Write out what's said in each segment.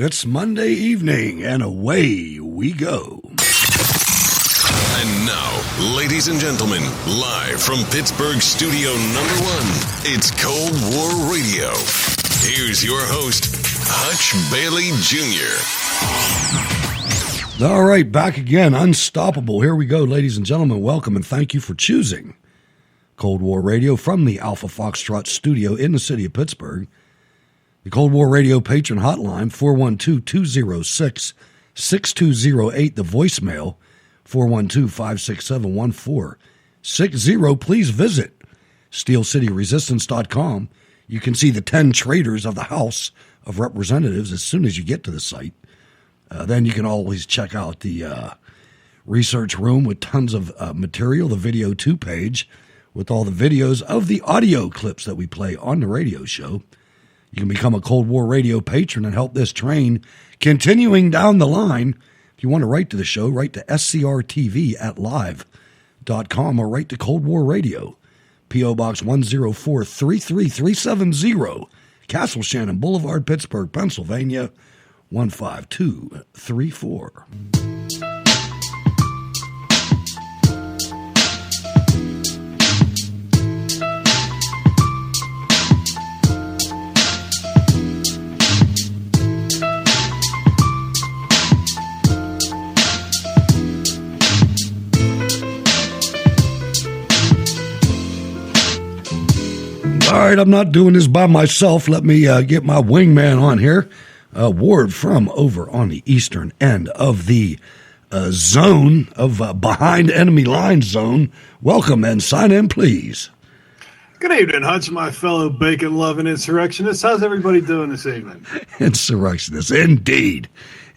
It's Monday evening, and away we go. And now, ladies and gentlemen, live from Pittsburgh Studio Number 1, it's Cold War Radio. Here's your host, Hutch Bailey Jr. All right, back again, unstoppable. Here we go, ladies and gentlemen. Welcome, and thank you for choosing Cold War Radio from the Alpha Foxtrot Studio in the city of Pittsburgh. The Cold War Radio patron hotline, 412-206-6208. The voicemail, 412-567-1460. Please visit SteelCityResistance.com. You can see the 10 traitors of the House of Representatives as soon as you get to the site. Then you can always check out the research room with tons of material, the Video 2 page with all the videos of the audio clips that we play on the radio show. You can become a Cold War Radio patron and help this train continuing down the line. If you want to write to the show, write to scrtv@live.com or write to Cold War Radio, P.O. Box 104-33370, Castle Shannon Boulevard, Pittsburgh, Pennsylvania, 15234. All right, I'm not doing this by myself. Let me get my wingman on here. Ward from over on the eastern end of the zone of behind enemy line zone. Welcome and sign in, please. Good evening, Hutch, my fellow bacon-loving insurrectionists. How's everybody doing this evening? Insurrectionists, indeed.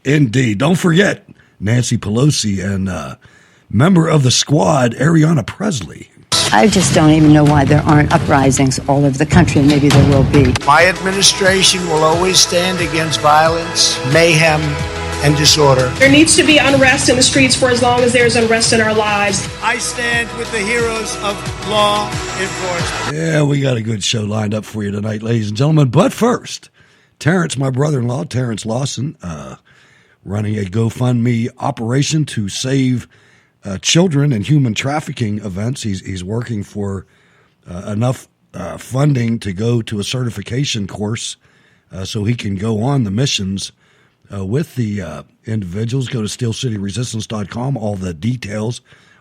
Indeed. Don't forget Nancy Pelosi and member of the squad, Ariana Presley. I just don't even know why there aren't uprisings all over the country, and maybe there will be. My administration will always stand against violence, mayhem, and disorder. There needs to be unrest in the streets for as long as there's unrest in our lives. I stand with the heroes of law enforcement. Yeah, we got a good show lined up for you tonight, ladies and gentlemen. But first, Terrence, my brother-in-law, Terrence Lawson, running a GoFundMe operation to save children and human trafficking events. He's working for enough funding to go to a certification course so he can go on the missions with the individuals. Go to SteelCityResistance.com. All the details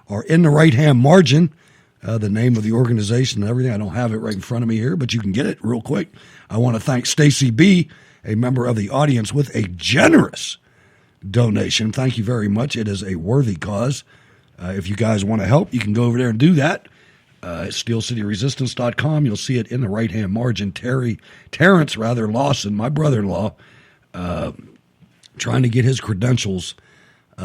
are in the right-hand margin, the name of the organization and everything. I don't have it right in front of me here, but you can get it real quick. I want to thank Stacy B., a member of the audience, with a generous donation. Thank you very much. It is a worthy cause. If you guys want to help, you can go over there and do that. At SteelCityResistance.com. You'll see it in the right-hand margin. Terrence Lawson, my brother-in-law, trying to get his credentials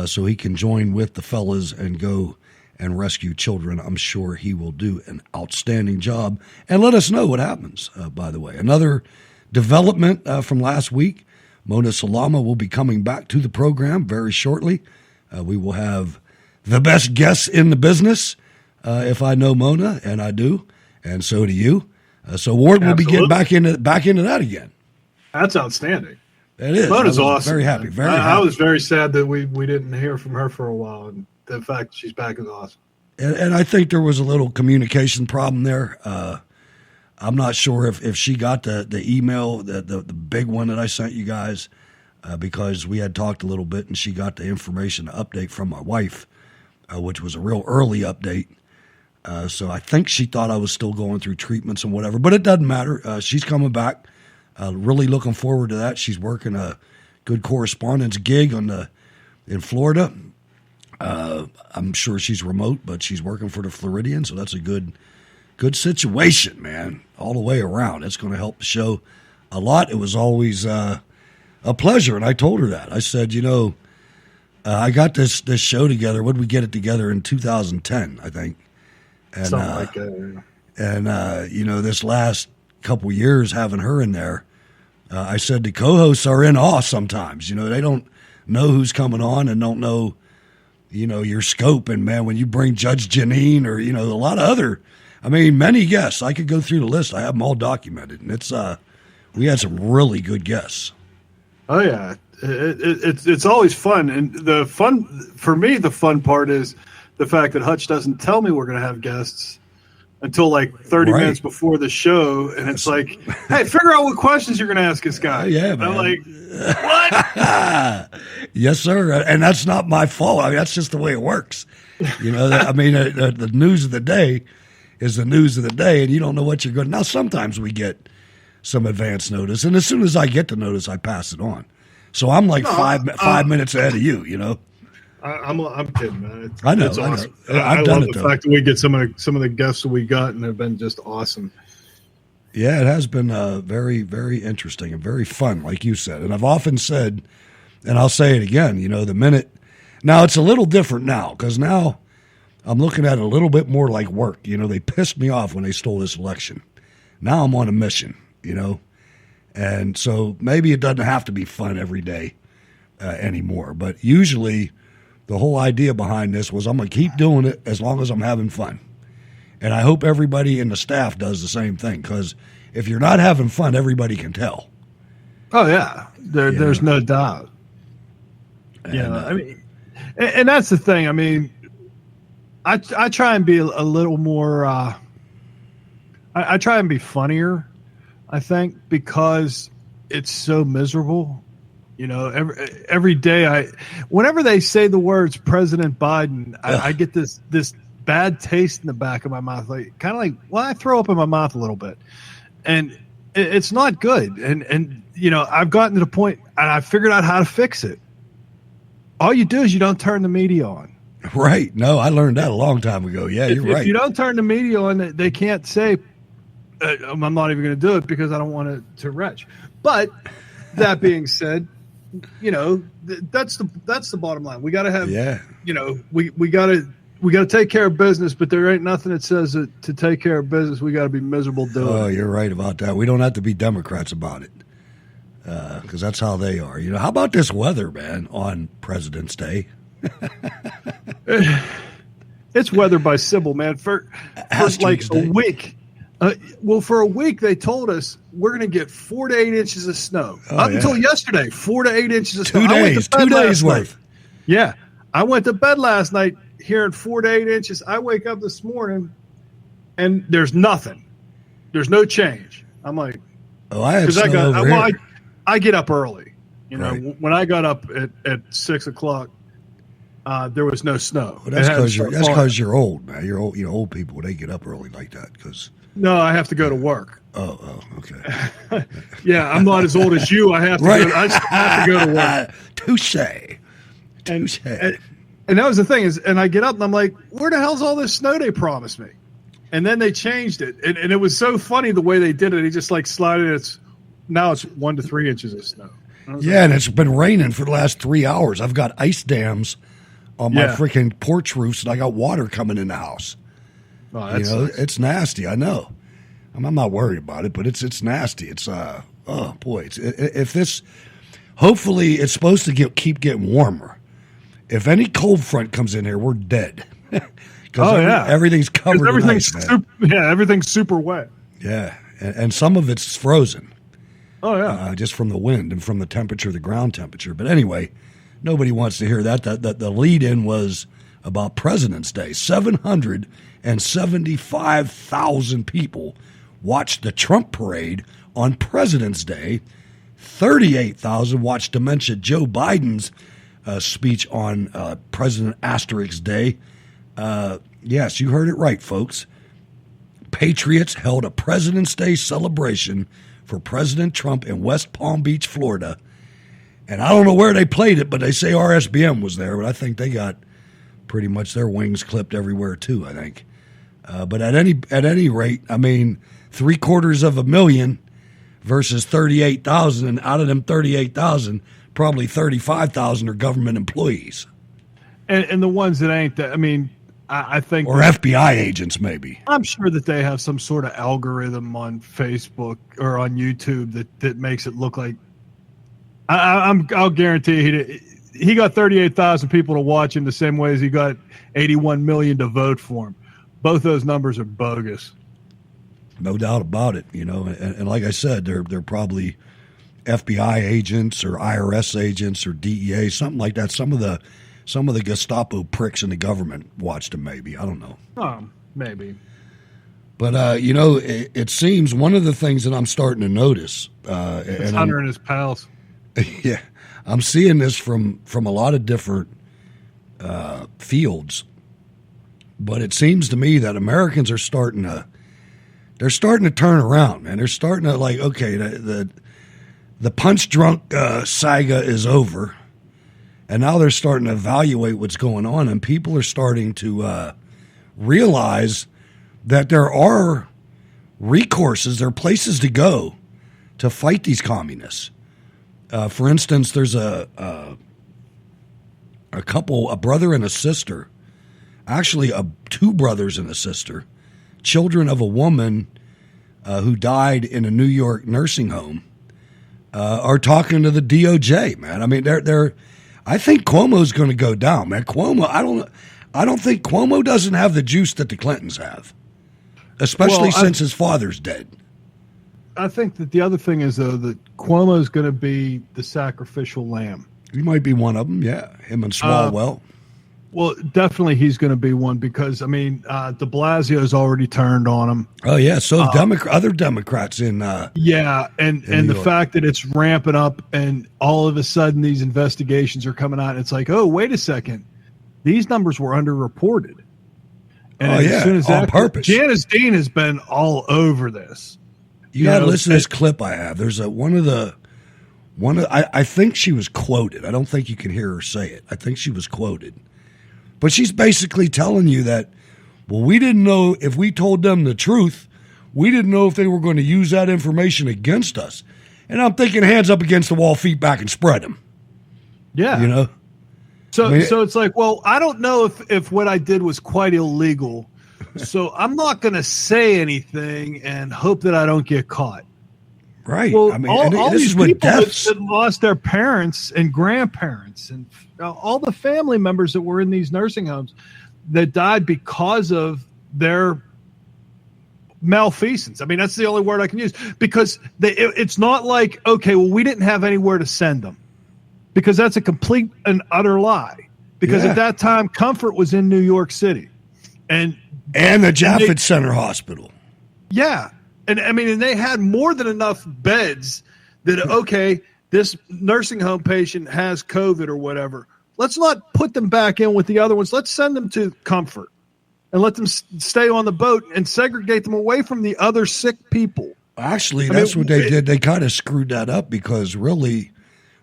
so he can join with the fellas and go and rescue children. I'm sure he will do an outstanding job. And let us know what happens, by the way. Another development from last week, Mona Salama will be coming back to the program very shortly. We will have the best guests in the business, if I know Mona, and I do, and so do you. So Ward will be getting back into that again. That's outstanding. It is. Mona's awesome. Very happy. Very happy. I was very sad that we didn't hear from her for a while, and the fact that she's back is awesome. And I think there was a little communication problem there. I'm not sure if she got the email, the big one that I sent you guys, because we had talked a little bit, and she got the information update from my wife, which was a real early update. So I think she thought I was still going through treatments and whatever, but it doesn't matter. She's coming back. Really looking forward to that. She's working a good correspondence gig in Florida. I'm sure she's remote, but she's working for the Floridian, so that's a good situation, man, all the way around. It's going to help the show a lot. It was always a pleasure, and I told her that. I said, I got this show together. When did we get it together? In 2010, I think. And, something like that. And, this last couple years having her in there, I said the co-hosts are in awe sometimes. They don't know who's coming on and don't know, your scope. And, man, when you bring Judge Janine or, a lot of other, many guests. I could go through the list. I have them all documented. And it's we had some really good guests. Oh, yeah. It's always fun, and the fun for me, the fun part is the fact that Hutch doesn't tell me we're going to have guests until like 30 minutes before the show, and it's like, hey, figure out what questions you're going to ask this guy. Yeah, man. I'm like, what? Yes, sir. And that's not my fault. I mean, that's just the way it works. You know, I mean, the news of the day is the news of the day, and you don't know what you're going to. Now, sometimes we get some advance notice, and as soon as I get the notice, I pass it on. So I'm like 5 minutes ahead of you, you know. I'm kidding, man. I know. It's awesome. I've I done love it, the though. fact that we get some of the guests that we got, and they've been just awesome. Yeah, it has been very, very interesting and very fun, like you said. And I've often said, and I'll say it again, you know, the minute – now it's a little different now because now I'm looking at it a little bit more like work. You know, they pissed me off when they stole this election. Now I'm on a mission, you know. And so maybe it doesn't have to be fun every day anymore. But usually the whole idea behind this was I'm going to keep doing it as long as I'm having fun. And I hope everybody in the staff does the same thing because if you're not having fun, everybody can tell. Oh, yeah. There's no doubt. And, I mean, and that's the thing. I mean, I try and be a little more I try and be funnier, I think, because it's so miserable. You know, every day whenever they say the words President Biden, I get this bad taste in the back of my mouth, like kind of like, well, I throw up in my mouth a little bit, and it's not good. And you know, I've gotten to the point, and I figured out how to fix it. All you do is you don't turn the media on. Right. No, I learned that a long time ago. Yeah, you're right. If you don't turn the media on, they can't say, I'm not even going to do it because I don't want it to retch. But that being said, you know, that's the bottom line. We got to have, you know, we got to take care of business, but there ain't nothing that says that to take care of business, we got to be miserable doing it. Oh, you're right about that. We don't have to be Democrats about it because that's how they are. You know, how about this weather, man, on President's Day? It's weathered by Sybil, man. For like a week. For a week, they told us we're going to get 4 to 8 inches of snow. Until yesterday, 4 to 8 inches of snow. 2 days worth. Yeah. I went to bed last night hearing 4 to 8 inches. I wake up this morning, and there's nothing. There's no change. I'm like, I had snow over here. I get up early. You know, Right. when I got up at 6 o'clock, there was no snow. Well, that's because you're old, man. You're old. You know, old people, they get up early like that because. No, I have to go to work. Oh, okay. Yeah, I'm not as old as you. I have to. Right. I still have to go to work. Touche. And that was the thing and I get up and I'm like, where the hell's all this snow they promised me? And then they changed it, and it was so funny the way they did it. He just like slided it. Now it's 1 to 3 inches of snow. Yeah, and it's been raining for the last 3 hours. I've got ice dams on my freaking porch roofs, and I got water coming in the house. Oh, you know, it's nasty. I know. I'm not worried about it, but it's nasty. It's oh boy. If this, hopefully, it's supposed to keep getting warmer. If any cold front comes in here, we're dead. Everything's covered. Everything's in ice, man. everything's super wet. Yeah, and some of it's frozen. Oh yeah, just from the wind and from the temperature, the ground temperature. But anyway, nobody wants to hear that. The lead-in was about President's Day. 775,000 people watched the Trump parade on President's Day. 38,000 watched dementia Joe Biden's speech on President Asterix Day. Yes, you heard it right, folks. Patriots held a President's Day celebration for President Trump in West Palm Beach, Florida. And I don't know where they played it, but they say RSBM was there, but I think they got pretty much their wings clipped everywhere too, I think. But at any rate, I mean, 750,000 versus 38,000, and out of them 38,000, probably 35,000 are government employees. And the ones that ain't that, I mean, I think, or FBI agents, maybe. I'm sure that they have some sort of algorithm on Facebook or on YouTube that makes it look like. I'll guarantee he got 38,000 people to watch him the same way as he got 81 million to vote for him. Both those numbers are bogus. No doubt about it, you know. And like I said, they're probably FBI agents or IRS agents or DEA, something like that. Some of the Gestapo pricks in the government watched him. Maybe, I don't know. Maybe. But it seems one of the things that I'm starting to notice, It's Hunter and his pals. Yeah, I'm seeing this from a lot of different fields, but it seems to me that Americans are starting to turn around, man. They're starting to okay, the punch drunk saga is over, and now they're starting to evaluate what's going on, and people are starting to realize that there are recourses, there are places to go to fight these communists. For instance, there's a couple, a brother and a sister, actually two brothers and a sister, children of a woman who died in a New York nursing home, are talking to the DOJ, man. I mean, I think Cuomo's going to go down, man. Cuomo, I don't think Cuomo doesn't have the juice that the Clintons have, especially since his father's dead. I think that the other thing is, though, that Cuomo's going to be the sacrificial lamb. He might be one of them, yeah. Him and Swalwell. Well, definitely he's going to be one because, I mean, de Blasio's already turned on him. Oh, yeah, so have other Democrats in yeah, and the fact that it's ramping up and all of a sudden these investigations are coming out, it's like, oh, wait a second. These numbers were underreported. And as soon as on purpose. Janice Dean has been all over this. You got to listen to this clip I have. There's I think she was quoted. I don't think you can hear her say it. I think she was quoted. But she's basically telling you that, well, we didn't know if we told them the truth. We didn't know if they were going to use that information against us. And I'm thinking hands up against the wall, feet back, and spread them. Yeah. So it's like, well, I don't know if what I did was quite illegal. So I'm not going to say anything and hope that I don't get caught. Right. Well, I mean, all this these is what people deaths. that lost their parents and grandparents and all the family members that were in these nursing homes that died because of their malfeasance. I mean, that's the only word I can use because it's not like, okay, well, we didn't have anywhere to send them because that's a complete and utter lie. Because at that time, Comfort was in New York City. And the Jaffet Center Hospital. Yeah. And I mean, and they had more than enough beds that, okay, this nursing home patient has COVID or whatever. Let's not put them back in with the other ones. Let's send them to Comfort and let them stay on the boat and segregate them away from the other sick people. Actually, that's what they did. They kind of screwed that up because really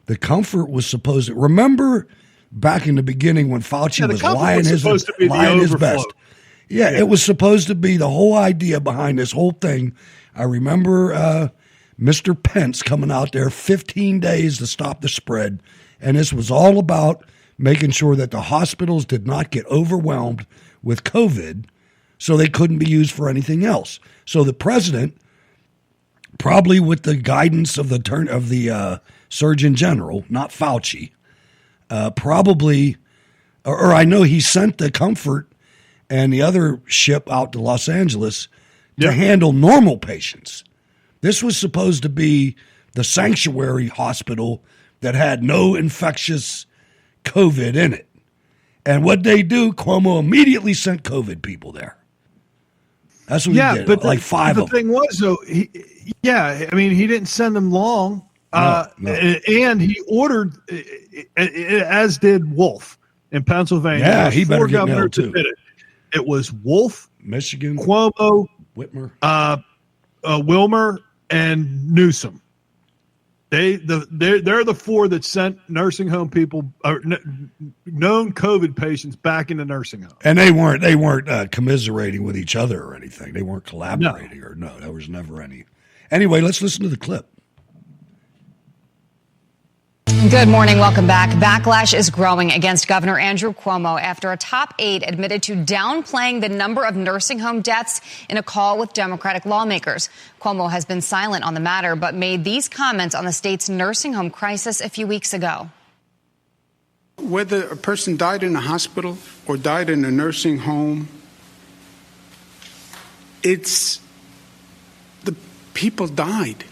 the Comfort was supposed to – remember back in the beginning when Fauci was lying his best? Yeah, it was supposed to be the whole idea behind this whole thing. I remember Mr. Pence coming out there 15 days to stop the spread, and this was all about making sure that the hospitals did not get overwhelmed with COVID so they couldn't be used for anything else. So the president, probably with the guidance of the Surgeon General, not Fauci, probably, or I know he sent the Comfort and the other ship out to Los Angeles to handle normal patients. This was supposed to be the sanctuary hospital that had no infectious COVID in it. And what they do, Cuomo immediately sent COVID people there. That's what he did, but like five of them. The thing was, though, he didn't send them long. And he ordered, as did Wolf in Pennsylvania. Yeah, he better get nailed too. It was Wolf, Michigan, Cuomo, Whitmer, Wilmer, and Newsom. They're the four that sent nursing home people, known COVID patients, back into nursing homes. And they weren't commiserating with each other or anything. They weren't collaborating there was never any. Anyway, let's listen to the clip. Good morning. Welcome back. Backlash is growing against Governor Andrew Cuomo after a top aide admitted to downplaying the number of nursing home deaths in a call with Democratic lawmakers. Cuomo has been silent on the matter, but made these comments on the state's nursing home crisis a few weeks ago. Whether a person died in a hospital or died in a nursing home, the people died.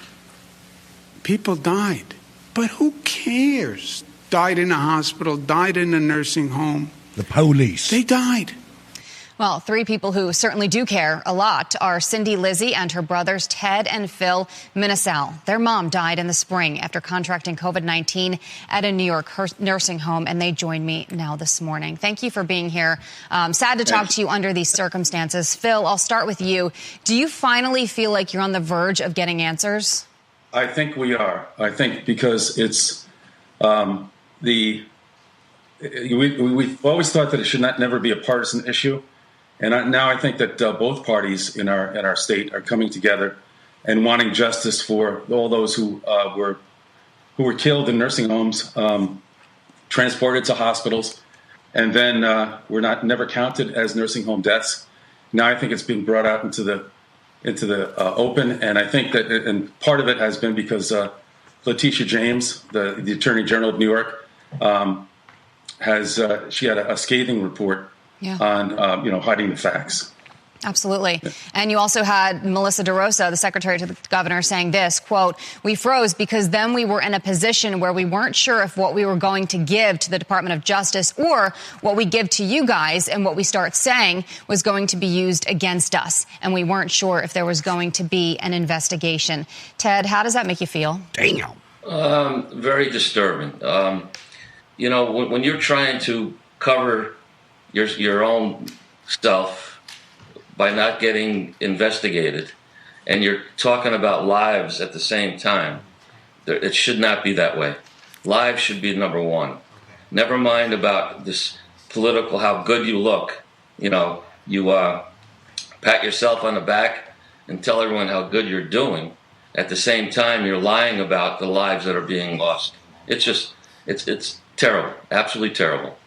People died. But who cares? Died in a hospital, died in a nursing home. The police. They died. Well, three people who certainly do care a lot are Cindy Lizzie and her brothers Ted and Phil Minisal. Their mom died in the spring after contracting COVID-19 at a New York nursing home, and they joined me now this morning. Thank you for being here. Sad to talk to you under these circumstances. Phil, I'll start with you. Do you finally feel like you're on the verge of getting answers? I think we are. I think because it's we've always thought that it should never be a partisan issue. And now I think that both parties in our state are coming together and wanting justice for all those who were killed in nursing homes, transported to hospitals, and then were never counted as nursing home deaths. Now I think it's being brought out into the open, and I think that and part of it has been because Letitia James, the Attorney General of New York, she had a scathing report. Yeah. On hiding the facts. Absolutely. And you also had Melissa DeRosa, the secretary to the governor, saying this, quote, "We froze because then we were in a position where we weren't sure if what we were going to give to the Department of Justice or what we give to you guys and what we start saying was going to be used against us. And we weren't sure if there was going to be an investigation." Ted, how does that make you feel? Damn. Very disturbing. When you're trying to cover your own stuff by not getting investigated, and you're talking about lives at the same time, it should not be that way. Lives should be number one. Never mind about this political, how good you look. You pat yourself on the back and tell everyone how good you're doing. At the same time, you're lying about the lives that are being lost. It's terrible, absolutely terrible.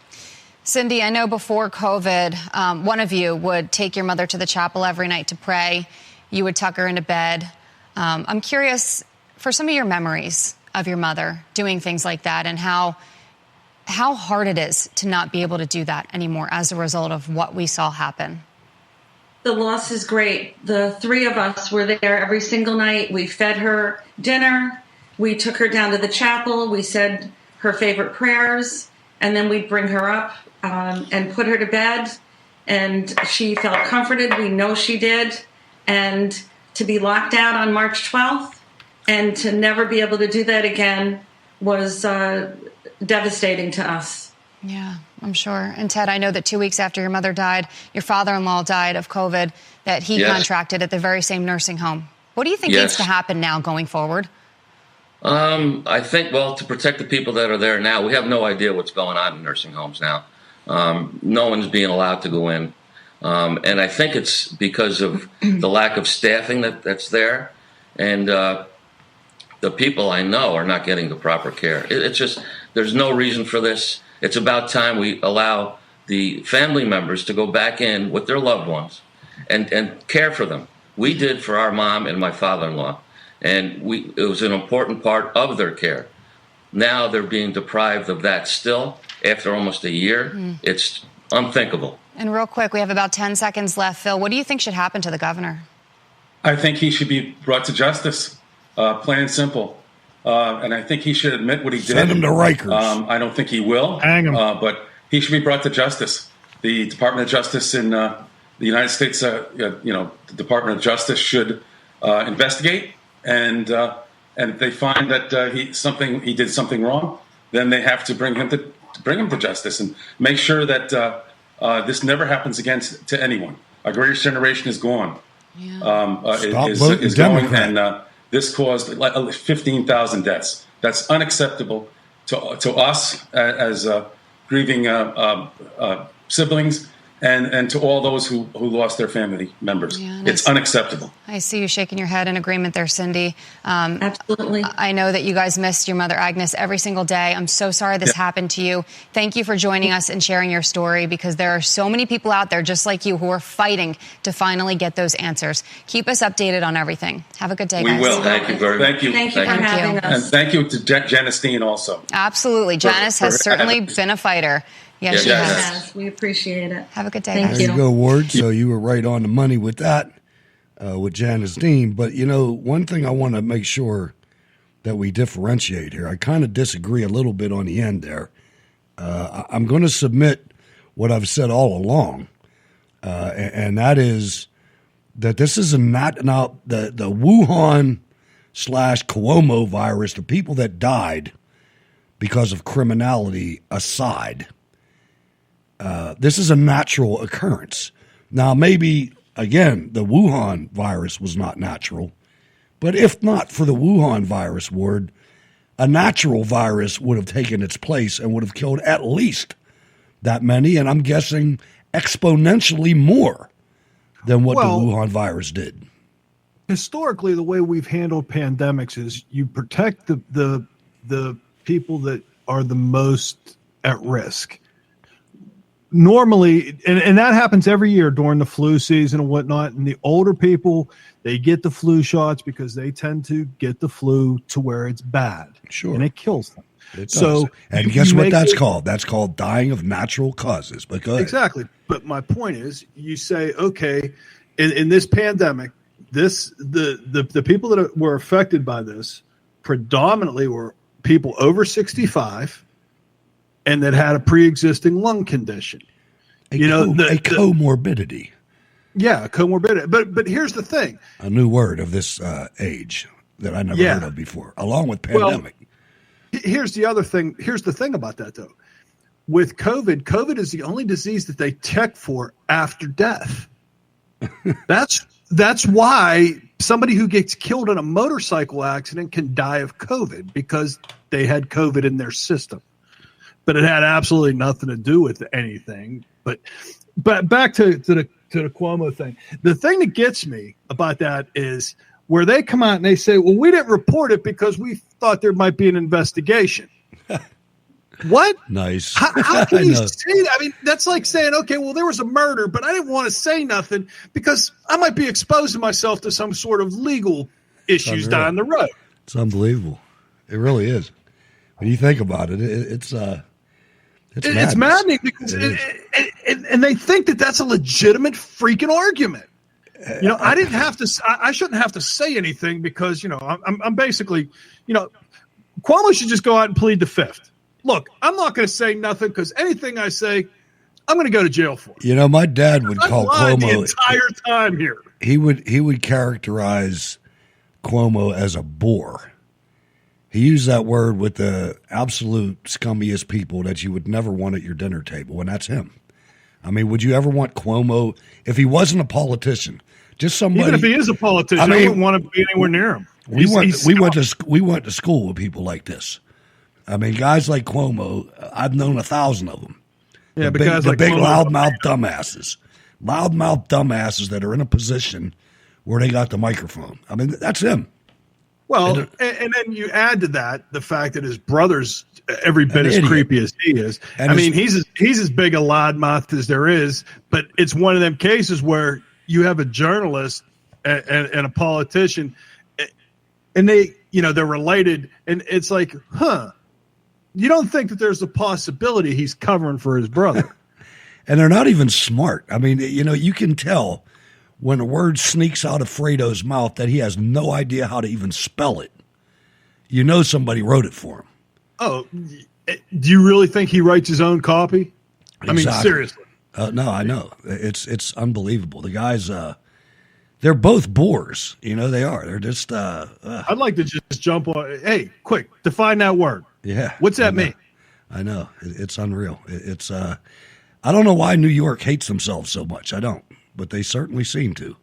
Cindy, I know before COVID, one of you would take your mother to the chapel every night to pray. You would tuck her into bed. I'm curious for some of your memories of your mother doing things like that and how hard it is to not be able to do that anymore as a result of what we saw happen. The loss is great. The three of us were there every single night. We fed her dinner. We took her down to the chapel. We said her favorite prayers, and then we'd bring her up and put her to bed, and she felt comforted. We know she did. And to be locked out on March 12th and to never be able to do that again was devastating to us. Yeah, I'm sure. And Ted, I know that 2 weeks after your mother died, your father-in-law died of COVID that he contracted at the very same nursing home. What do you think needs to happen now going forward? I think, to protect the people that are there now, we have no idea what's going on in nursing homes now. No one's being allowed to go in. And I think it's because of the lack of staffing that's there. And the people I know are not getting the proper care. It's just, there's no reason for this. It's about time we allow the family members to go back in with their loved ones and care for them. We did for our mom and my father-in-law. And it was an important part of their care. Now they're being deprived of that still after almost a year. It's unthinkable. And real quick, we have about 10 seconds left. Phil, what do you think should happen to the governor? I think he should be brought to justice, plain and simple. And I think he should admit what he did. Send him to Rikers. I don't think he will. Hang him. But he should be brought to justice. The Department of Justice in the United States, the Department of Justice should investigate. And if they find that he did something wrong, then they have to bring him to justice and make sure that this never happens again to anyone. Our greatest generation is gone. Yeah. Is going, and this caused 15,000 deaths. That's unacceptable to us as grieving siblings. And to all those who lost their family members. Yeah, it's unacceptable. I see you shaking your head in agreement there, Cindy. Absolutely. I know that you guys missed your mother, Agnes, every single day. I'm so sorry this happened to you. Thank you for joining us and sharing your story, because there are so many people out there just like you who are fighting to finally get those answers. Keep us updated on everything. Have a good day, guys. We will. Thank you very much. Thank you. Thank you for having us. And thank you to Janice Dean also. Absolutely. Janice has certainly been a fighter. Yes, she has. Yes, we appreciate it. Have a good day. Thank There you go, Ward. So you were right on the money with that, with Janice Dean. But, one thing I want to make sure that we differentiate here. I kind of disagree a little bit on the end there. I'm going to submit what I've said all along, and that is that this is now the Wuhan / Cuomo virus, the people that died because of criminality aside, this is a natural occurrence. Now, maybe, again, the Wuhan virus was not natural, but if not for the Wuhan virus, Ward, a natural virus would have taken its place and would have killed at least that many, and I'm guessing exponentially more than what the Wuhan virus did. Historically, the way we've handled pandemics is you protect the people that are the most at risk. Normally, and that happens every year during the flu season and whatnot, and the older people, they get the flu shots because they tend to get the flu to where it's bad. Sure. And it kills them. It does. And guess what that's called? That's called dying of natural causes. But go ahead. Exactly. But my point is, you say, okay, in this pandemic, the people that were affected by this predominantly were people over 65 and that had a pre-existing lung condition. A comorbidity. Yeah, comorbidity. But here's the thing. A new word of this age that I never heard of before, along with pandemic. Well, here's the other thing. Here's the thing about that, though. With COVID is the only disease that they check for after death. That's why somebody who gets killed in a motorcycle accident can die of COVID, because they had COVID in their system. But it had absolutely nothing to do with anything. But back to the Cuomo thing. The thing that gets me about that is where they come out and they say, well, we didn't report it because we thought there might be an investigation. What? Nice. How can you say that? I mean, that's like saying, okay, well, there was a murder, but I didn't want to say nothing because I might be exposing myself to some sort of legal issues down the road. It's unbelievable. It really is. When you think about it, it's maddening because and they think that that's a legitimate freaking argument. You know, I didn't have to. I shouldn't have to say anything because I'm basically, Cuomo should just go out and plead the fifth. Look, I'm not going to say nothing because anything I say, I'm going to go to jail for. My dad would call Cuomo the entire time here. He would characterize Cuomo as a bore. He used that word with the absolute scummiest people that you would never want at your dinner table, and that's him. I mean, would you ever want Cuomo if he wasn't a politician? Just somebody. Even if he is a politician, I wouldn't want to be anywhere near him. We went to school with people like this. I mean, guys like Cuomo, I've known 1,000 of them. Yeah, the big loudmouth dumbasses that are in a position where they got the microphone. I mean, that's him. Well, and then you add to that the fact that his brother's every bit as creepy as he is. I mean, he's as big a loudmouth as there is, but it's one of them cases where you have a journalist and a politician, and they're related, and it's like, you don't think that there's a possibility he's covering for his brother. And they're not even smart. I mean, you can tell when a word sneaks out of Fredo's mouth that he has no idea how to even spell it. Somebody wrote it for him. Oh, do you really think he writes his own copy? Exactly. I mean, seriously. No, I know. It's unbelievable. The guys, they're both bores. They are. They're just. I'd like to just jump on. Hey, quick, define that word. Yeah. What's that mean? I know. It's unreal. It's. I don't know why New York hates themselves so much. I don't. But they certainly seem to.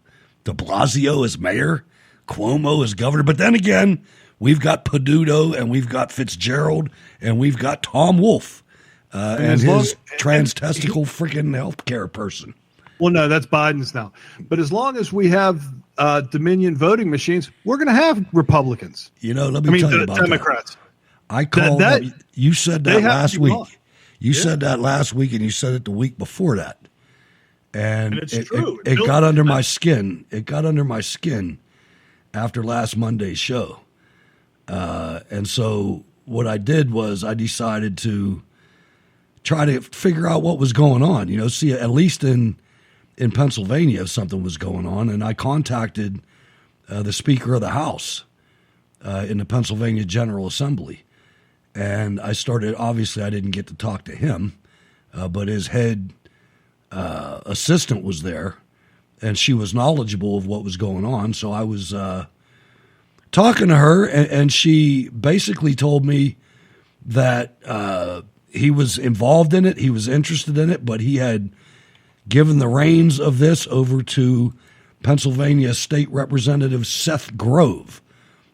De Blasio is mayor. Cuomo is governor. But then again, we've got Peduto and we've got Fitzgerald and we've got Tom Wolf and his trans-testicle freaking healthcare person. Well, no, that's Biden's now. But as long as we have Dominion voting machines, we're going to have Republicans. Let me tell you about Democrats. That. I called them. You said that last week. You said that last week, and you said it the week bore that. And it's true. It got under my skin. It got under my skin after last Monday's show. And so what I did was I decided to try to figure out what was going on. See, at least in Pennsylvania, if something was going on. And I contacted the Speaker of the House, in the Pennsylvania General Assembly. And obviously I didn't get to talk to him, but his head assistant was there, and she was knowledgeable of what was going on. So I was talking to her, and she basically told me that he was involved in it, he was interested in it, but he had given the reins of this over to Pennsylvania State Representative Seth Grove,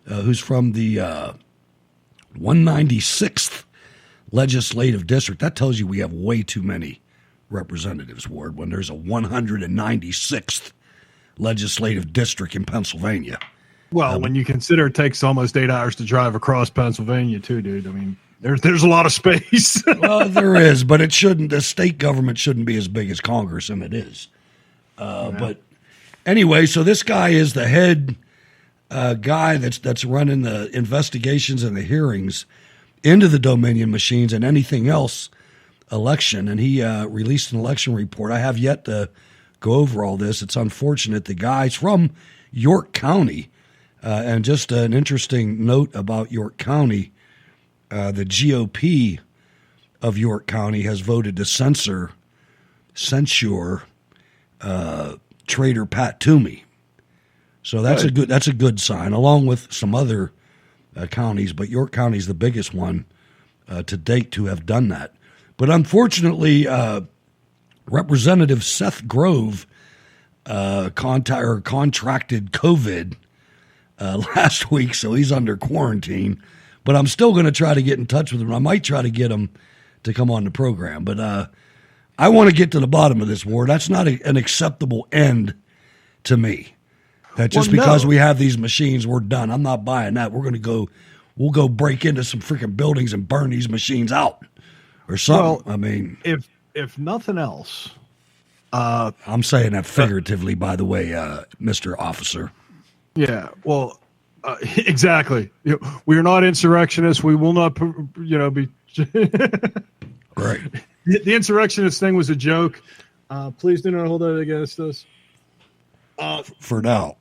who's from the 196th Legislative District. That tells you we have way too many representatives, Ward, when there's a 196th Legislative District in Pennsylvania. Well, when you consider it takes almost 8 hours to drive across Pennsylvania, too, dude. I mean, there's a lot of space. Well, there is, but it shouldn't. The state government shouldn't be as big as Congress, and it is. But anyway, so this guy is the head guy that's running the investigations and the hearings into the Dominion machines and anything else election, and he released an election report. I have yet to go over all this. It's unfortunate. The guy's from York County, and just an interesting note about York County, the GOP of York County has voted to censure Trader Pat Toomey. So that's a good sign, along with some other counties, but York County is the biggest one to date to have done that. But unfortunately, Representative Seth Grove contracted COVID last week, so he's under quarantine. But I'm still going to try to get in touch with him. I might try to get him to come on the program. But I want to get to the bottom of this, Ward. That's not an acceptable end to me. That just because we have these machines, we're done. I'm not buying that. We'll go break into some freaking buildings and burn these machines out or something. Well, I mean, if nothing else, I'm saying that figuratively, by the way, Mr. Officer. Yeah, well, exactly. We are not insurrectionists. We will not, be. Right. The insurrectionist thing was a joke. Please do not hold that against us. For now.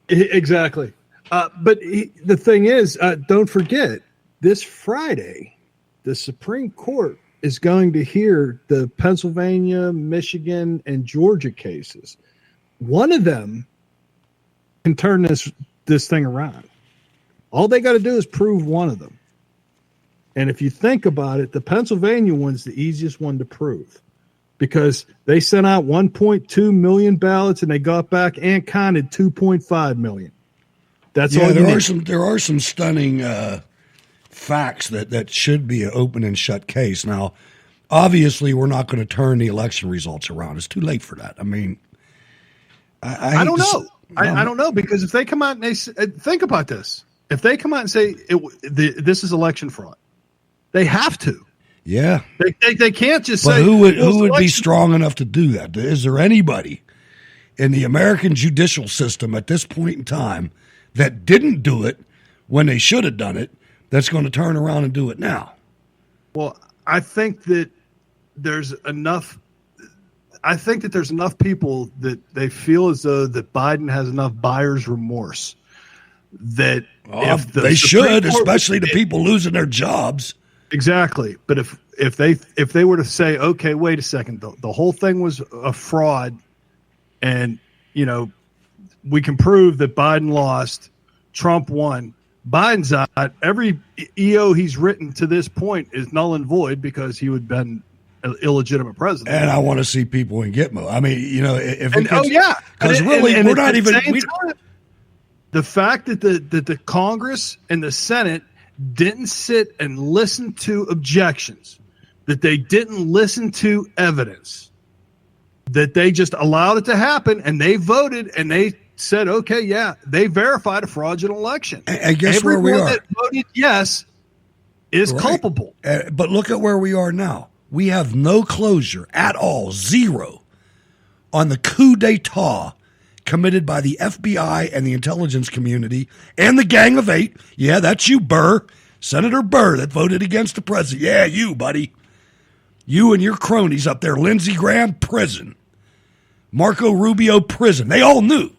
Exactly. But the thing is, don't forget, this Friday, the Supreme Court is going to hear the Pennsylvania, Michigan, and Georgia cases. One of them can turn this thing around. All they got to do is prove one of them. And if you think about it, the Pennsylvania one's the easiest one to prove because they sent out 1.2 million ballots and they got back and counted 2.5 million. That's all you need. There are some stunning facts that should be an open and shut case. Now, obviously, we're not going to turn the election results around. It's too late for that. I mean, I don't know. I don't know, because if they come out and they think about this, if they come out and say this is election fraud, they have to. Yeah, they can't just but say. Who would be strong enough to do that? Is there anybody in the American judicial system at this point in time that didn't do it when they should have done it that's going to turn around and do it now? Well, I think that there's enough. I think that there's enough people that they feel as though that Biden has enough buyer's remorse that they should, especially the people losing their jobs. Exactly. But if they were to say, okay, wait a second, the whole thing was a fraud, and we can prove that Biden lost, Trump won. Biden's out. Every EO he's written to this point is null and void because he would have been an illegitimate president. And I want to see people in Gitmo. I mean, if because really we're not even. The fact that the Congress and the Senate didn't sit and listen to objections, that they didn't listen to evidence, that they just allowed it to happen, and they voted and they said, okay, yeah, they verified a fraudulent election. And guess Everyone where we are? that voted yes is culpable. But look at where we are now. We have no closure at all, zero, on the coup d'etat committed by the FBI and the intelligence community and the Gang of Eight. Yeah, that's you, Burr. Senator Burr that voted against the president. Yeah, you, buddy. You and your cronies up there. Lindsey Graham, prison. Marco Rubio, prison. They all knew.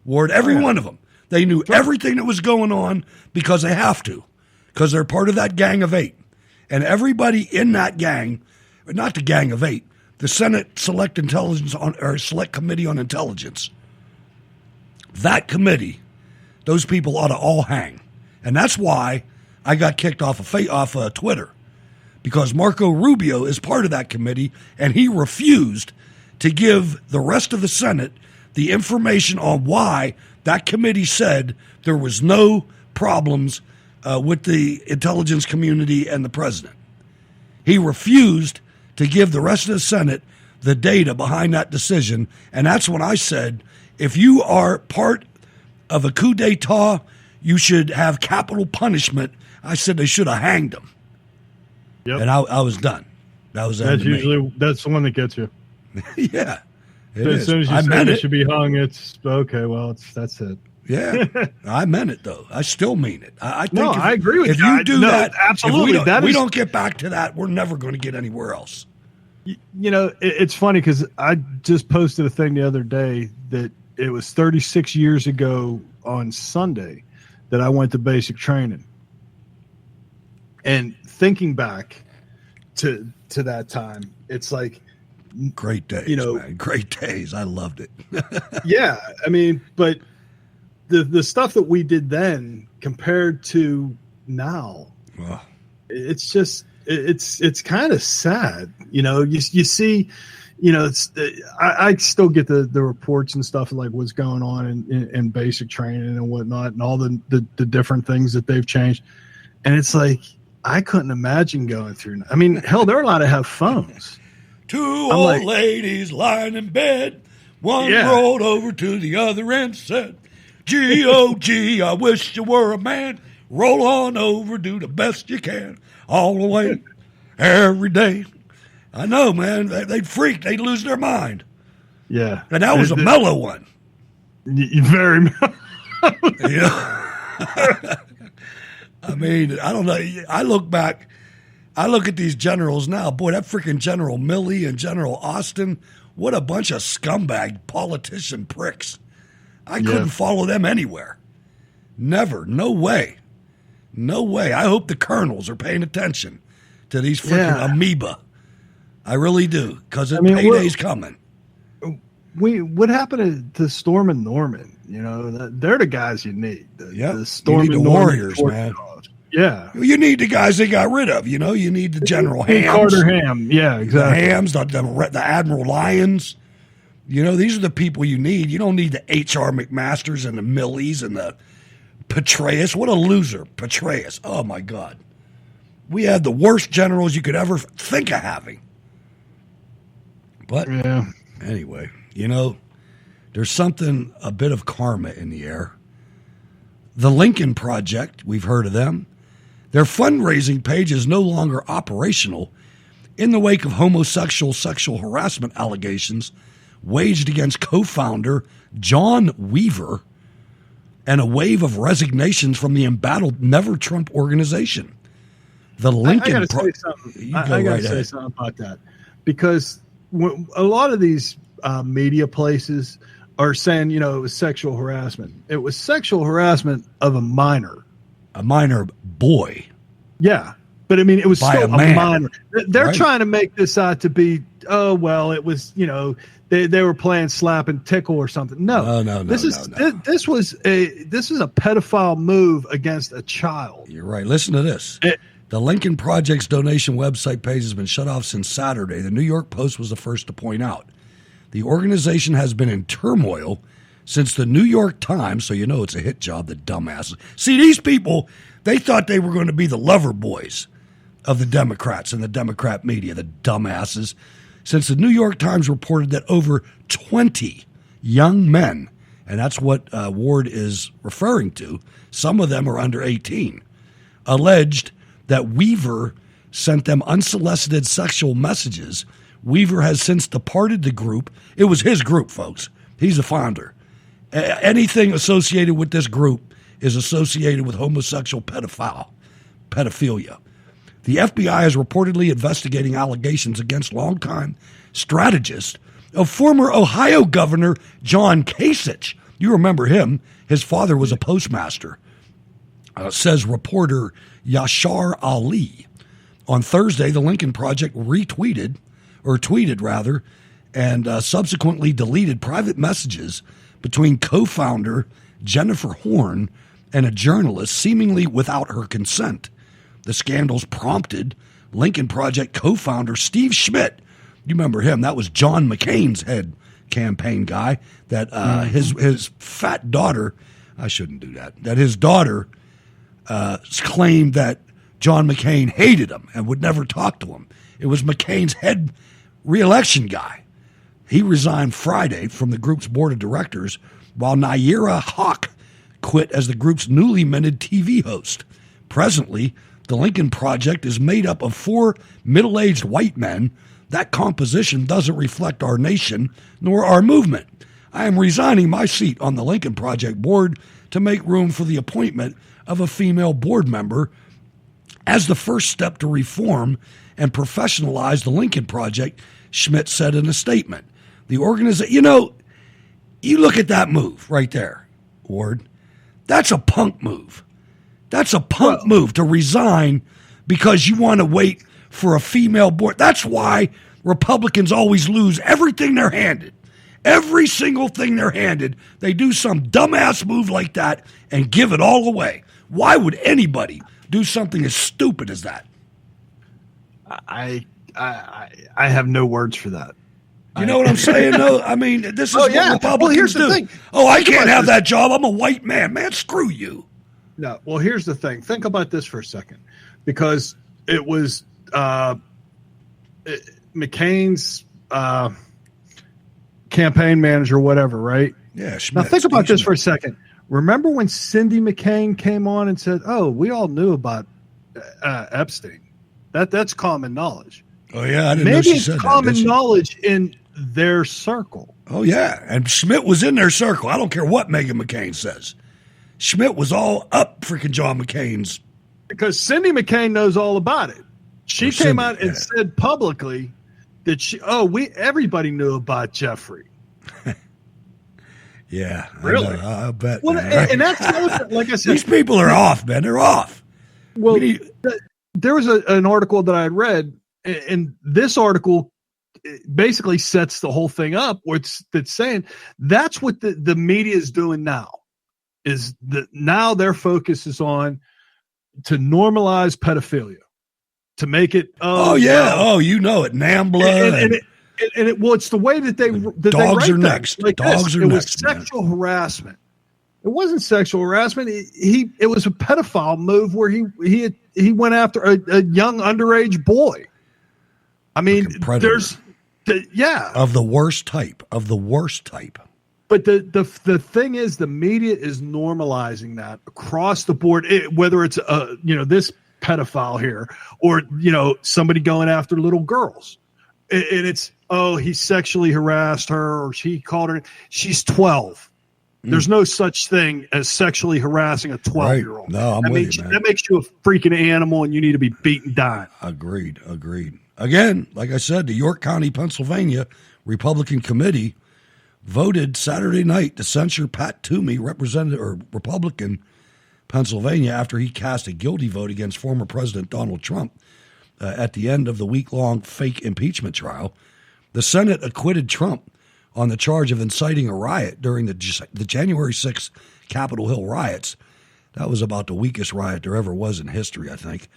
Ward, every one of them. They knew everything that was going on because they have to, because they're part of that Gang of Eight. And everybody in that gang, not the Gang of Eight, the Senate Select Committee on Intelligence, that committee, those people ought to all hang. And that's why I got kicked off of Twitter, because Marco Rubio is part of that committee, and he refused to give the rest of the Senate the information on why that committee said there was no problems with the intelligence community and the president. He refused to give the rest of the Senate the data behind that decision, and that's when I said, if you are part of a coup d'etat, you should have capital punishment. I said they should have hanged him. Yep. And I was done. That's the one that gets you. Yeah. As soon as you say they should be hung, it's okay. Well, that's it. Yeah, I meant it though. I still mean it. I think I agree with you. If you do that, absolutely, if we don't get back to that, we're never going to get anywhere else. You know, it's funny because I just posted a thing the other day that it was 36 years ago on Sunday that I went to basic training, and thinking back to that time, it's like great days. Man. Great days. I loved it. Yeah, I mean, but. The stuff that we did then compared to now, it's just it's kind of sad. You know, you see, you know, I still get the reports and stuff like what's going on in basic training and whatnot, and all the different things that they've changed. And it's like I couldn't imagine going through. I mean, hell, they're allowed to have phones. Two old ladies lying in bed. One rolled over to the other and said, G-O-G, I wish you were a man. Roll on over, do the best you can. All the way, every day. I know, man. They'd freak. They'd lose their mind. Yeah. And that was a mellow one. Very mellow. Yeah. I mean, I don't know. I look back. I look at these generals now. Boy, that freaking General Milley and General Austin, what a bunch of scumbag politician pricks. I couldn't follow them anywhere. Never. No way. No way. I hope the colonels are paying attention to these freaking amoeba. I really do, because payday's coming. What happened to Storm and Norman? You know, they're the guys you need. The Storm you need and the Norman warriors, man. Yeah. You need the guys they got rid of. You know, you need the General Hams. Carter Ham. Yeah, exactly. The Hams, the Admiral Lyons. You know, these are the people you need. You don't need the H.R. McMasters and the Millies and the Petraeus. What a loser, Petraeus. Oh, my God. We had the worst generals you could ever think of having. But anyway, you know, there's a bit of karma in the air. The Lincoln Project, we've heard of them. Their fundraising page is no longer operational in the wake of homosexual sexual harassment allegations waged against co-founder John Weaver and a wave of resignations from the embattled Never Trump organization. The Lincoln I got to say something. I got to say something about that, because a lot of these media places are saying, you know, it was sexual harassment. It was sexual harassment of a minor boy. Yeah. But I mean, it was by still a minor. They're trying to make this out to be, oh, well, it was, you know, they were playing slap and tickle or something. No. This is a pedophile move against a child. You're right. Listen to this. The Lincoln Project's donation website page has been shut off since Saturday. The New York Post was the first to point out. The organization has been in turmoil since the New York Times, so you know it's a hit job, the dumbasses. See, these people, they thought they were going to be the lover boys of the Democrats and the Democrat media, the dumbasses. Since the New York Times reported that over 20 young men, and that's what Ward is referring to, some of them are under 18, alleged that Weaver sent them unsolicited sexual messages. Weaver has since departed the group. It was his group, folks. He's the founder. Anything associated with this group is associated with homosexual pedophilia. The FBI is reportedly investigating allegations against longtime strategist of former Ohio Governor John Kasich, You remember him. His father was a postmaster, says reporter Yashar Ali. On Thursday, the Lincoln Project tweeted, and subsequently deleted private messages between co-founder Jennifer Horn and a journalist, seemingly without her consent. The scandals prompted Lincoln Project co-founder Steve Schmidt. You remember him? That was John McCain's head campaign guy. That his fat daughter, I shouldn't do that. That his daughter claimed that John McCain hated him and would never talk to him. It was McCain's head re-election guy. He resigned Friday from the group's board of directors, while Nayyera Haq quit as the group's newly minted TV host. Presently, the Lincoln Project is made up of 4 middle-aged white men. That composition doesn't reflect our nation nor our movement. I am resigning my seat on the Lincoln Project board to make room for the appointment of a female board member as the first step to reform and professionalize the Lincoln Project, Schmidt said in a statement. The organization, you look at that move right there, Ward. That's a punk move. That's a punk move to resign because you want to wait for a female board. That's why Republicans always lose everything they're handed. Every single thing they're handed, they do some dumbass move like that and give it all away. Why would anybody do something as stupid as that? I have no words for that. You know what I'm saying? No, I mean, this is what Republicans here's do. The thing. I can't have that job. I'm a white man. Man, screw you. No, well, here's the thing. Think about this for a second, because it was McCain's campaign manager, whatever, right? Yeah. Now think about this for a second. Remember when Cindy McCain came on and said, "Oh, we all knew about Epstein." That's common knowledge. Oh yeah, I didn't know she said that. Maybe common knowledge in their circle. Oh yeah, and Schmidt was in their circle. I don't care what Meghan McCain says. Schmidt was all up freaking John McCain's. Because Cindy McCain knows all about it. She came out and said publicly that everybody knew about Jeffrey. Yeah, really? I bet. Well, and that's like I said, these people are off, man. They're off. Well, there was an article that I had read, and this article basically sets the whole thing up. Where it's saying that's what the media is doing now. Is that now their focus is on to normalize pedophilia, to make it. You know it, NAMBLA. It's the way that they dogs they are next. Like dogs are next. It was sexual harassment. It wasn't sexual harassment. It was a pedophile move where he went after a young underage boy. I mean, there's of the worst type. But the thing is, the media is normalizing that across the board. Whether it's this pedophile here or somebody going after little girls, and it's he sexually harassed her or she called her. She's 12. There's no such thing as sexually harassing a 12-year-old. No, I'm with you, man. That makes you a freaking animal, and you need to be beaten down. Agreed. Again, like I said, the York County, Pennsylvania Republican Committee voted Saturday night to censure Pat Toomey, Republican Pennsylvania, after he cast a guilty vote against former President Donald Trump at the end of the week-long fake impeachment trial. The Senate acquitted Trump on the charge of inciting a riot during the January 6th Capitol Hill riots. That was about the weakest riot there ever was in history, I think.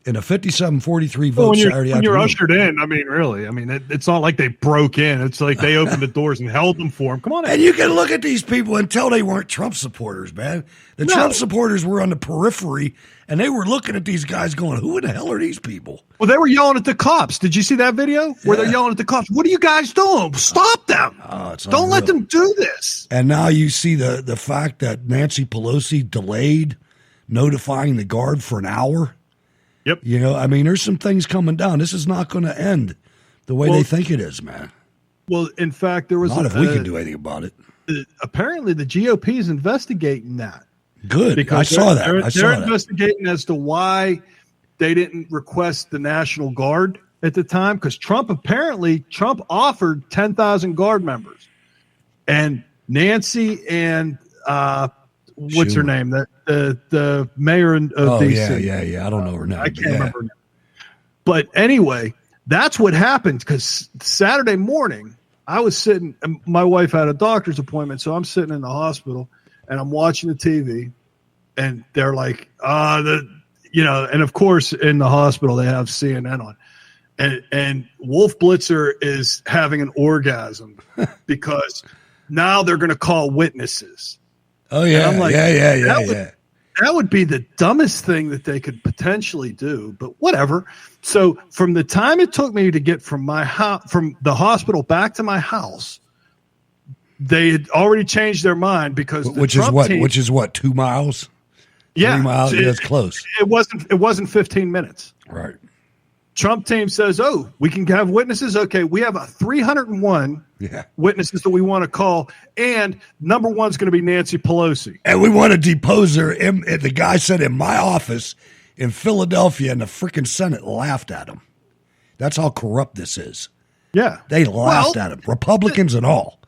In a 57-43 vote Saturday afternoon. When you're ushered in, I mean, really. I mean, it's not like they broke in. It's like they opened the doors and held them for him. Come on in. And you can look at these people and tell they weren't Trump supporters, man. Trump supporters were on the periphery, and they were looking at these guys going, who in the hell are these people? Well, they were yelling at the cops. Did you see that video where they're yelling at the cops? What are you guys doing? Stop them. Don't let them do this. And now you see the fact that Nancy Pelosi delayed notifying the guard for an hour. Yep. I mean, there's some things coming down. This is not going to end the way they think it is, man. Well, in fact, there was not if we can do anything about it. Apparently, the GOP is investigating that. Good. Because I saw that. They're investigating as to why they didn't request the National Guard at the time, because Trump offered 10,000 Guard members, and Nancy and what's her name? The mayor of DC. Yeah. I don't know her name. I can't remember her name. But anyway, that's what happened, because Saturday morning I was sitting, and my wife had a doctor's appointment, so I'm sitting in the hospital and I'm watching the TV, and they're like, and of course in the hospital they have CNN on, and Wolf Blitzer is having an orgasm because now they're going to call witnesses. Oh yeah, I'm like, yeah. That would be the dumbest thing that they could potentially do, but whatever. So from the time it took me to get from my house, from the hospital back to my house, they had already changed their mind, because which is what 2 miles? Yeah, 3 miles. That's close. It wasn't 15 minutes. Right. Trump team says, "Oh, we can have witnesses. Okay, we have 301 witnesses that we want to call, and number one's going to be Nancy Pelosi, and we want to depose her." The guy said in my office in Philadelphia, and the freaking Senate laughed at him. That's how corrupt this is. Yeah, they laughed at him, Republicans and all.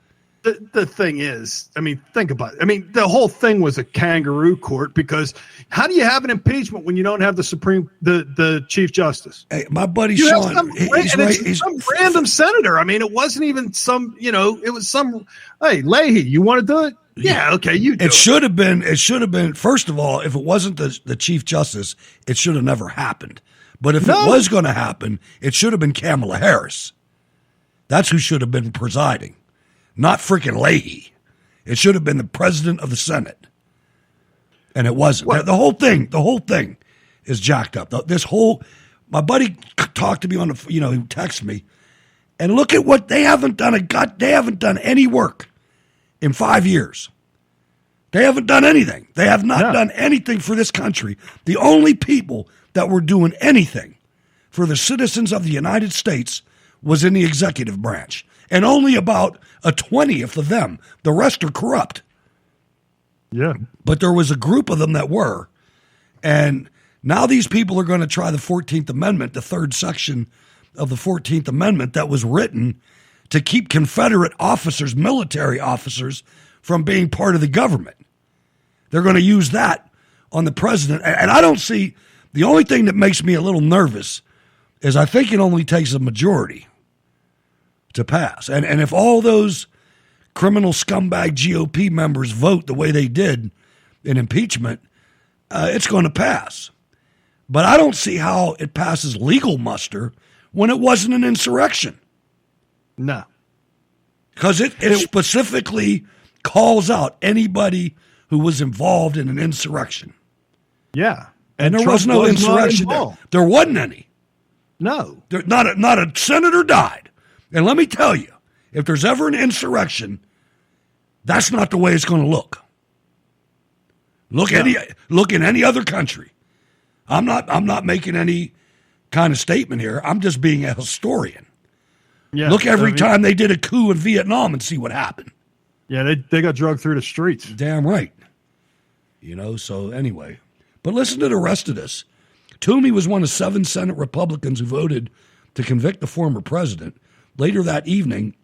The thing is, I mean, think about it. I mean, the whole thing was a kangaroo court, because how do you have an impeachment when you don't have the Chief Justice? Hey, my buddy Sean, he's some random senator. I mean, it wasn't even some, it was some, hey, Leahy, you want to do it? Yeah, okay, you do. It should have been, first of all, if it wasn't the Chief Justice, it should have never happened. But if it was going to happen, it should have been Kamala Harris. That's who should have been presiding. Not freaking Leahy. It should have been the president of the Senate. And it wasn't. What? The whole thing is jacked up. My buddy talked to me on the, he texted me, and look at what they haven't done any work in 5 years. They haven't done anything. They have not done anything for this country. The only people that were doing anything for the citizens of the United States was in the executive branch. And only about a 20th of them. The rest are corrupt. Yeah. But there was a group of them that were. And now these people are going to try the 14th Amendment, the third section of the 14th Amendment that was written to keep Confederate officers, military officers, from being part of the government. They're going to use that on the president. And I don't see, the only thing that makes me a little nervous is I think it only takes a majority to pass. And if all those criminal scumbag GOP members vote the way they did in impeachment, it's going to pass. But I don't see how it passes legal muster when it wasn't an insurrection. No. Because it specifically calls out anybody who was involved in an insurrection. Yeah. And there was no insurrection there. There wasn't any. No. Not a senator died. And let me tell you, if there's ever an insurrection, that's not the way it's going to look. Look in any other country. I'm not making any kind of statement here. I'm just being a historian. Yeah, look every time they did a coup in Vietnam and see what happened. Yeah, they got drugged through the streets. Damn right. So anyway. But listen to the rest of this. Toomey was one of 7 Senate Republicans who voted to convict the former president. Later that evening,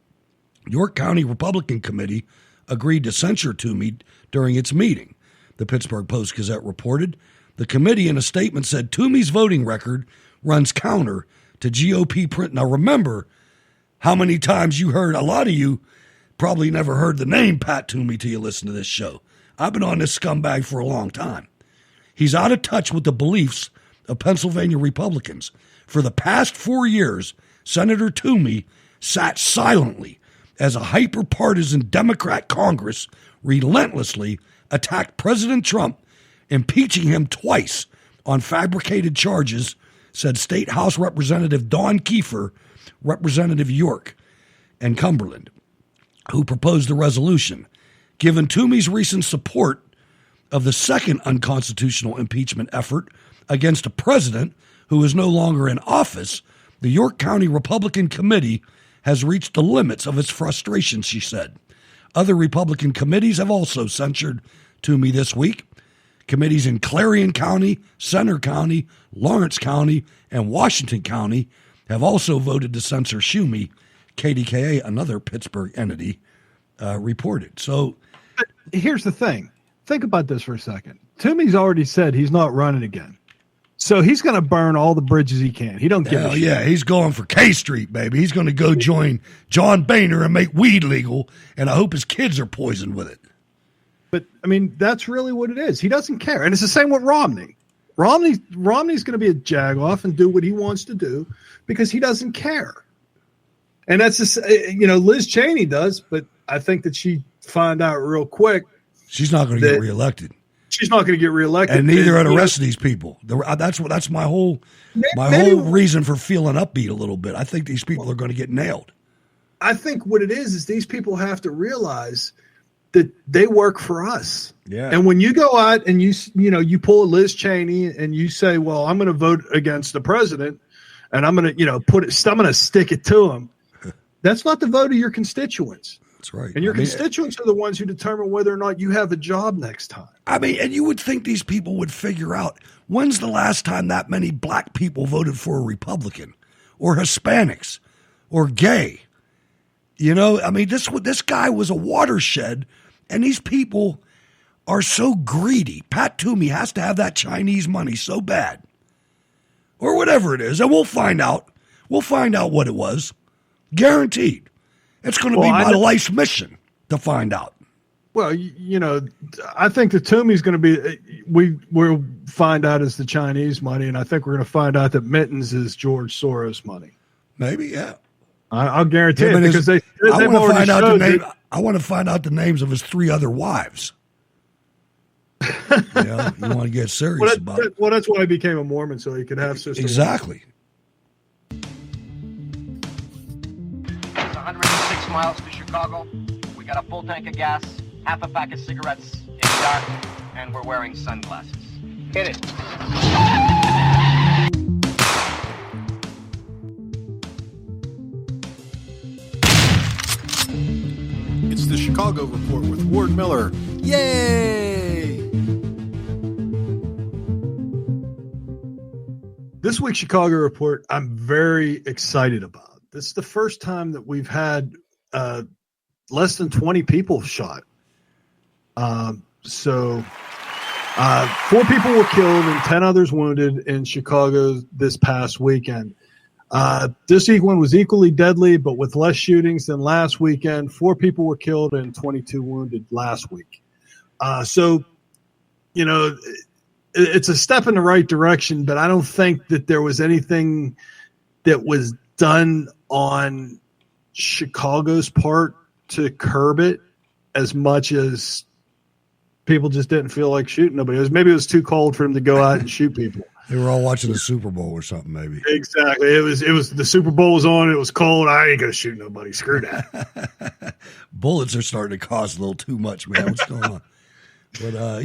York County Republican Committee agreed to censure Toomey during its meeting. The Pittsburgh Post-Gazette reported. The committee in a statement said Toomey's voting record runs counter to GOP print. Now remember how many times you heard, a lot of you probably never heard the name Pat Toomey till you listen to this show. I've been on this scumbag for a long time. He's out of touch with the beliefs of Pennsylvania Republicans. For the past 4 years, Senator Toomey sat silently as a hyper-partisan Democrat Congress relentlessly attacked President Trump, impeaching him twice on fabricated charges, said State House Representative Dawn Kiefer, Representative York and Cumberland, who proposed the resolution. Given Toomey's recent support of the second unconstitutional impeachment effort against a president who is no longer in office, the York County Republican Committee has reached the limits of its frustration, she said. Other Republican committees have also censured Toomey this week. Committees in Clarion County, Center County, Lawrence County, and Washington County have also voted to censor Toomey. KDKA, another Pittsburgh entity, reported. So but here's the thing. Think about this for a second. Toomey's already said he's not running again. So he's going to burn all the bridges he can. He don't give a shit. Yeah, he's going for K Street, baby. He's going to go join John Boehner and make weed legal, and I hope his kids are poisoned with it. But, I mean, that's really what it is. He doesn't care. And it's the same with Romney. Romney's going to be a jagoff and do what he wants to do because he doesn't care. And that's just, Liz Cheney does, but I think that she found out real quick. She's not going to get reelected. She's not going to get reelected, and neither are the rest of these people. That's my whole reason for feeling upbeat a little bit. I think these people are going to get nailed. I think what it is these people have to realize that they work for us. Yeah. And when you go out and you pull a Liz Cheney and you say, "Well, I'm going to vote against the president, and I'm going to I'm going to stick it to him," that's not the vote of your constituents. That's right. And your constituents are the ones who determine whether or not you have a job next time. I mean, and you would think these people would figure out when's the last time that many black people voted for a Republican or Hispanics or gay? I mean, this guy was a watershed, and these people are so greedy. Pat Toomey has to have that Chinese money so bad, or whatever it is, and we'll find out. We'll find out what it was, guaranteed. It's going to be my life's mission to find out. Well, I think the Toomey's going to be. We'll find out it's the Chinese money, and I think we're going to find out that Mittens is George Soros money. Maybe, yeah. I'll guarantee it because they've already showed it. I want to find out the names of his 3 other wives. You want to get serious about it. Well, that's why he became a Mormon, so he could have sisters. Exactly. 106 miles to Chicago. We got a full tank of gas, half a pack of cigarettes in dark, and we're wearing sunglasses. Hit it. It's the Chicago Report with Ward Miller. Yay! This week's Chicago Report, I'm very excited about. This is the first time that we've had less than 20 people shot. 4 people were killed and 10 others wounded in Chicago this past weekend. This weekend was equally deadly, but with less shootings than last weekend. 4 people were killed and 22 wounded last week. It's a step in the right direction, but I don't think that there was anything that was done on Chicago's part to curb it as much as people just didn't feel like shooting nobody. Maybe it was too cold for them to go out and shoot people. They were all watching the Super Bowl or something, maybe. Exactly. It was the Super Bowl was on. It was cold. I ain't gonna shoot nobody. Screw that. Bullets are starting to cost a little too much, man. What's going on? But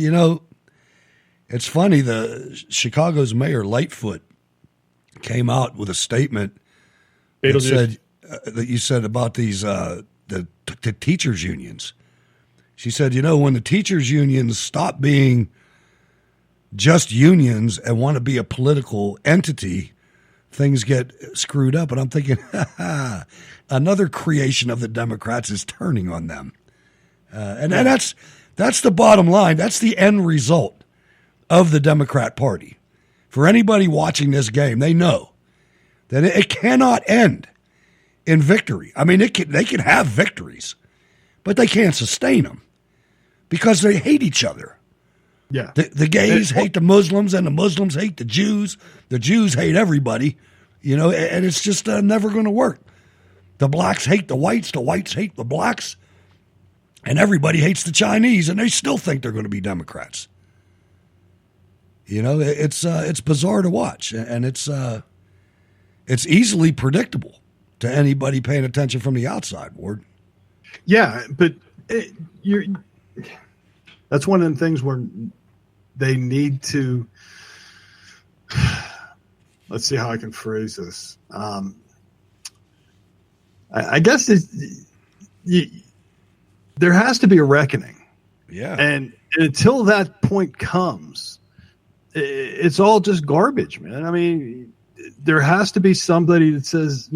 it's funny. The Chicago's mayor Lightfoot came out with a statement that said that you said about these the teachers unions. She said, when the teachers unions stop being just unions and want to be a political entity, things get screwed up. And I'm thinking, another creation of the Democrats is turning on them. And that's the bottom line. That's the end result of the Democrat Party. For anybody watching this game, they know that it cannot end in victory. I mean, they can have victories, but they can't sustain them because they hate each other. Yeah. The gays hate the Muslims and the Muslims hate the Jews. The Jews hate everybody, and it's just never going to work. The blacks hate the whites hate the blacks, and everybody hates the Chinese, and they still think they're going to be Democrats. It's bizarre to watch, and it's easily predictable to anybody paying attention from the outside, Ward. Yeah, but that's one of the things where they need to. Let's see how I can phrase this. I guess there has to be a reckoning. Yeah. And until that point comes, it's all just garbage, man. I mean, there has to be somebody that says,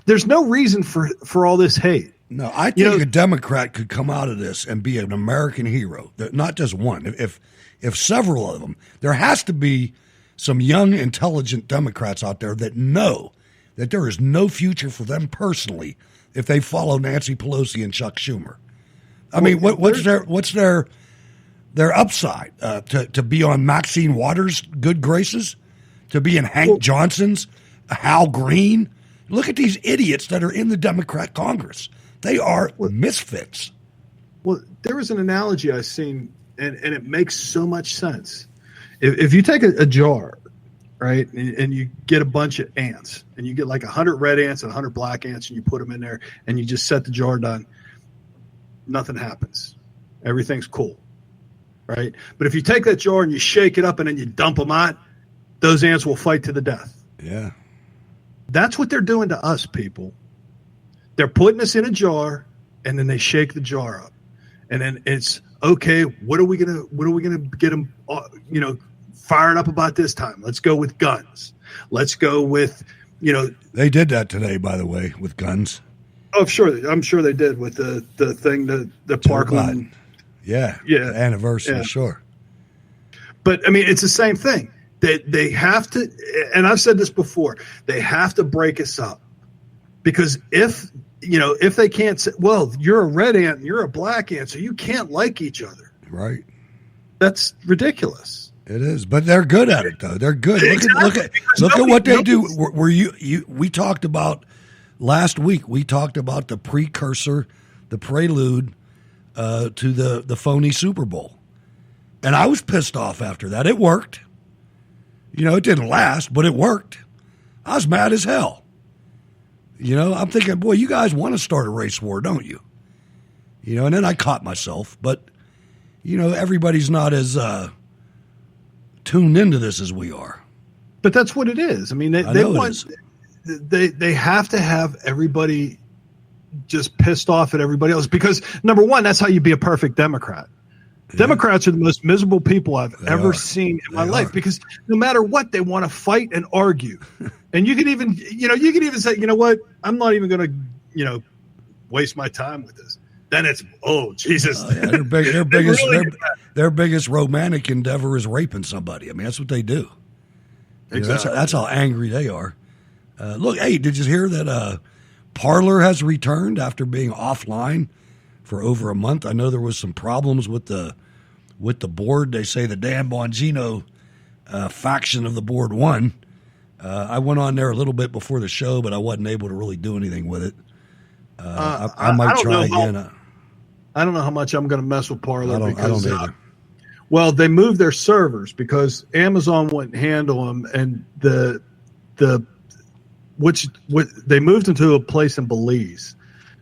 there's no reason for all this hate. No, I think a Democrat could come out of this and be an American hero. Not just one. If several of them, there has to be some young, intelligent Democrats out there that know that there is no future for them personally if they follow Nancy Pelosi and Chuck Schumer. I mean, what's their upside? To be on Maxine Waters' good graces? To be in Hank Johnson's, Hal Green? Look at these idiots that are in the Democrat Congress. They are misfits. Well, there was an analogy I've seen, and it makes so much sense. If you take a jar, right, and you get a bunch of ants, and you get like 100 red ants and 100 black ants, and you put them in there, and you just set the jar down, nothing happens. Everything's cool, right? But if you take that jar and you shake it up and then you dump them out, those ants will fight to the death. Yeah. That's what they're doing to us, people. They're putting us in a jar, and then they shake the jar up, and then it's okay. What are we gonna get them, fired up about this time? Let's go with guns. Let's go with, They did that today, by the way, with guns. Oh, sure. I'm sure they did with the thing, the Parkland. Yeah. Yeah. Anniversary, Yeah. sure. But I mean, it's the same thing. They have to, and I've said this before, they have to break us up. Because if they can't say, well, you're a red ant and you're a black ant, so you can't like each other. Right. That's ridiculous. It is, but they're good at it though. They're good. Look at what they do. We talked about last week. We talked about the precursor, the prelude to the phony Super Bowl, and I was pissed off after that. It worked. It didn't last, but it worked. I was mad as hell. I'm thinking, boy, you guys want to start a race war, don't you? And then I caught myself, but everybody's not as tuned into this as we are. But that's what it is. I mean, they have to have everybody just pissed off at everybody else because, number one, that's how you be a perfect Democrat. Yeah. Democrats are the most miserable people I've ever seen in my life because no matter what, they want to fight and argue. And you can even say, you know what, I'm not even going to, waste my time with this. Then it's, oh, Jesus. Yeah, their biggest romantic endeavor is raping somebody. I mean, that's what they do. Exactly. That's how angry they are. Look, hey, did you hear that Parler has returned after being offline for over a month? I know there was some problems with the board. They say the Dan Bongino faction of the board won. I went on there a little bit before the show, but I wasn't able to really do anything with it. I might try again. I don't know how much I'm going to mess with Parler. I don't either. Well, they moved their servers because Amazon wouldn't handle them, and they moved them to a place in Belize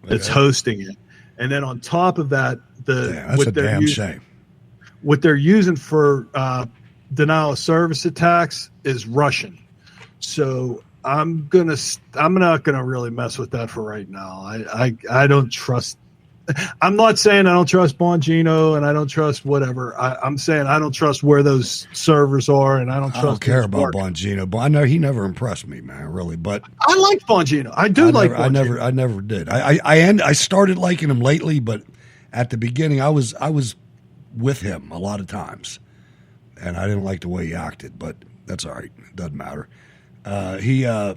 that's hosting it. And then on top of that, that's a damn shame. What they're using for denial of service attacks is Russian. So I'm not gonna really mess with that for right now. I don't trust. I'm not saying I don't trust Bongino and I don't trust whatever. I'm saying I don't trust where those servers are, and I don't trust. I don't care about Bongino, but I know he never impressed me, man. Really, but I like Bongino. I Bongino. I never did. I started liking him lately, but at the beginning, I was with him a lot of times, and I didn't like the way he acted. But that's all right. It doesn't matter. They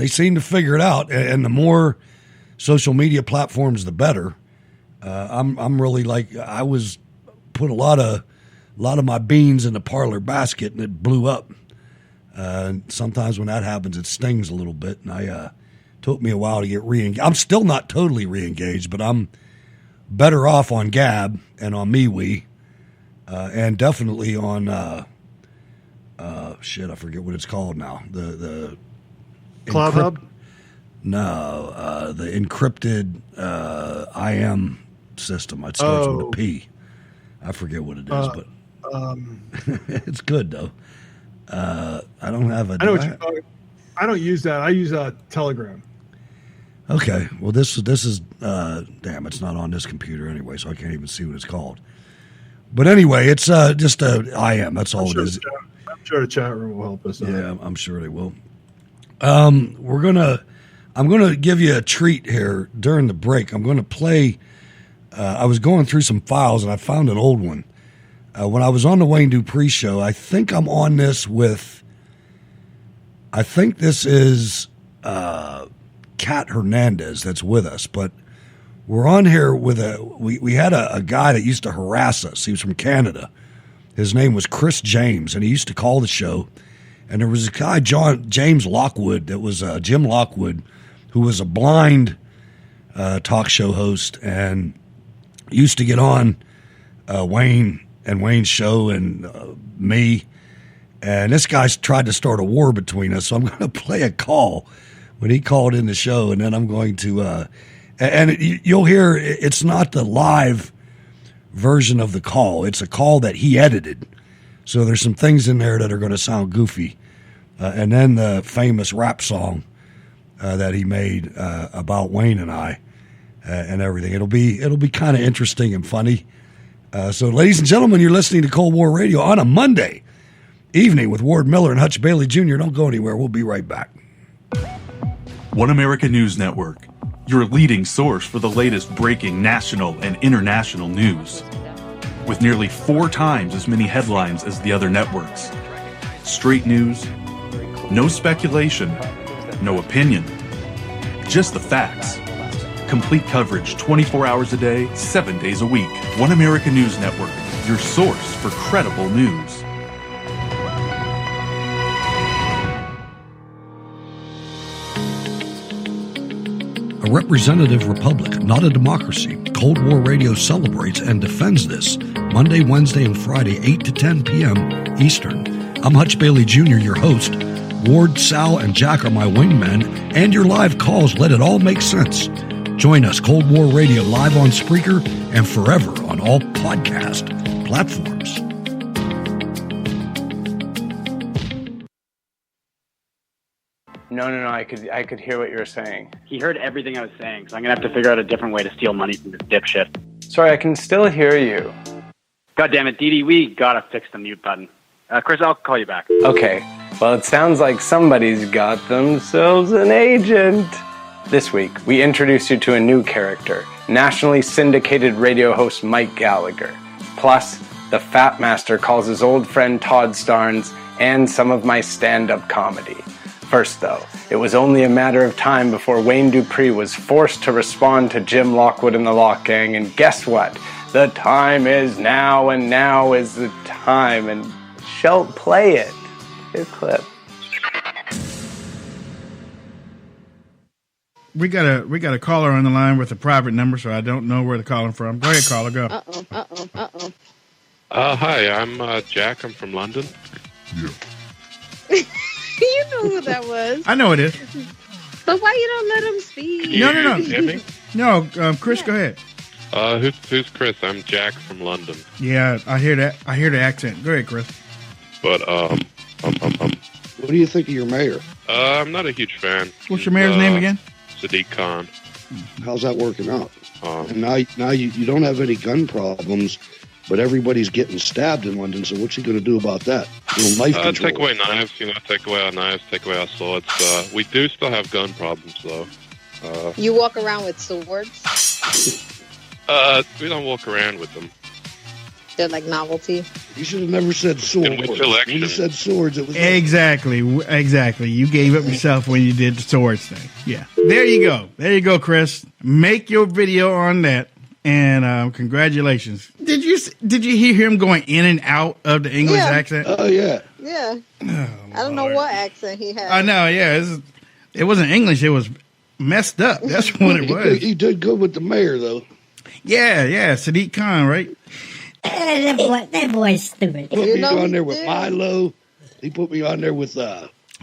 seem to figure it out, and the more social media platforms, the better. I'm really I was put a lot of my beans in the Parler basket, and it blew up. Sometimes when that happens, it stings a little bit, and took me a while to get re-engaged. I'm still not totally re-engaged, but I'm better off on Gab and on MeWe, and definitely on I forget what it's called now. The Cloud Hub? No, the encrypted IM system. It starts with a P. I forget what it is, but it's good though. I don't have a. I know what you're talking about. I don't use that. I use Telegram. Okay, well this is damn. It's not on this computer anyway, so I can't even see what it's called. But anyway, it's just a IM. That's all it is. I'm sure the chat room will help us out. Yeah, I'm sure they will. I'm I'm going to give you a treat here during the break. I'm going to play. I was going through some files and I found an old one. When I was on the Wayne Dupree show, I think I'm on this with. I think this is Kat Hernandez that's with us, but we're on here with we had a guy that used to harass us. He was from Canada. His name was Chris James, and he used to call the show. And there was a guy, James Lockwood, that was Jim Lockwood, who was a blind talk show host and used to get on Wayne and Wayne's show and me. And this guy's tried to start a war between us, so I'm going to play a call when he called in the show, and then I'm going to you'll hear it's not the live version of the call. It's a call that he edited. So there's some things in there that are going to sound goofy. And then the famous rap song that he made about Wayne and I and everything. It'll be kind of interesting and funny. So ladies and gentlemen, you're listening to Cold War Radio on a Monday evening with Ward Miller and Hutch Bailey Jr. Don't go anywhere. We'll be right back. One America News Network, your leading source for the latest breaking national and international news. With nearly 4 times as many headlines as the other networks. Straight news, no speculation, no opinion, just the facts. Complete coverage 24 hours a day, 7 days a week. One America News Network, your source for credible news. A representative republic, not a democracy. Cold War Radio celebrates and defends this Monday, Wednesday, and Friday, 8 to 10 p.m. Eastern. I'm Hutch Bailey Jr., your host. Ward, Sal, and Jack are my wingmen, and your live calls let it all make sense. Join us, Cold War Radio, live on Spreaker and forever on all podcast platforms. No, I could hear what you were saying. He heard everything I was saying, so I'm going to have to figure out a different way to steal money from this dipshit. Sorry, I can still hear you. God damn it, Dee, we gotta fix the mute button. Chris, I'll call you back. Okay, well, it sounds like somebody's got themselves an agent. This week, we introduce you to a new character, nationally syndicated radio host Mike Gallagher. Plus, the Fat Master calls his old friend Todd Starnes and some of my stand-up comedy. First, though, it was only a matter of time before Wayne Dupree was forced to respond to Jim Lockwood and the Lock Gang, and guess what? The time is now, and now is the time, and shall play it. Here's a clip. We got a caller on the line with a private number, so I don't know where they're calling from. Go ahead, caller, go. Uh-oh. Hi, I'm Jack. I'm from London. Yeah. You know who that was. I know it is. But why you don't let him speak? No. Hear me? No, Chris, go ahead. Who's Chris? I'm Jack from London. Yeah, I hear that. I hear the accent. Go ahead, Chris. But what do you think of your mayor? I'm not a huge fan. What's your mayor's name again? Sadiq Khan. How's that working out? And now you don't have any gun problems, but everybody's getting stabbed in London. So what's he going to do about that? Knife control. Take away knives. Take away our knives. Take away our swords. We do still have gun problems, though. You walk around with swords? We don't walk around with them. They're like novelty. You should have never said swords. When you said swords, it was exactly. You gave up yourself when you did the swords thing. Yeah. There you go, Chris. Make your video on that. And congratulations. Did you hear him going in and out of the English accent? Oh, yeah. Yeah. I don't know what accent he had. I know, yeah. It wasn't English. It was messed up. That's what it was. He did good with the mayor, though. Yeah. Sadiq Khan, right? That boy's stupid. He put me on there with Milo. He put me on there with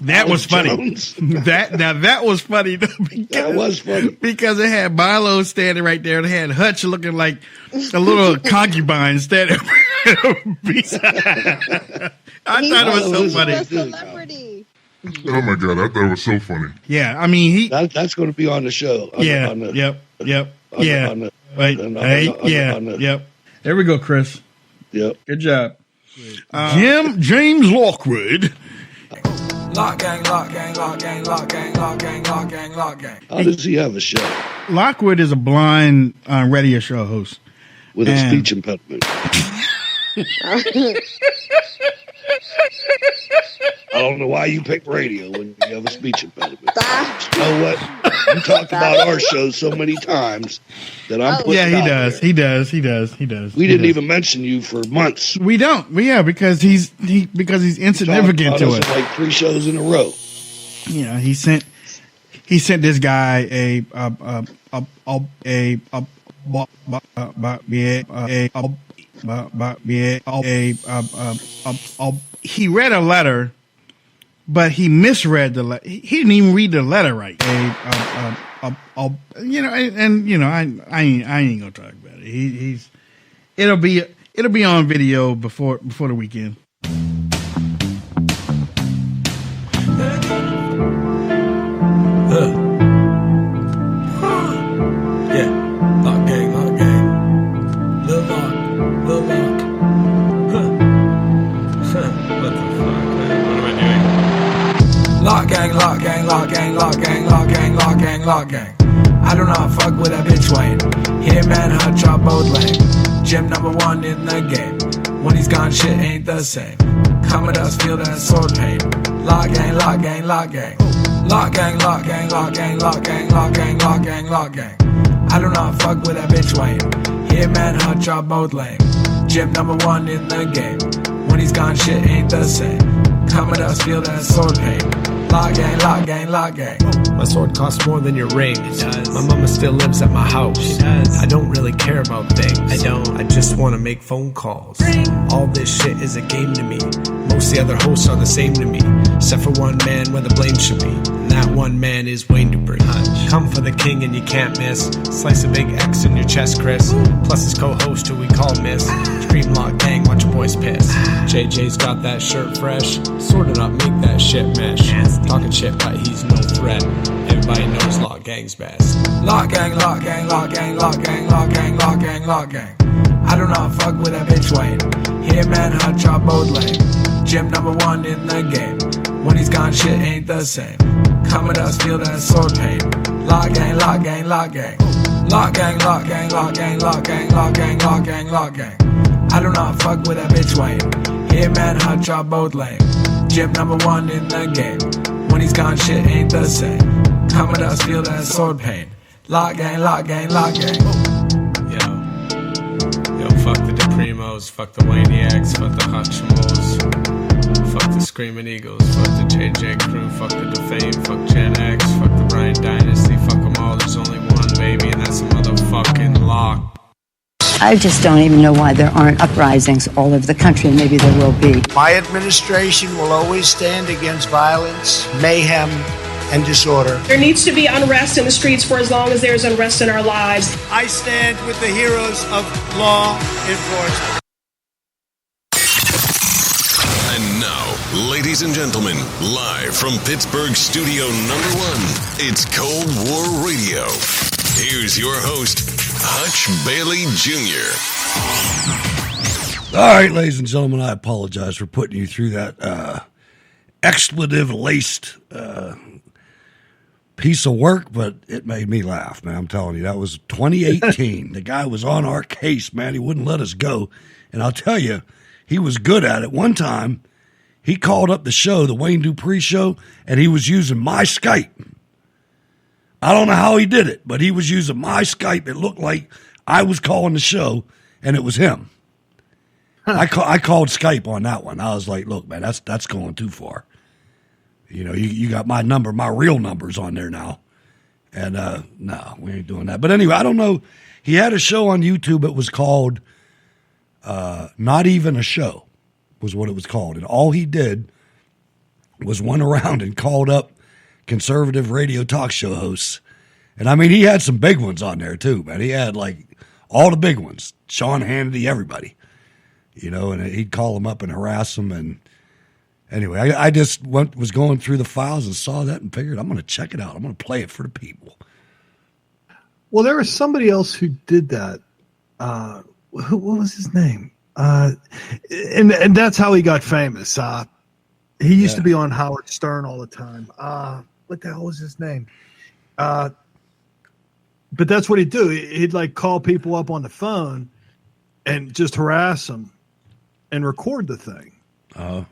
that was funny. that was funny. That was funny because it had Milo standing right there, and it had Hutch looking like a little concubine standing. I thought it was so funny. A celebrity. Oh my god, I thought it was so funny. Yeah, I mean that's going to be on the show. Yep. Yep. There we go, Chris. Yep. Good job. James Lockwood. Lock gang, lock gang, lock gang, lock gang, lock gang, lock gang, lock gang. How does he have a show? Lockwood is a blind radio show host. With a speech impediment. I don't know why you pick radio when you have a speech impediment. You know what? You talked about our show so many times that I'm putting he out does. there. He does. We didn't even mention you for months. We don't. Because he's insignificant to us. Like 3 shows in a row. Yeah, he sent this guy he read a letter, but he misread the letter. He didn't even read the letter right. I ain't gonna talk about it. It'll be on video before the weekend. Yeah, lock gang, lock gang. Lil Lock. What the fuck, man? What am I doing? Lock gang, lock gang, lock gang, lock gang, lock gang, lock gang, lock gang. I do not fuck with that bitch Wayne. Hitman, hot chop, both lame. Gym #1 in the game. When he's gone, shit ain't the same. Commodus feel that sword pain. Lock gang, lock gang, lock gang. Lock gang, lock gang, lock gang, lock gang, lock gang, lock gang, lock gang. I do not fuck with that bitch Wayne. Hitman, hot chop, both lame. Gym #1 in the game. When he's gone, shit ain't the same. Commodus feel that sword pain. Lock gang, lock gang, lock gang. My sword costs more than your ring. It does. My mama still lives at my house. She does. I don't really care about things. I don't. I just want to make phone calls. All this shit is a game to me. Most of the other hosts are the same to me, except for one man where the blame should be. And that one man is Wayne Dupree. Come for the king and you can't miss. Slice a big X in your chest, Chris. Plus his co-host who we call Miss. Scream lock gang, watch your boys piss. JJ's got that shirt fresh. Sort it up, make that shit mesh. Talking shit, but he's no threat. Everybody knows lock gang's best. Lock gang, lock gang, lock gang, lock gang, lock gang, lock gang, lock gang. I do not fuck with that bitch Wayne. Hitman, hot chop, both lame. Gym #1 in the game. When he's gone, shit ain't the same. Commodus feel that sword pain. Lock gang, lock gang, lock gang. Lock gang, lock gang, lock gang, lock gang, lock gang, lock gang, lock gang. I do not fuck with that bitch Wayne. Hitman, hot chop, both lame. Gym #1 in the game. When he's gone, shit ain't the same. Commodus feel that sword pain. Lock gang, lock gang, lock gang. Yo, fuck the DePrimos, fuck the Waniacs, fuck the Hachimos, fuck the Screaming Eagles, fuck the JJ crew, fuck the Defame, fuck Gen X, fuck the Bryan Dynasty, fuck them all, there's only one baby, and that's a motherfucking lock. I just don't even know why there aren't uprisings all over the country, and maybe there will be. My administration will always stand against violence, mayhem, and disorder. There needs to be unrest in the streets for as long as there's unrest in our lives. I stand with the heroes of law enforcement. And now, ladies and gentlemen, live from Pittsburgh Studio #1, it's Cold War Radio. Here's your host, Hutch Bailey Jr. All right, ladies and gentlemen, I apologize for putting you through that expletive-laced piece of work, but it made me laugh, man. I'm telling you, that was 2018. The guy was on our case, man. He wouldn't let us go. And I'll tell you, he was good at it. One time, he called up the show, the Wayne Dupree show, and he was using my Skype. I don't know how he did it, but he was using my Skype. It looked like I was calling the show, and it was him. I called Skype on that one. I was like, look, man, that's going too far. You know, you got my number, my real number's on there now. And, no, we ain't doing that. But anyway, I don't know. He had a show on YouTube. It was called Not Even a Show was what it was called. And all he did was went around and called up conservative radio talk show hosts. And, I mean, he had some big ones on there, too, man. He had, like, all the big ones. Sean Hannity, everybody. You know, and he'd call them up and harass them. And anyway, I just was going through the files and saw that and figured I'm going to check it out. I'm going to play it for the people. Well, there was somebody else who did that. What was his name? And that's how he got famous. He used to be on Howard Stern all the time. What the hell was his name? But that's what he'd do. He'd like call people up on the phone and just harass them and record the thing. And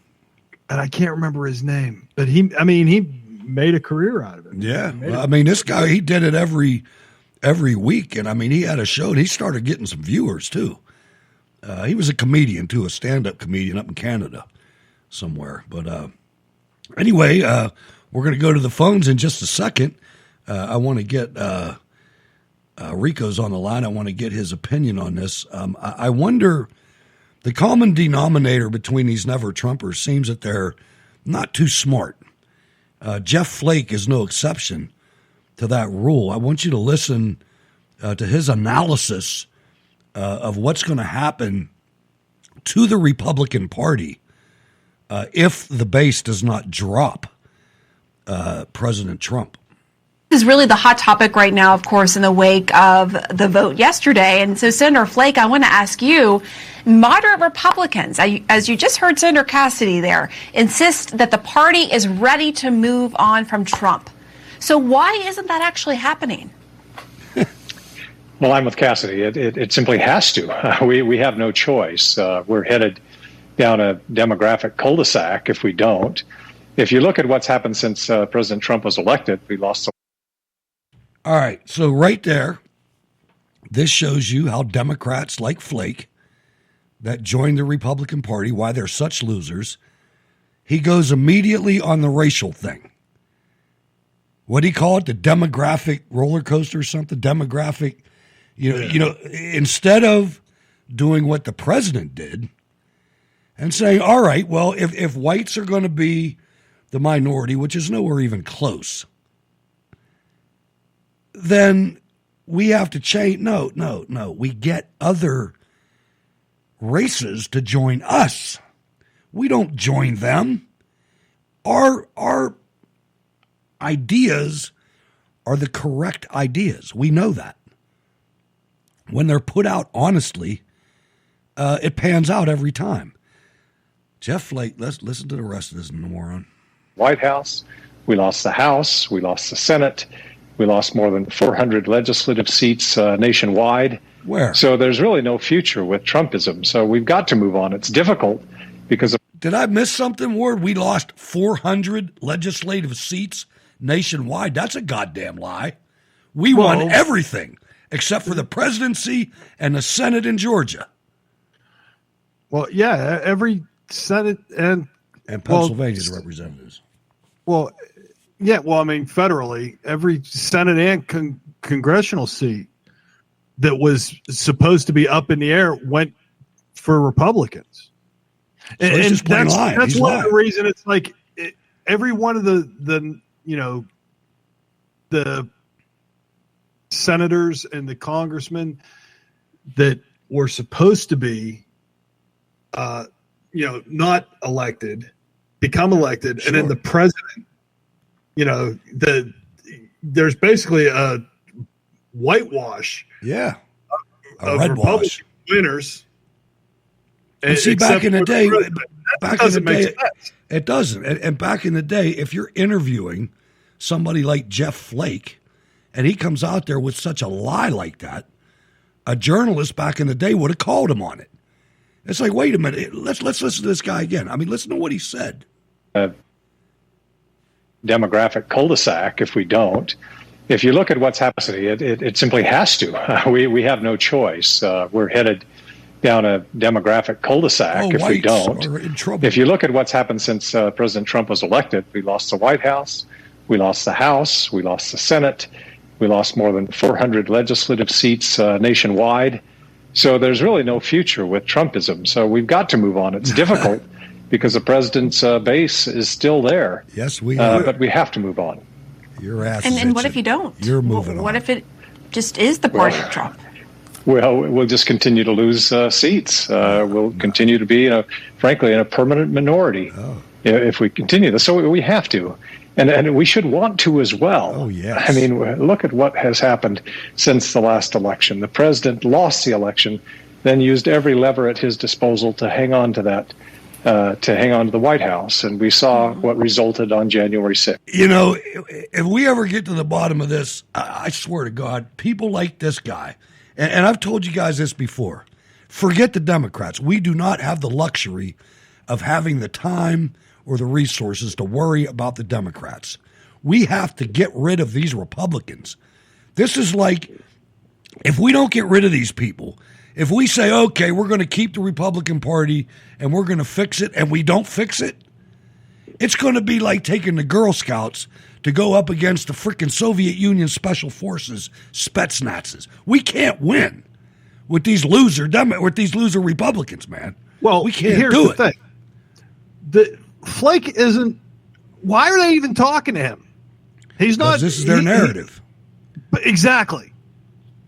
I can't remember his name, but he made a career out of it. Yeah. This guy, he did it every week. And he had a show and he started getting some viewers too. He was a comedian too, a stand-up comedian up in Canada somewhere. But anyway, we're going to go to the phones in just a second. I want to get Rico's on the line. I want to get his opinion on this. I wonder, the common denominator between these never-Trumpers seems that they're not too smart. Jeff Flake is no exception to that rule. I want you to listen to his analysis of what's going to happen to the Republican Party if the base does not drop President Trump. This is really the hot topic right now, of course, in the wake of the vote yesterday. And so, Senator Flake, I want to ask you, moderate Republicans, as you just heard Senator Cassidy there, insist that the party is ready to move on from Trump. So why isn't that actually happening? Well, I'm with Cassidy. It simply has to. We have no choice. We're headed down a demographic cul-de-sac if we don't. If you look at what's happened since President Trump was elected, we lost. All right. So right there, this shows you how Democrats like Flake that joined the Republican Party, why they're such losers. He goes immediately on the racial thing. What do you call it? The demographic roller coaster or something? Demographic. Instead of doing what the president did and saying, all right, well, if whites are going to be the minority, which is nowhere even close, then we have to change. No. We get other races to join us. We don't join them. Our ideas are the correct ideas. We know that. When they're put out honestly, it pans out every time. Jeff Flake, let's listen to the rest of this moron. White House, we lost the House, we lost the Senate, we lost more than 400 legislative seats nationwide. Where? So there's really no future with Trumpism. So we've got to move on. It's difficult because of. Did I miss something, Ward? We lost 400 legislative seats nationwide. That's a goddamn lie. We won everything except for the presidency and the Senate in Georgia. Well, yeah, every Senate and Pennsylvania's representatives. Well, yeah, federally, every Senate and congressional seat that was supposed to be up in the air went for Republicans. So and that's one of the reasons it's like every one of the senators and the congressmen that were supposed to be not elected become elected. Sure. And then the president, there's basically a whitewash of red Republican winners. And see, back in the day, it doesn't. And back in the day, if you're interviewing somebody like Jeff Flake and he comes out there with such a lie like that, a journalist back in the day would have called him on it. It's like, wait a minute, let's listen to this guy again. Listen to what he said. Demographic cul-de-sac if we don't. If you look at what's happening, it simply has to. We have no choice. We're headed down a demographic cul-de-sac if we don't. If you look at what's happened since President Trump was elected, we lost the White House, we lost the House, we lost the Senate, we lost more than 400 legislative seats nationwide. So there's really no future with Trumpism. So we've got to move on. It's difficult because the president's base is still there. Yes, we but we have to move on. Your ass. And what if you don't? You're moving on. What if it just is the party of Trump? Well, we'll just continue to lose seats. We'll continue to be, frankly, in a permanent minority if we continue this. So we have to. And we should want to as well. Oh, yes. Look at what has happened since the last election. The president lost the election, then used every lever at his disposal to hang on to that to hang on to the White House. And we saw what resulted on January 6th. You know, if we ever get to the bottom of this, I swear to God, people like this guy, and I've told you guys this before, forget the Democrats. We do not have the luxury of having the time or the resources to worry about the Democrats. We have to get rid of these Republicans. This is like, if we don't get rid of these people, if we say, okay, we're going to keep the Republican Party and we're going to fix it, and we don't fix it, it's going to be like taking the Girl Scouts to go up against the freaking Soviet Union Special Forces, Spetsnazes. We can't win with these loser Republicans, man. Well, we can't here's do the it. thing. The Flake isn't. Why are they even talking to him? He's not. This is their narrative. Exactly.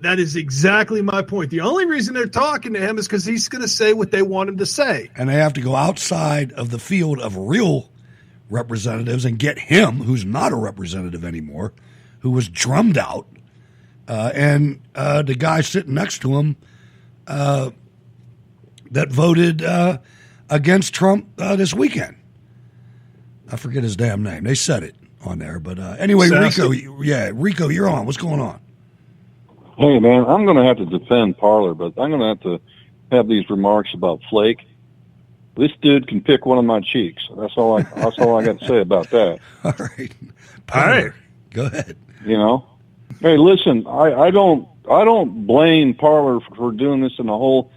That is exactly my point. The only reason they're talking to him is because he's going to say what they want him to say. And they have to go outside of the field of real representatives and get him, who's not a representative anymore, who was drummed out, and the guy sitting next to him that voted against Trump this weekend. I forget his damn name. They said it on there. But anyway, Rico, you're on. What's going on? Hey, man, I'm going to have to defend Parler, but I'm going to have these remarks about Flake. This dude can pick one of my cheeks. That's all I got to say about that. All right. All right. Go ahead. You know? Hey, listen, I don't blame Parler for doing this in a whole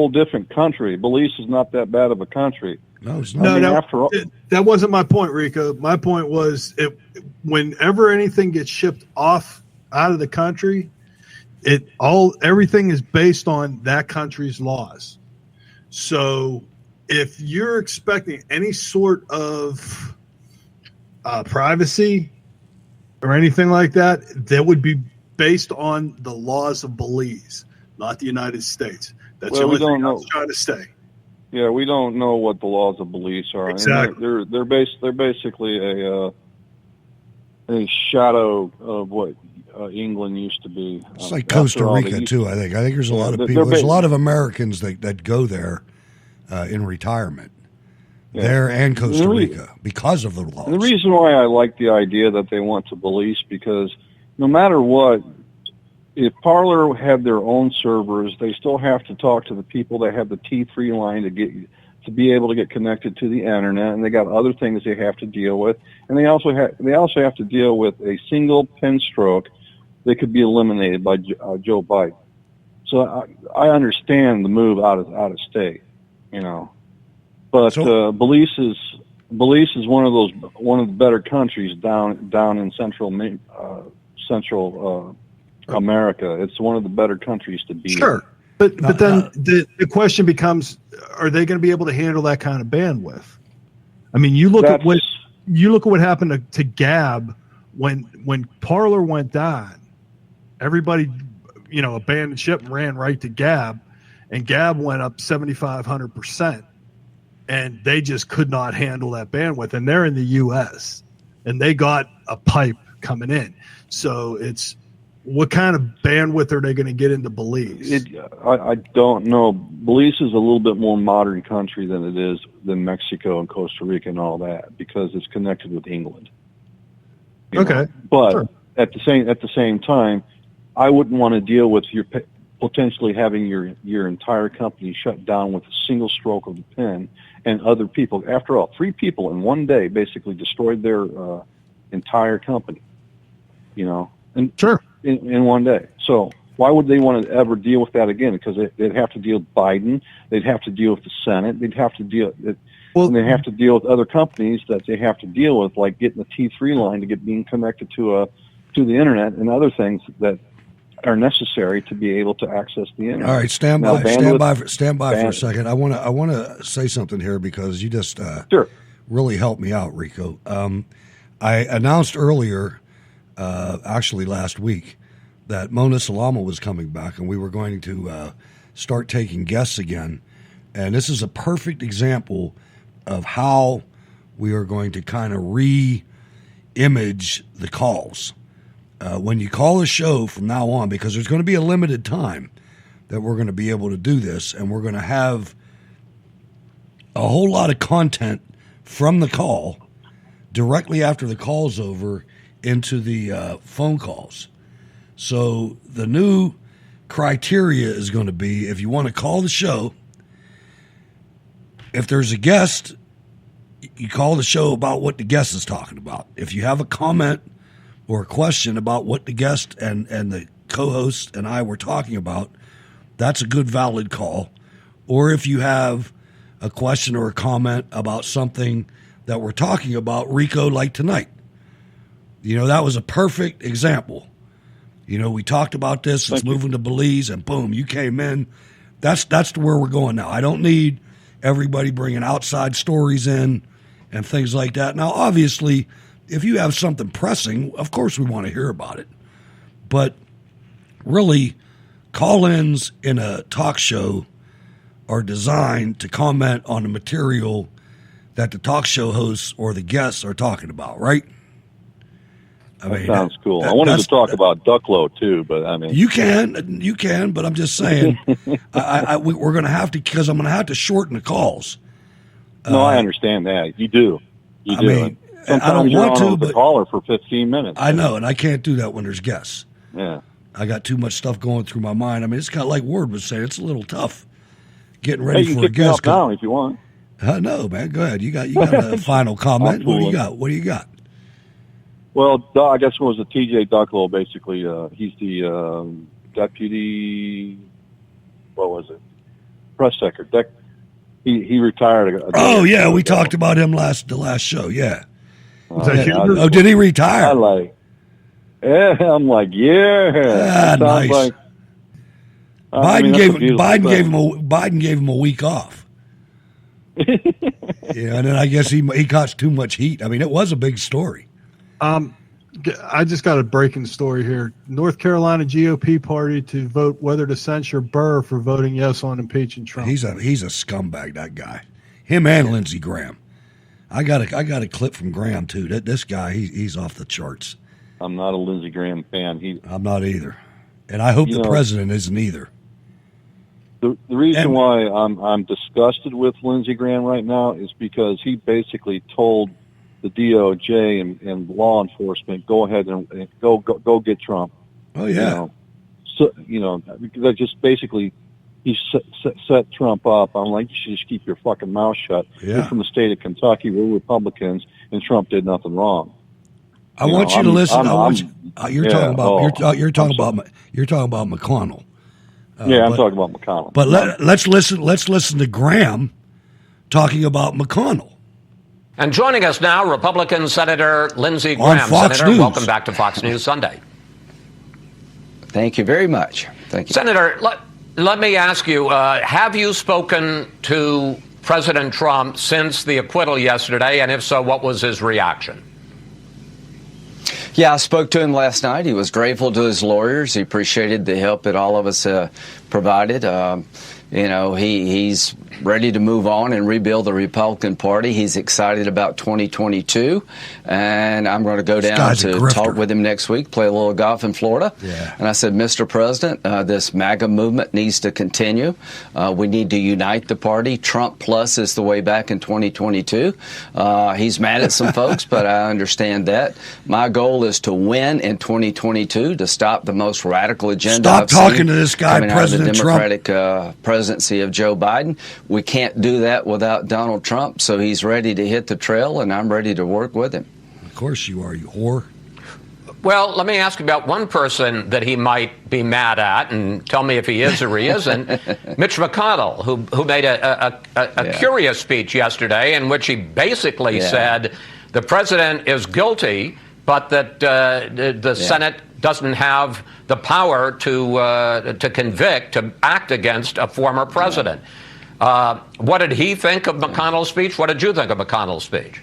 different country. Belize is not that bad of a country. No, it's not. After all, that wasn't my point, Rico. My point was whenever anything gets shipped out of the country, everything is based on that country's laws. So if you're expecting any sort of privacy or anything like that, that would be based on the laws of Belize, not the United States. That's the only thing I was trying to say. Yeah, we don't know what the laws of Belize are. Exactly. They're basically a shadow of what England used to be. It's like Costa Rica too. I think there's a lot of people. There's a lot of Americans that go there in retirement. Yeah. There and Costa Rica because of the laws. And the reason why I like the idea that they want to Belize, because no matter what, if Parler had their own servers, they still have to talk to the people that have the T3 line to be able to get connected to the internet, and they got other things they have to deal with, and they also have to deal with a single pen stroke that could be eliminated by Joe Biden. So I understand the move out of state, you know, but Belize is one of the better countries down in central America. It's one of the better countries to be in. But then the question becomes, are they going to be able to handle that kind of bandwidth? I mean, you look at what happened to Gab when Parler went down. Everybody, abandoned ship and ran right to Gab, and Gab went up 7,500%, and they just could not handle that bandwidth. And they're in the U.S. and they got a pipe coming in, so it's. What kind of bandwidth are they going to get into Belize? I don't know. Belize is a little bit more modern country than Mexico and Costa Rica and all that, because it's connected with England. Okay, but at the same time, I wouldn't want to deal with your potentially having your entire company shut down with a single stroke of the pen, and other people. After all, 3 people in one day basically destroyed their entire company. And sure. In one day. So why would they want to ever deal with that again? Because they'd have to deal with Biden. They'd have to deal with the Senate. They'd have to deal with other companies that they have to deal with, like getting the T3 line to being connected to the internet and other things that are necessary to be able to access the internet. All right, stand by for a second. I want to say something here, because you just really helped me out, Rico. I announced earlier, actually last week, that Mona Salama was coming back, and we were going to start taking guests again. And this is a perfect example of how we are going to kind of re-image the calls. When you call a show from now on, because there's going to be a limited time that we're going to be able to do this, and we're going to have a whole lot of content from the call directly after the call's over into the phone calls. So the new criteria is going to be, if you want to call the show, if there's a guest, you call the show about what the guest is talking about. If you have a comment or a question about what the guest and the co-host and I were talking about, that's a good, valid call. Or if you have a question or a comment about something that we're talking about, Rico, like tonight. That was a perfect example. We talked about this. It's moving to Belize, and boom, you came in. That's where we're going now. I don't need everybody bringing outside stories in and things like that. Now, obviously, if you have something pressing, of course we want to hear about it. But really, call-ins in a talk show are designed to comment on the material that the talk show hosts or the guests are talking about, right? That sounds cool. I wanted to talk about Ducklow too, but I mean, you can, but I'm just saying, we're going to have to, because I'm going to have to shorten the calls. No, I understand that. You do. I mean, sometimes I don't you're want on to, with the but caller for 15 minutes. I know, and I can't do that when there's guests. Yeah. I got too much stuff going through my mind. I mean, it's kind of like Ward was saying, it's a little tough getting ready for a guest. You can kick me out now if you want. No, man, go ahead. You got a final comment. What do you got? Well, I guess it was TJ Ducklow, basically. He's the deputy, what was it? Press secretary. He retired. We talked about him the last show, yeah. Did he retire? I'm like, yeah. Nice. Like, Biden gave him a week off. And then I guess he caught too much heat. I mean, it was a big story. I just got a breaking story here. North Carolina GOP party to vote whether to censure Burr for voting yes on impeaching Trump. He's a scumbag, that guy. Him and Lindsey Graham. I got a clip from Graham too. This guy, he's off the charts. I'm not a Lindsey Graham fan. I'm not either, and I hope the president isn't either. The reason why I'm disgusted with Lindsey Graham right now is because he basically told the DOJ and law enforcement, go ahead and go get Trump. Oh yeah. Because I just basically he set Trump up. I'm like, you should just keep your fucking mouth shut. Yeah. You're from the state of Kentucky. We're Republicans, and Trump did nothing wrong. I want you to listen. You're talking about McConnell. I'm talking about McConnell. But let's listen to Graham talking about McConnell. And joining us now, Republican Senator Lindsey Graham. Senator, News. Welcome back to Fox News Sunday. Thank you very much. Thank you. Senator, let me ask you, have you spoken to President Trump since the acquittal yesterday? And if so, what was his reaction? Yeah, I spoke to him last night. He was grateful to his lawyers. He appreciated the help that all of us provided. He's ready to move on and rebuild the Republican Party. He's excited about 2022, and I'm going to go down to talk with him next week, play a little golf in Florida. Yeah. And I said, Mr. President, this MAGA movement needs to continue. We need to unite the party. Trump plus is the way back in 2022. He's mad at some folks, but I understand that. My goal is to win in 2022, to stop the most radical agenda. Stop talking to this guy, President Trump. Democratic presidency of Joe Biden. We can't do that without Donald Trump, so he's ready to hit the trail, and I'm ready to work with him. Of course you are, you whore. Well, let me ask you about one person that he might be mad at, and tell me if he is or he isn't. Mitch McConnell, who made a curious speech yesterday in which he basically said the president is guilty, but that the Senate doesn't have the power to convict, to act against a former president. What did he think of McConnell's speech? What did you think of McConnell's speech?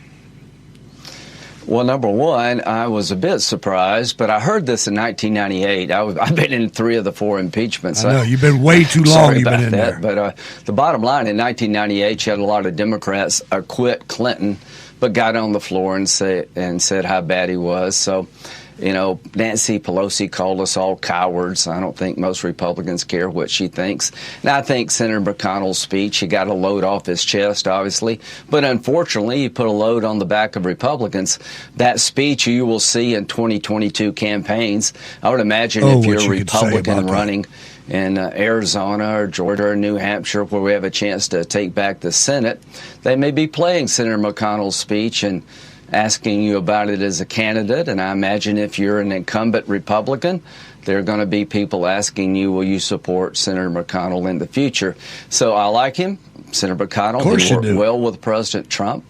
Well, number one, I was a bit surprised, but I heard this in 1998. I've been in 3 of the 4 impeachments. I know, you've been way too long you've been in that, there. But the bottom line, in 1998, you had a lot of Democrats acquit Clinton, but got on the floor and said how bad he was. So Nancy Pelosi called us all cowards. I don't think most Republicans care what she thinks. Now, I think Senator McConnell's speech, he got a load off his chest, obviously. But unfortunately, he put a load on the back of Republicans. That speech you will see in 2022 campaigns. I would imagine if you're a Republican running in Arizona or Georgia or New Hampshire, where we have a chance to take back the Senate, they may be playing Senator McConnell's speech and asking you about it as a candidate. And I imagine if you're an incumbent Republican, there are going to be people asking you, will you support Senator McConnell in the future? So I like him. Senator McConnell, he worked well with President Trump.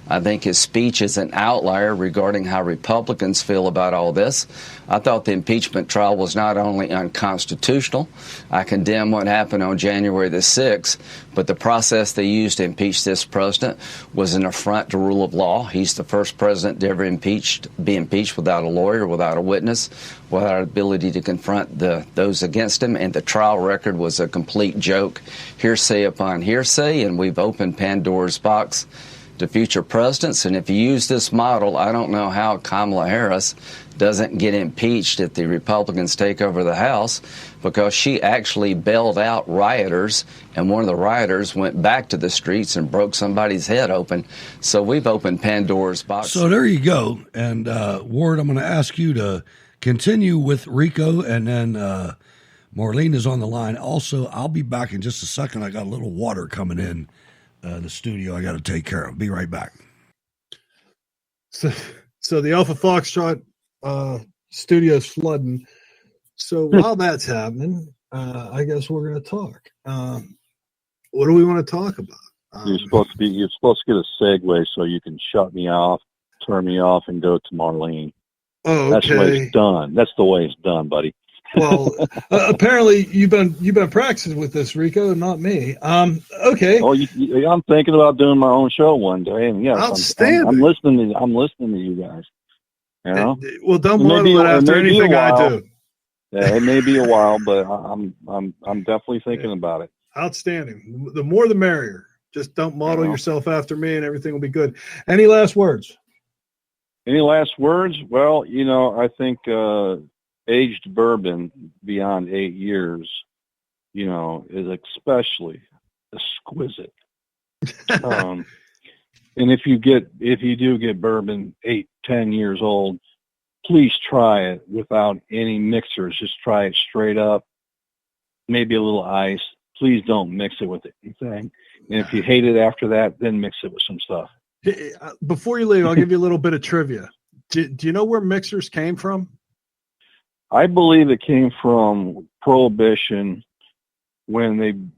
I think his speech is an outlier regarding how Republicans feel about all this. I thought the impeachment trial was not only unconstitutional, I condemn what happened on January the 6th, but the process they used to impeach this president was an affront to rule of law. He's the first president to ever be impeached without a lawyer, without a witness, without ability to confront those against him, and the trial record was a complete joke, hearsay upon hearsay, and we've opened Pandora's box to future presidents. And if you use this model, I don't know how Kamala Harris doesn't get impeached if the Republicans take over the House, because she actually bailed out rioters, and one of the rioters went back to the streets and broke somebody's head open. So we've opened Pandora's box. So there you go. And Ward, I'm going to ask you to continue with Rico, and then Marlene is on the line. Also, I'll be back in just a second. I got a little water coming in the studio I got to take care of. Be right back. So the Alpha Foxtrot studio's flooding. So while that's happening, I guess we're going to talk. What do we want to talk about? You're supposed to get a segue so you can shut me off, turn me off, and go to Marlene. Oh, okay. That's the way it's done. That's the way it's done, buddy. Well, apparently you've been practicing with this, Rico, and not me. Okay. Oh, I'm thinking about doing my own show one day, and yes, outstanding. I'm listening to you guys. You know? Well, don't model it after anything I do. Yeah, it may be a while, but I'm definitely thinking about it. Outstanding. The more, the merrier. Just don't model yourself after me, and everything will be good. Any last words? Any last words? Well, I think aged bourbon beyond 8 years, is especially exquisite. And if you do get bourbon 8-10 years old, please try it without any mixers. Just try it straight up. Maybe a little ice. Please don't mix it with anything. And if you hate it after that, then mix it with some stuff. Before you leave, I'll give you a little bit of trivia. Do you know where mixers came from? I believe it came from Prohibition, when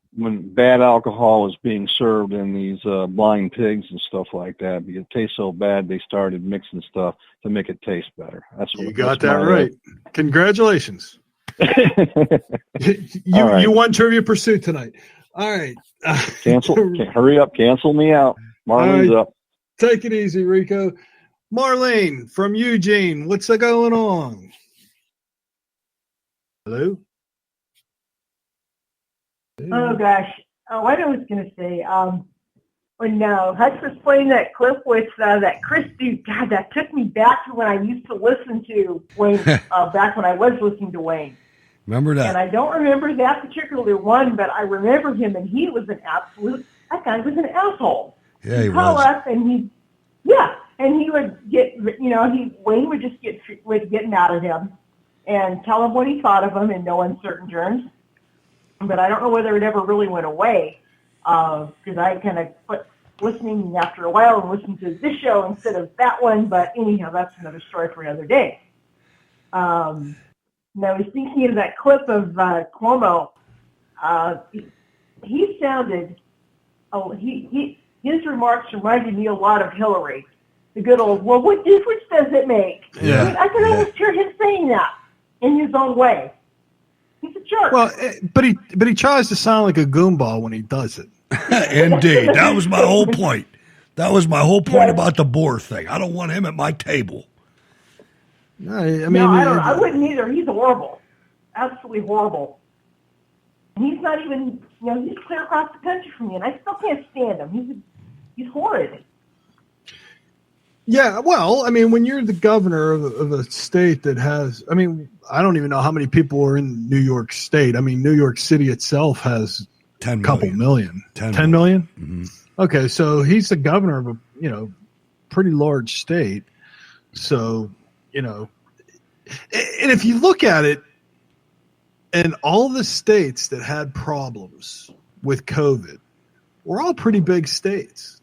bad alcohol was being served in these blind pigs and stuff like that. Because it tastes so bad, they started mixing stuff to make it taste better. That's what you got that right. Congratulations. You won Trivia Pursuit tonight. All right. Hurry up. Cancel me out. Marlene's up. Take it easy, Rico. Marlene from Eugene, what's going on? Hello? Oh, gosh. What I was going to say, when Hutch was playing that clip with that Chris dude, God, that took me back to when I used to listen to Wayne, back when I was listening to Wayne. Remember that? And I don't remember that particular one, but I remember him, and he was that guy was an asshole. Yeah, he call was. us, and he would get, Wayne would just get mad at him and tell him what he thought of him in no uncertain terms. But I don't know whether it ever really went away, because I kind of quit listening after a while and listened to this show instead of that one. But anyhow, that's another story for another day. Now, I was thinking of that clip of Cuomo. He sounded, his remarks reminded me a lot of Hillary. The good old, well, what difference does it make? Yeah. I can almost hear him saying that in his own way. He's a jerk. Well, but he tries to sound like a goonball when he does it. Indeed. That was my whole point. That was my whole point about the Boer thing. I don't want him at my table. No, I wouldn't either. He's horrible. Absolutely horrible. He's not even, he's clear across the country from me, and I still can't stand him. He's horrid. Yeah, well, I mean, when you're the governor of a state that has, I mean, I don't even know how many people are in New York State. I mean, New York City itself has 10 couple million. 10 million? Mm-hmm. Okay, so he's the governor of a, pretty large state. So, and if you look at it, and all the states that had problems with COVID were all pretty big states.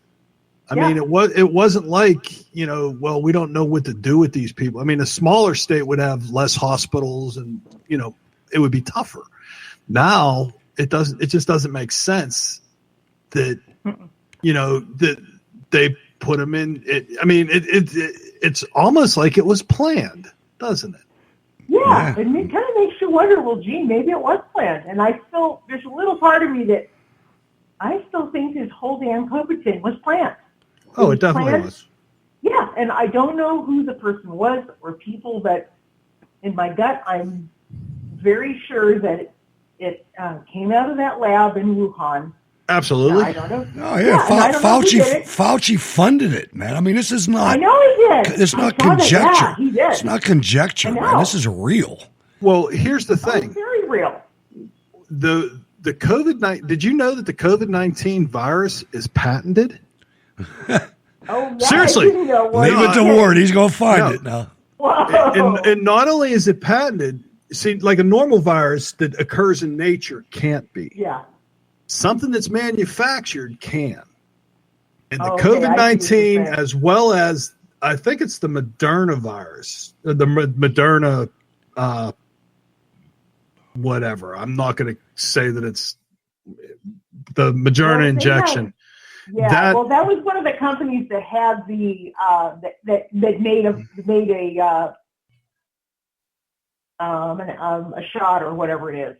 I mean, it wasn't like, well, we don't know what to do with these people. I mean, a smaller state would have less hospitals and, it would be tougher. Now it just doesn't make sense that, that they put them in. It's almost like it was planned, doesn't it? Yeah. And it kind of makes you wonder, well, gee, maybe it was planned. And there's a little part of me that I still think this whole damn COVID thing was planned. Oh, it definitely was. Yeah, and I don't know who the person was or people, but in my gut, I'm very sure that it came out of that lab in Wuhan. Absolutely. I don't know. Oh, yeah. Fauci funded it, man. I mean, this is not. I know he did. It's not conjecture. Yeah, he did. It's not conjecture, man. This is real. Well, here's the thing. It's very real. The COVID-19. Did you know that the COVID-19 virus is patented? Oh, yeah, seriously, leave it to Ward. He's going to find it now. And not only is it patented, see, like a normal virus that occurs in nature can't be. Yeah. Something that's manufactured can. And the COVID-19, as well as I think it's the Moderna virus, the Moderna, whatever. I'm not going to say that it's the Moderna injection. Yeah, that was one of the companies that had the that made a shot or whatever it is.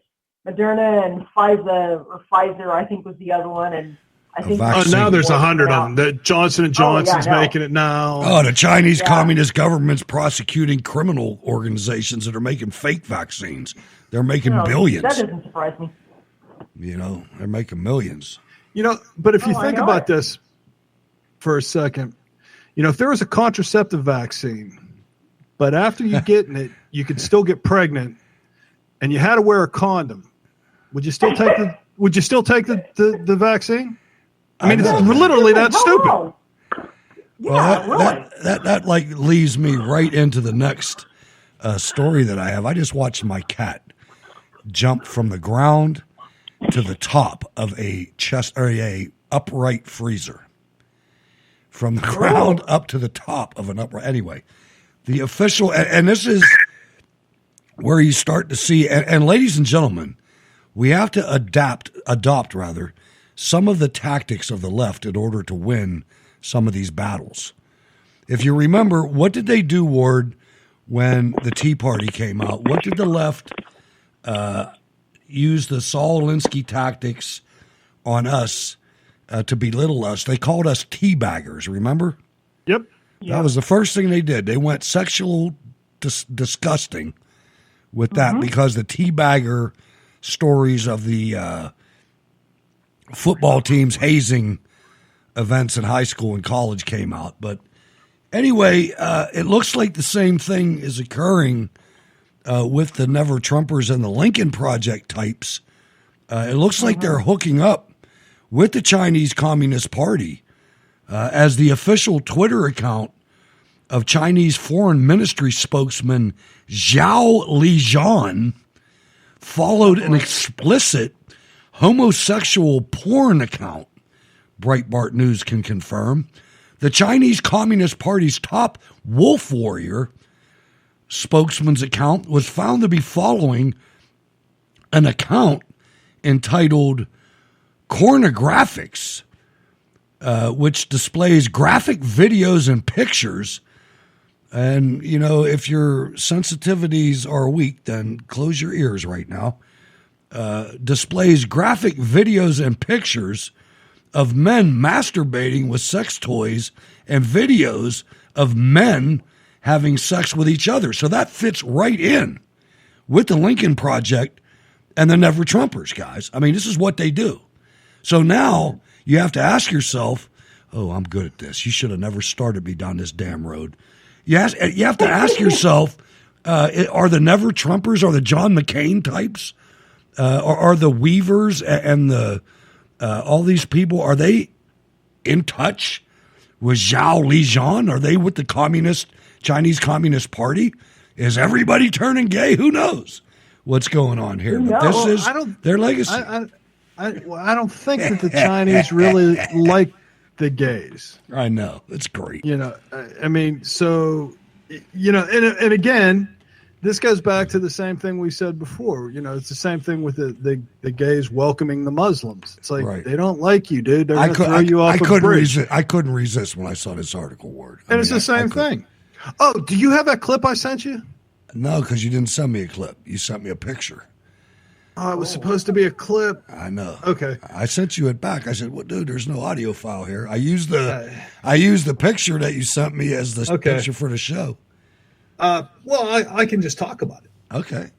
Moderna and Pfizer, I think was the other one, and I think now there's 100 of them. That Johnson & Johnson's making it now. Oh, the Chinese communist government's prosecuting criminal organizations that are making fake vaccines. They're making billions. That doesn't surprise me. They're making millions. But if you think about this for a second, if there was a contraceptive vaccine, but after you getting it, you could still get pregnant, and you had to wear a condom, would you still take the vaccine? I mean, it's literally that stupid. Well, that like leads me right into the next story that I have. I just watched my cat jump from the ground to the top of a upright freezer. From the ground up to the top of an upright. Anyway, the official, and this is where you start to see, and ladies and gentlemen, we have to adopt some of the tactics of the left in order to win some of these battles. If you remember, what did they do, Ward, when the Tea Party came out? What did the left use the Saul Alinsky tactics on us to belittle us? They called us teabaggers, remember? Yep. That was the first thing they did. They went sexual disgusting with that because the teabagger stories of the football teams hazing events in high school and college came out. But anyway, it looks like the same thing is occurring with the Never Trumpers and the Lincoln Project types. It looks like they're hooking up with the Chinese Communist Party as the official Twitter account of Chinese Foreign Ministry spokesman Zhao Lijian followed an explicit homosexual porn account. Breitbart News can confirm. The Chinese Communist Party's top wolf warrior spokesman's account was found to be following an account entitled Cornographics, which displays graphic videos and pictures. And, if your sensitivities are weak, then close your ears right now. Displays graphic videos and pictures of men masturbating with sex toys and videos of men having sex with each other. So that fits right in with the Lincoln Project and the Never Trumpers, guys. I mean, this is what they do. So now you have to ask yourself, Oh, I'm good at this. You should have never started me down this damn road. You have to ask yourself, are the Never Trumpers, or the John McCain types, or are the Weavers and the all these people, are they in touch with Zhao Lijian? Are they with the Chinese Communist Party? Is everybody turning gay? Who knows what's going on here? But this is their legacy. I don't think that the Chinese really like the gays. I know. It's great. I mean, so, and again, this goes back to the same thing we said before. It's the same thing with the gays welcoming the Muslims. It's like, they don't like you, dude. They're going to throw you off a bridge. I couldn't resist when I saw this article, Ward. And it's the same thing. Oh, do you have that clip I sent you? No, because you didn't send me a clip. You sent me a picture. Oh, it was supposed to be a clip. I know. Okay. I sent you it back. I said, "Well, dude, there's no audio file here." I used the picture that you sent me as the picture for the show. Well, I can just talk about it. Okay.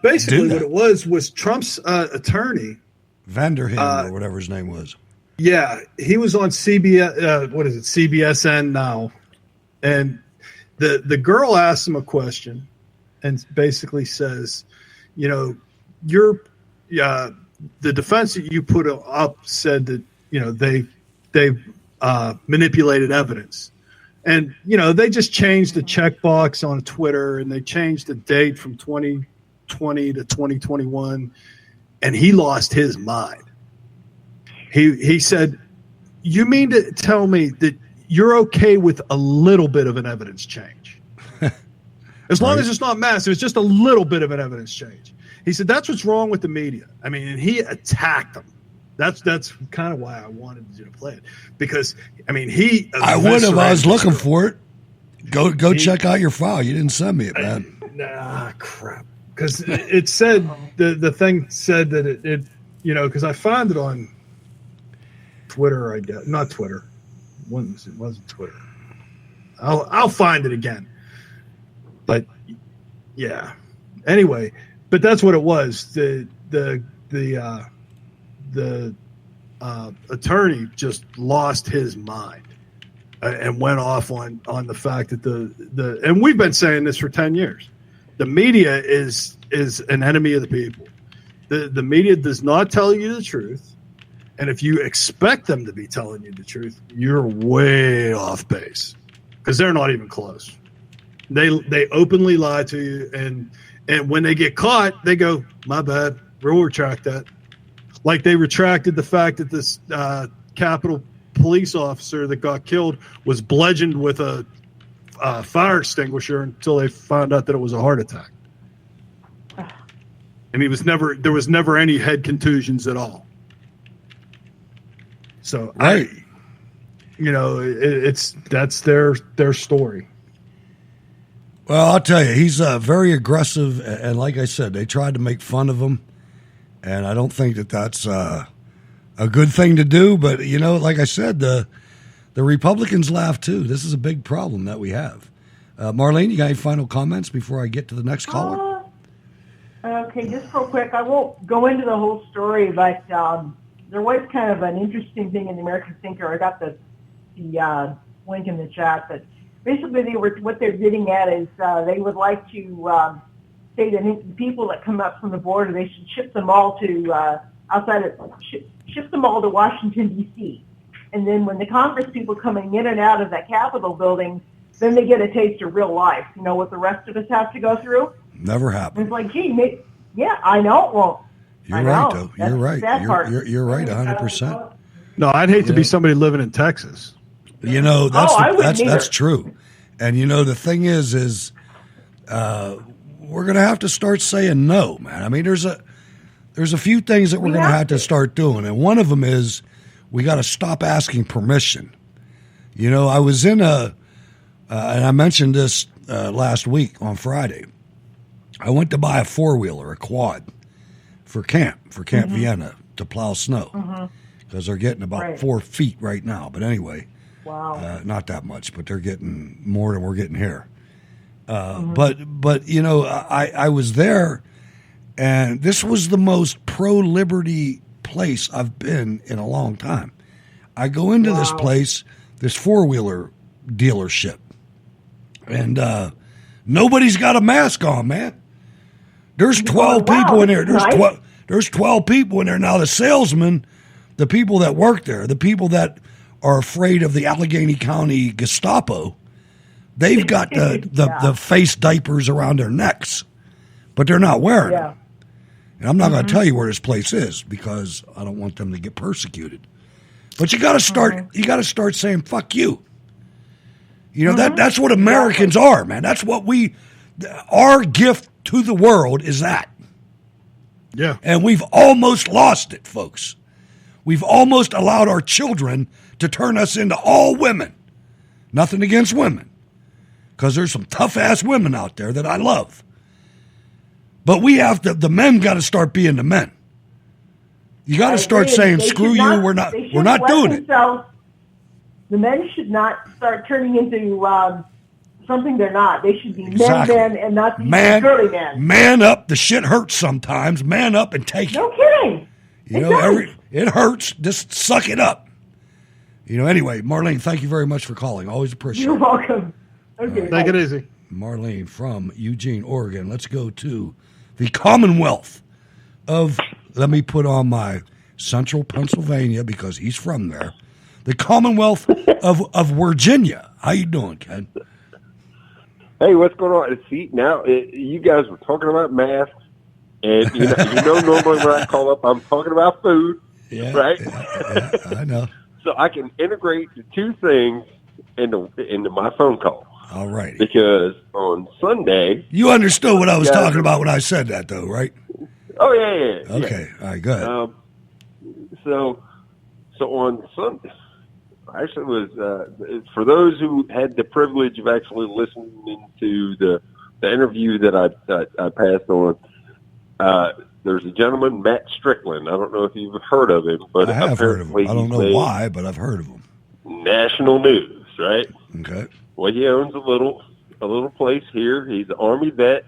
Basically, what it was Trump's attorney, Vanderham or whatever his name was. Yeah, he was on CBS. What is it? CBSN now, and the girl asked him a question, and basically says, the defense that you put up said that they manipulated evidence, and they just changed the checkbox on Twitter, and they changed the date from 2020 to 2021, and he lost his mind. He said, "You mean to tell me that you're okay with a little bit of an evidence change, as long as it's not massive? It's just a little bit of an evidence change." He said, "That's what's wrong with the media." I mean, and he attacked them. That's kind of why I wanted you to play it, because I mean, I would have. I was looking for it. Go check out your file. You didn't send me it, man. Nah, crap. Because it said the thing said that it because I found it on Twitter. I guess not Twitter. It wasn't Twitter. I'll find it again. But yeah. Anyway. But that's what it was. The attorney just lost his mind and went off on the fact that and we've been saying this for 10 years. The media is an enemy of the people. The media does not tell you the truth, and if you expect them to be telling you the truth, you're way off base, because they're not even close. They openly lie to you, and when they get caught, they go, "My bad, we'll retract that." Like they retracted the fact that this Capitol police officer that got killed was bludgeoned with a fire extinguisher until they found out that it was a heart attack. And there was never any head contusions at all. So right. that's their story. Well, I'll tell you, he's very aggressive, and like I said, they tried to make fun of him, and I don't think that that's a good thing to do. But like I said, the Republicans laugh too. This is a big problem that we have. Marlene, you got any final comments before I get to the next caller? Okay, just real quick. I won't go into the whole story, but there was kind of an interesting thing in the American Thinker. I got the link in the chat, but basically what they're getting at is they would like to say that the people that come up from the border, they should ship them all to ship them all to Washington, D.C. And then when the Congress people coming in and out of that Capitol building, then they get a taste of real life. You know what the rest of us have to go through? Never happened. It's like, gee, yeah, I know. Well, you're right, though. You're right. You're right, 100%. No, I'd hate to be somebody living in Texas. That's true. And the thing is we're going to have to start saying no, man. I mean, there's a few things that we're going to have to start doing, and one of them is we got to stop asking permission. I was in and I mentioned this last week on Friday. I went to buy a 4-wheeler, a quad, for Camp Vienna to plow snow, because they're getting about 4 feet right now. But anyway, wow, not that much, but they're getting more than we're getting here. But I was there, and this was the most pro-liberty place I've been in a long time. I go into this place, this four-wheeler dealership, and nobody's got a mask on, man. There's 12 people in there. There's 12 people in there. Now, the salesmen, the people that work there, the people that are afraid of the Allegheny County Gestapo, they've got the face diapers around their necks, but they're not wearing them. And I'm not going to tell you where this place is because I don't want them to get persecuted. But you got to start. You got to start saying "fuck you." You know that's what Americans are, man. That's what our gift to the world is that. Yeah. And we've almost lost it, folks. We've almost allowed our children to turn us into all women. Nothing against women, because there's some tough ass women out there that I love. But we have to. The men got to start being the men. You got to start saying, "Screw you, we're not doing it." The men should not start turning into something they're not. They should be men and not these girly men. Man up. The shit hurts sometimes. Man up and take it. No kidding. It hurts. Just suck it up. Anyway, Marlene, thank you very much for calling. Always appreciate it. You're welcome. Okay, take it easy. Marlene from Eugene, Oregon. Let's go to the Commonwealth of, let me put on my Central Pennsylvania because he's from there. The Commonwealth of Virginia. How you doing, Ken? Hey, what's going on? See, now you guys were talking about masks, and you know normally when I call up, I'm talking about food, right? Yeah, I know. So I can integrate the two things into my phone call. All right. Because on Sunday, you understood what I was talking about when I said that, though, right? Oh yeah. Okay, all right, go ahead. So on Sunday. Actually, it was for those who had the privilege of actually listening to the interview that I passed on. There's a gentleman, Matt Strickland. I don't know if you've heard of him, but I have heard of him. I don't know why, but I've heard of him. National news, right? Okay. Well, he owns a little place here. He's an Army vet.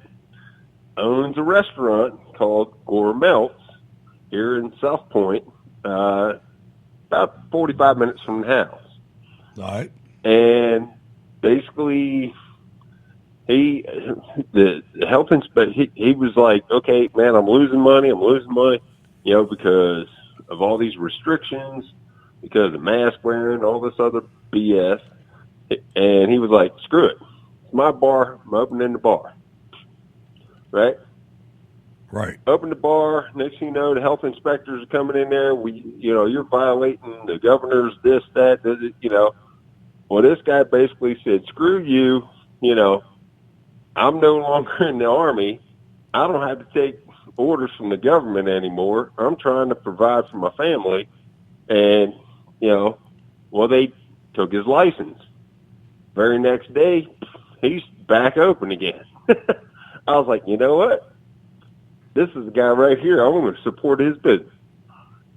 Owns a restaurant called Gore Melts here in South Point. About 45 minutes from the house. All right. And basically, the health inspector, he was like, okay, man, I'm losing money, because of all these restrictions, because of mask wearing, all this other BS. And he was like, screw it. It's my bar. I'm opening the bar. Right? Right. Open the bar. Next thing you know, the health inspectors are coming in there. You're violating the governor's this, that, Well, this guy basically said, screw you. I'm no longer in the Army. I don't have to take orders from the government anymore. I'm trying to provide for my family. And, they took his license. Very next day, he's back open again. I was like, you know what? This is the guy right here. I'm going to support his business.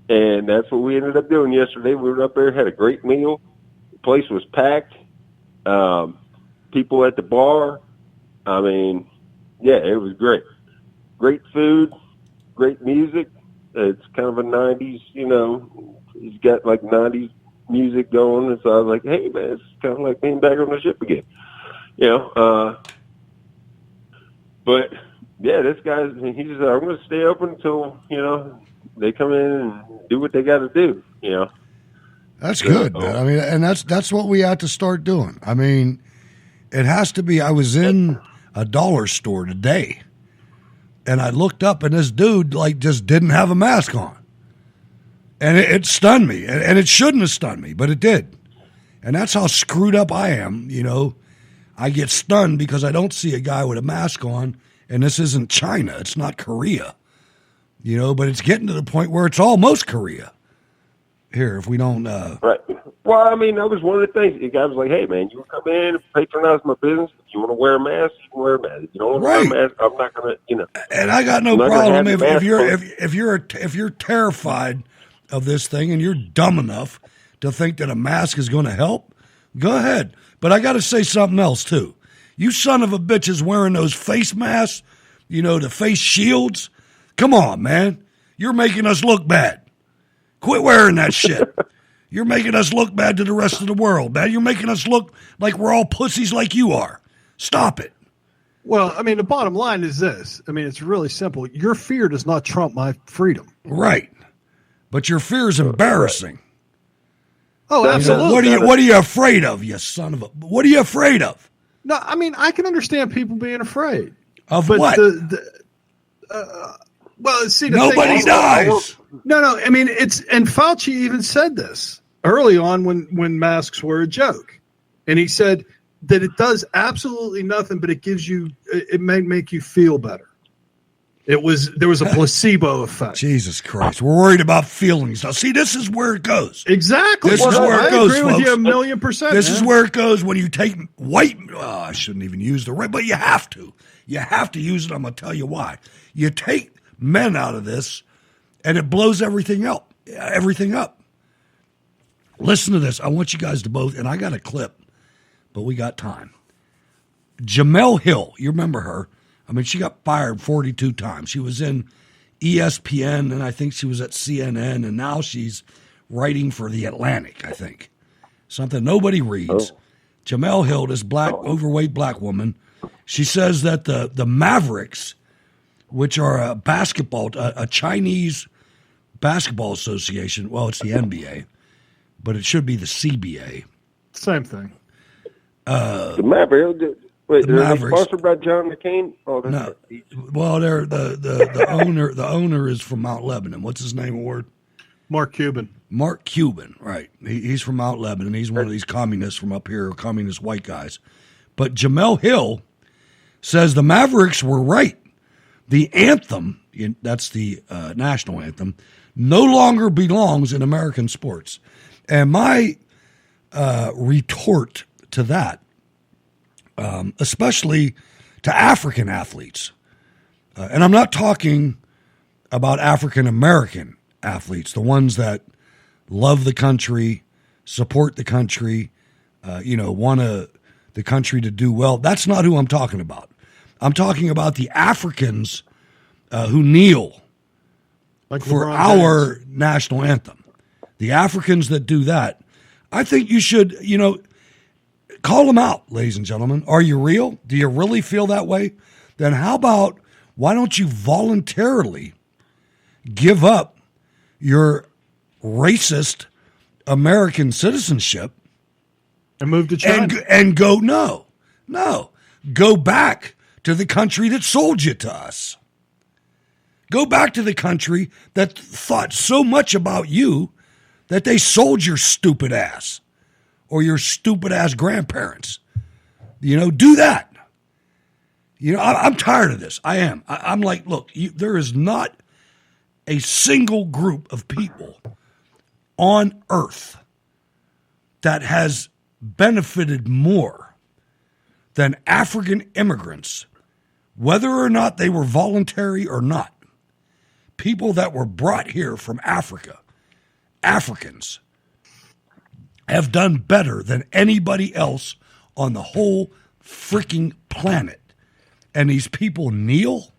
And that's what we ended up doing yesterday. We were up there, had a great meal. The place was packed. People at the bar. I mean, yeah, it was great. Great food, great music. It's kind of a 90s, he's got like 90s music going. And so I was like, hey, man, it's kind of like being back on the ship again. But yeah, this guy, he said, I'm going to stay open until, they come in and do what they got to do, That's good, man. I mean, and that's what we have to start doing. I mean, it has to be. I was in a dollar store today, and I looked up, and this dude, just didn't have a mask on. And it stunned me, and it shouldn't have stunned me, but it did. And that's how screwed up I am, I get stunned because I don't see a guy with a mask on. And this isn't China. It's not Korea. But it's getting to the point where it's almost Korea. Here, if we don't... Right. Well, I mean, that was one of the things. The guy was like, hey, man, you come in and patronize my business. If you want to wear a mask, you can wear a mask. If you don't want to wear a mask, I'm not going to, And I got no problem if you're terrified of this thing and you're dumb enough to think that a mask is going to help, go ahead. But I got to say something else, too. You son of a bitches wearing those face masks, the face shields. Come on, man. You're making us look bad. Quit wearing that shit. You're making us look bad to the rest of the world, man. You're making us look like we're all pussies like you are. Stop it. Well, I mean, the bottom line is this. I mean, it's really simple. Your fear does not trump my freedom. Right. But your fear is embarrassing. Oh, absolutely. What are you afraid of, you son of a... What are you afraid of? No, I mean, I can understand people being afraid. Of what? Well, see, nobody dies. No. I mean, and Fauci even said this early on when masks were a joke, and he said that it does absolutely nothing, but it may make you feel better. There was a placebo effect. Jesus Christ, we're worried about feelings now. See, this is where it goes. Exactly. This is where it goes, I agree folks. with you 1,000,000%. This is where it goes when you take white. I shouldn't even use the right, but you have to. You have to use it. I'm going to tell you why. You take men out of this, and it blows everything up. Listen to this. I want you guys to both, and I got a clip, but we got time. Jemele Hill, you remember her? I mean, she got fired 42 times. She was in ESPN, and I think she was at CNN, and now she's writing for The Atlantic, I think. Something nobody reads. Jemele Hill, this overweight black woman, she says that the Mavericks, which are a Chinese basketball association, well, it's the NBA, but it should be the CBA. Same thing. The Mavericks. Wait, they're sponsored by John McCain? Oh, no. Well, they're the owner. The owner is from Mount Lebanon. What's his name, Ward? Mark Cuban. Mark Cuban, right? He's from Mount Lebanon. He's one of these communists from up here, communist white guys. But Jemele Hill says the Mavericks were right. The anthem, that's the national anthem, no longer belongs in American sports. And my retort to that, especially to African athletes, and I'm not talking about African American athletes, the ones that love the country, support the country, want the country to do well. That's not who I'm talking about. I'm talking about the Africans who kneel for our national anthem. The Africans that do that. I think you should, call them out, ladies and gentlemen. Are you real? Do you really feel that way? Then why don't you voluntarily give up your racist American citizenship and move to China and go, go back to the country that sold you to us. Go back to the country that thought so much about you that they sold your stupid ass or your stupid ass grandparents. Do that. I'm tired of this. I am. I'm like, look, there is not a single group of people on earth that has benefited more than African immigrants, whether or not they were voluntary or not. People that were brought here from Africa, Africans, have done better than anybody else on the whole freaking planet. And these people kneel?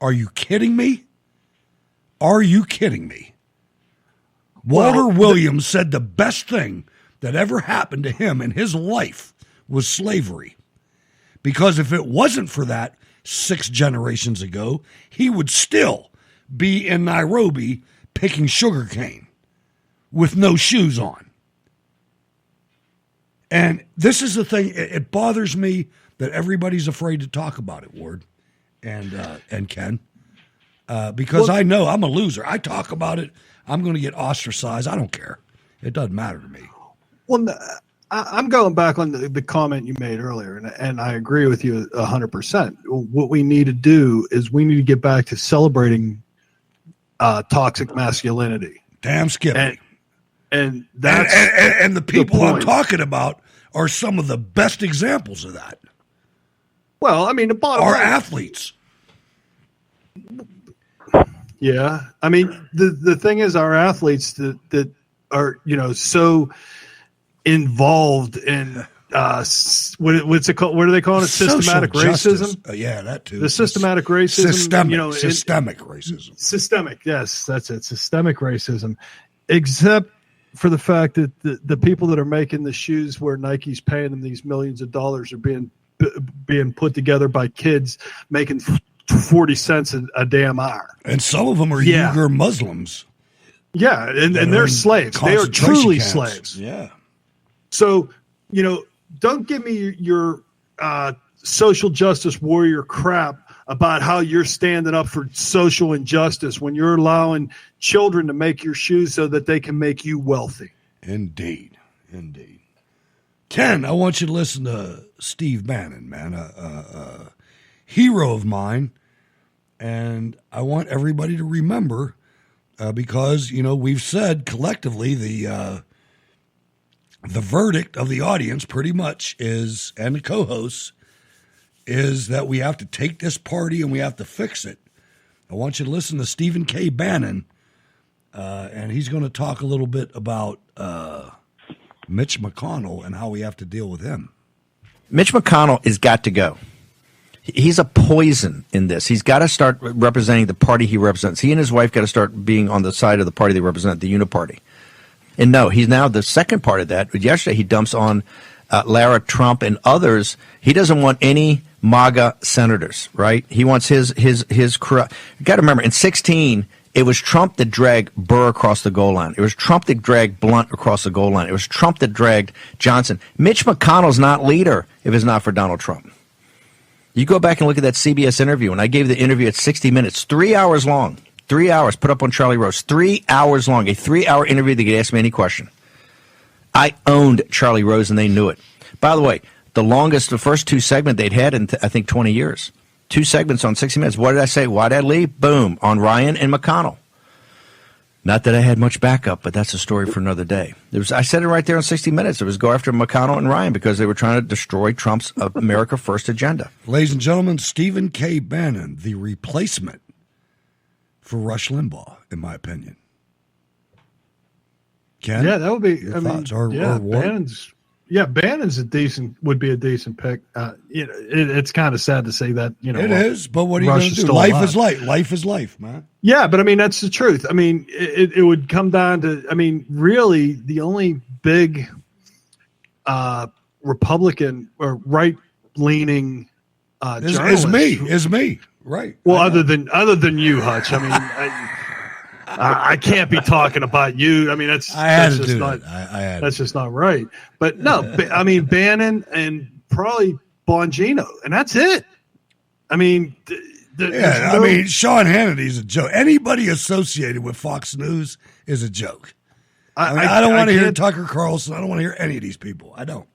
Are you kidding me? Are you kidding me? Walter Williams said the best thing that ever happened to him in his life was slavery. Because if it wasn't for that 6 generations ago, he would still be in Nairobi picking sugarcane with no shoes on. And this is the thing, it bothers me that everybody's afraid to talk about it, Ward and Ken. Because I know I'm a loser. I talk about it, I'm going to get ostracized. I don't care. It doesn't matter to me. Well, I'm going back on the comment you made earlier, and I agree with you 100%. What we need to do is we need to get back to celebrating toxic masculinity. Damn Skippy. And that's and the people I'm talking about are some of the best examples of that. Well, I mean, the bottom line, are athletes. Yeah, I mean, the thing is, our athletes that are so involved in what's it called? What do they call it? Systematic racism. Yeah, that too. The systematic racism. Systemic racism. Systemic. Yes, that's it. Systemic racism. Except for the fact that the people that are making the shoes where Nike's paying them these millions of dollars are being put together by kids making 40 cents a damn hour. And some of them are Uyghur Muslims. Yeah, and they're slaves. They are truly slaves. Yeah. So, don't give me your social justice warrior crap about how you're standing up for social injustice when you're allowing children to make your shoes so that they can make you wealthy. Indeed. Ken, I want you to listen to Steve Bannon, man, a hero of mine. And I want everybody to remember, because, we've said collectively the verdict of the audience pretty much is, and the co-hosts, is that we have to take this party and we have to fix it. I want you to listen to Stephen K. Bannon, and he's going to talk a little bit about Mitch McConnell and how we have to deal with him. Mitch McConnell has got to go. He's a poison in this. He's got to start representing the party he represents. He and his wife got to start being on the side of the party they represent, the Uniparty. And no, he's now the second part of that. Yesterday he dumps on Lara Trump and others. He doesn't want any MAGA senators, right? He wants his corrupt. You got to remember, in 2016, it was Trump that dragged Burr across the goal line. It was Trump that dragged Blunt across the goal line. It was Trump that dragged Johnson. Mitch McConnell's not leader if it's not for Donald Trump. You go back and look at that CBS interview, and I gave the interview at 60 minutes, 3 hours long. 3 hours, put up on Charlie Rose. 3 hours long, a 3-hour interview that could ask me any question. I owned Charlie Rose, and they knew it. By the way, the first two segments they'd had in, I think, 20 years. 2 segments on 60 Minutes. What did I say? Why did I leave? Boom, on Ryan and McConnell. Not that I had much backup, but that's a story for another day. I said it right there on 60 Minutes. It was go after McConnell and Ryan because they were trying to destroy Trump's America First agenda. Ladies and gentlemen, Stephen K. Bannon, the replacement for Rush Limbaugh, in my opinion. Ken? Yeah, that would be. Thoughts? Bannon's would be a decent pick. It's kind of sad to say that. It is, but what are you going to do? Life is life. Life is life, man. Yeah, but that's the truth. It would come down to. Really, the only big Republican or right-leaning journalist is me. Right. Well, other than you, Hutch. I can't be talking about you. That's just not right. But no, Bannon and probably Bongino, and that's it. Sean Hannity's a joke. Anybody associated with Fox News is a joke. I don't want to hear Tucker Carlson. I don't want to hear any of these people. I don't.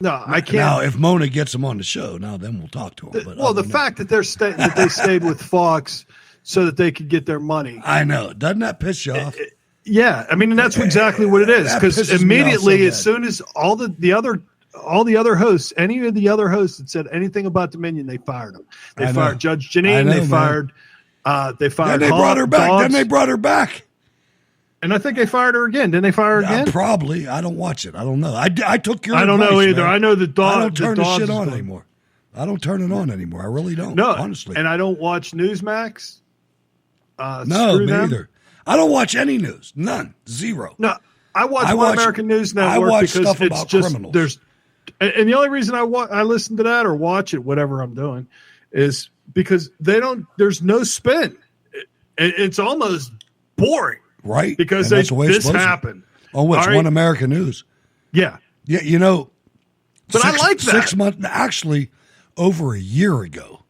No, I can't. Now, if Mona gets them on the show, then we'll talk to them. But the fact that they stayed with Fox so that they could get their money. I know. Doesn't that piss you off? Yeah, and that's exactly what it is. Because immediately, as soon as all the other hosts, any of the other hosts that said anything about Dominion, they fired them. They fired Judge Janine. They fired. They fired. Then they brought her back. Then they brought her back. And I think they fired her again. Didn't they fire her again? Probably. I don't watch it. I don't know. I took your. I don't know either. Man. I know the dog. I don't turn the shit on anymore. I don't turn it on anymore. I really don't. No, honestly. And I don't watch Newsmax. No, me either. I don't watch any news. None. Zero. No, I watch One American News Network because it's just criminals. There's, and the only reason I listen to that or watch it, whatever I'm doing, is because there's no spin. It's almost boring. Right. Because this happened. Oh, what's One American News? Yeah. Yeah, But I like that. 6 months, actually, over a year ago,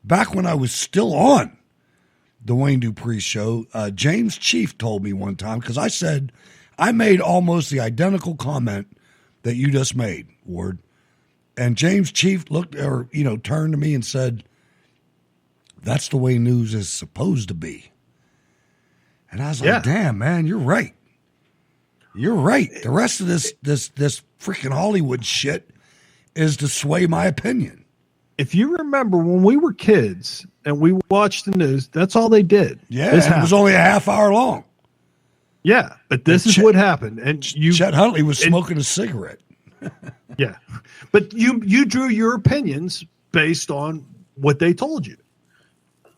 back when I was still on the Wayne Dupree show, James Chief told me one time, because I said, I made almost the identical comment that you just made, Ward. And James Chief turned to me and said, that's the way news is supposed to be. And I was like, damn, man, you're right. You're right. The rest of this freaking Hollywood shit is to sway my opinion. If you remember when we were kids and we watched the news, that's all they did. Yeah, it was only a half hour long. Yeah, but this is what happened. And Chet Huntley was smoking a cigarette. Yeah. But you drew your opinions based on what they told you.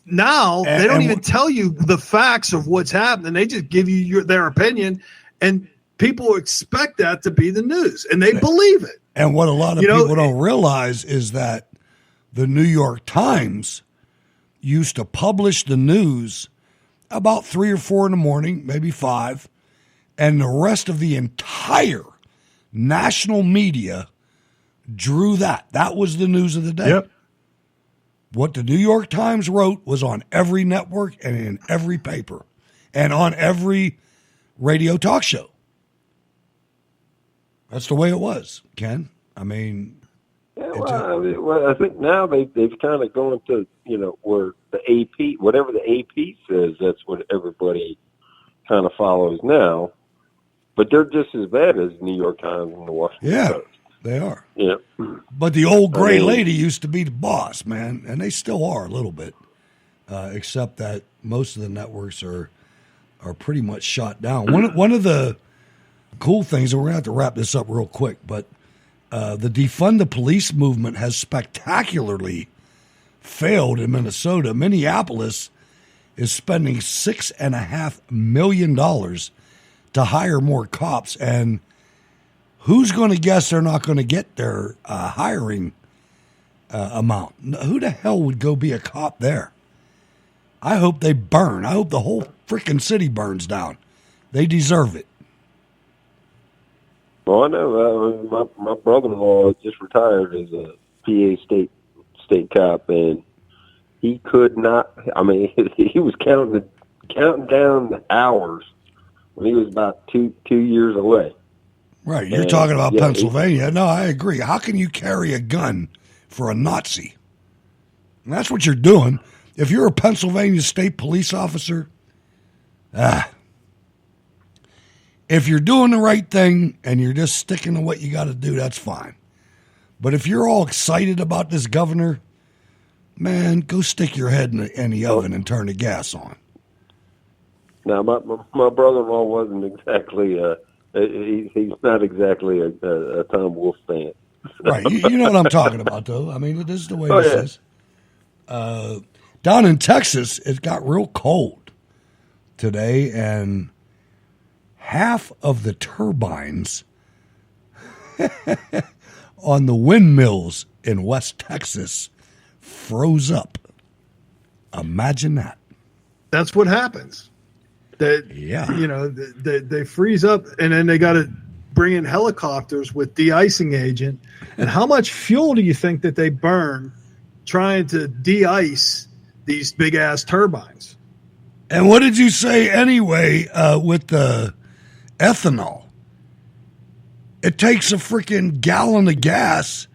Now they don't even tell you the facts of what's happening. They just give you their opinion, and people expect that to be the news, and they believe it. And what a lot of people don't realize is that the New York Times used to publish the news about 3 or 4 in the morning, maybe 5, and the rest of the entire national media drew that. That was the news of the day. Yep. What the New York Times wrote was on every network and in every paper and on every radio talk show. That's the way it was, Ken. I mean... Yeah, well, I think now they've kind of gone to, where the AP, whatever the AP says, that's what everybody kind of follows now. But they're just as bad as the New York Times and the Washington Post. They are. Yeah. But the old gray lady used to be the boss, man, and they still are a little bit, except that most of the networks are pretty much shot down. One of the cool things, and we're going to have to wrap this up real quick, but the defund the police movement has spectacularly failed in Minnesota. Minneapolis is spending $6.5 million to hire more cops, and who's going to guess they're not going to get their hiring amount? Who the hell would go be a cop there? I hope they burn. I hope the whole freaking city burns down. They deserve it. Well, I know my brother-in-law just retired as a PA state cop, and he could not. I mean, he was counting down the hours when he was about two years away. Right, you're talking about Pennsylvania. No, I agree. How can you carry a gun for a Nazi? And that's what you're doing. If you're a Pennsylvania state police officer, if you're doing the right thing and you're just sticking to what you got to do, that's fine. But if you're all excited about this governor, man, go stick your head in the oven and turn the gas on. Now, my brother-in-law wasn't exactly he's not exactly a Tom Wolfe fan. Right. You know what I'm talking about, though. I mean, this is the way this is. Down in Texas, it got real cold today, and half of the turbines on the windmills in West Texas froze up. Imagine that. That's what happens. They freeze up, and then they got to bring in helicopters with de-icing agent. And how much fuel do you think that they burn trying to de-ice these big-ass turbines? And what did you say anyway with the ethanol? It takes a freaking gallon of gas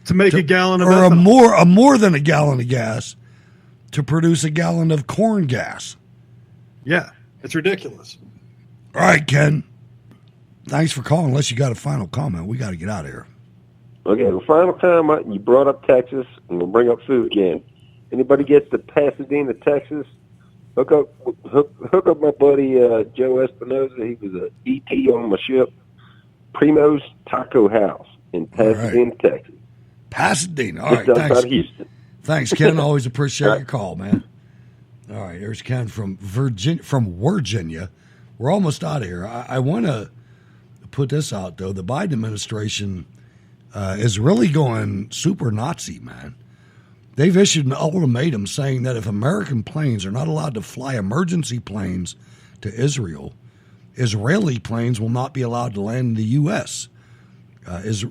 to make a gallon of ethanol. ethanol. Or more than a gallon of gas to produce a gallon of corn gas. Yeah. It's ridiculous. All right, Ken. Thanks for calling. Unless you got a final comment, we got to get out of here. Okay, the final comment, you brought up Texas, and we'll bring up food again. Anybody gets to Pasadena, Texas, hook up my buddy Joe Espinoza. He was an ET on my ship. Primo's Taco House in Pasadena, Texas. Pasadena. All right, thanks. Houston. Thanks, Ken. Always appreciate your call, man. All right, there's Ken from Virginia. We're almost out of here. I want to put this out, though. The Biden administration is really going super Nazi, man. They've issued an ultimatum saying that if American planes are not allowed to fly emergency planes to Israel, Israeli planes will not be allowed to land in the U.S.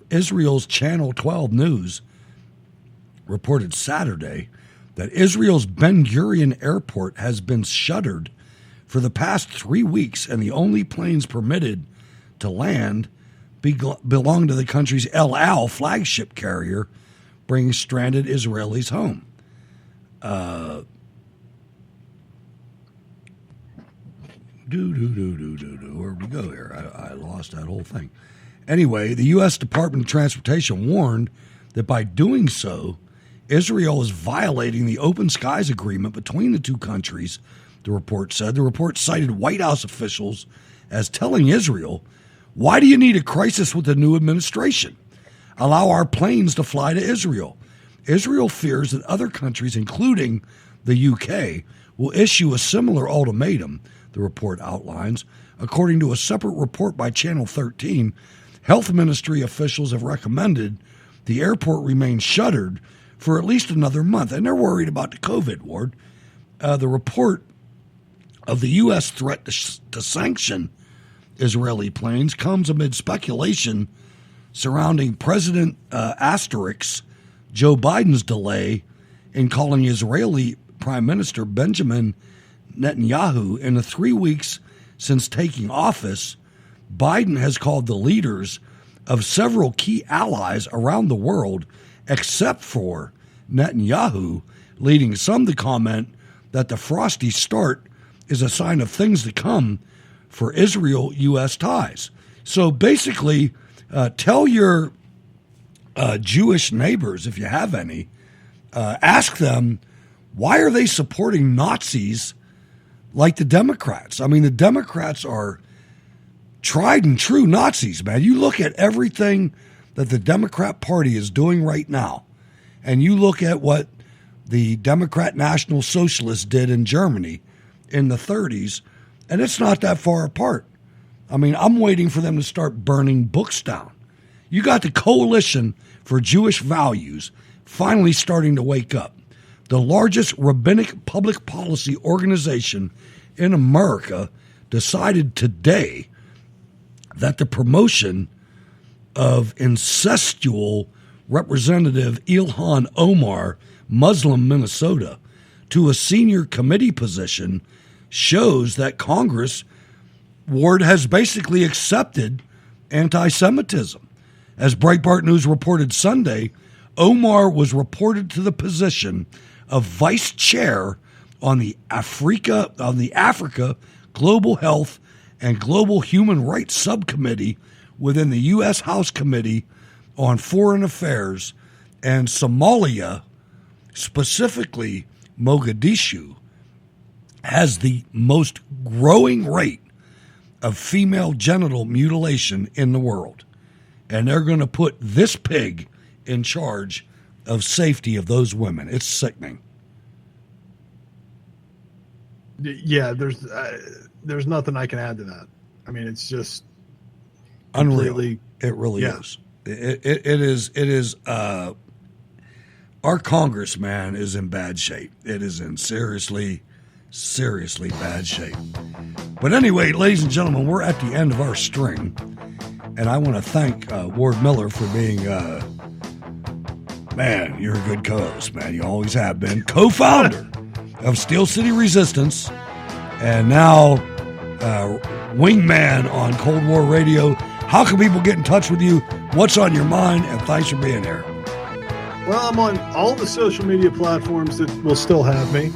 Israel's Channel 12 News reported Saturday that Israel's Ben Gurion Airport has been shuttered for the past 3 weeks, and the only planes permitted to land belong to the country's El Al flagship carrier, bringing stranded Israelis home. Where'd we go here? I lost that whole thing. Anyway, the U.S. Department of Transportation warned that by doing so, Israel is violating the Open Skies Agreement between the two countries, the report said. The report cited White House officials as telling Israel, why do you need a crisis with the new administration? Allow our planes to fly to Israel. Israel fears that other countries, including the UK, will issue a similar ultimatum the report outlines. According to a separate report by Channel 13, health ministry officials have recommended the airport remain shuttered for at least another month, and they're worried about the COVID ward. The report of the U.S. threat to sanction Israeli planes comes amid speculation surrounding President Asterix Joe Biden's delay in calling Israeli Prime Minister Benjamin Netanyahu. In the 3 weeks since taking office, Biden has called the leaders of several key allies around the world, except for Netanyahu, leading some to comment that the frosty start is a sign of things to come for Israel-U.S. ties. So basically, tell your Jewish neighbors, if you have any, ask them, why are they supporting Nazis like the Democrats? I mean, the Democrats are tried and true Nazis, man. You look at everything that the Democrat Party is doing right now, and you look at what the Democrat National Socialists did in Germany in the 30s, and it's not that far apart. I mean, I'm waiting for them to start burning books down. You got the Coalition for Jewish Values finally starting to wake up. The largest rabbinic public policy organization in America decided today that the promotion of incestual Representative Ilhan Omar, Muslim Minnesota, to a senior committee position shows that Congress Ward has basically accepted anti-Semitism. As Breitbart News reported Sunday, Omar was reported to the position of vice chair on the Africa Global Health and Global Human Rights Subcommittee within the U.S. House Committee on Foreign Affairs, and Somalia, specifically Mogadishu, has the most growing rate of female genital mutilation in the world. And they're going to put this pig in charge of safety of those women. It's sickening. Yeah, there's nothing I can add to that. I mean, it's just unreal. It really is. It is. Our congressman is in bad shape. It is in seriously bad shape. But anyway, ladies and gentlemen, we're at the end of our string, and I want to thank Ward Miller for being, man, you're a good co-host, man. You always have been. Co-founder of Steel City Resistance, and now wingman on Cold War Radio. How can people get in touch with you? What's on your mind? And thanks for being here. Well, I'm on all the social media platforms that will still have me.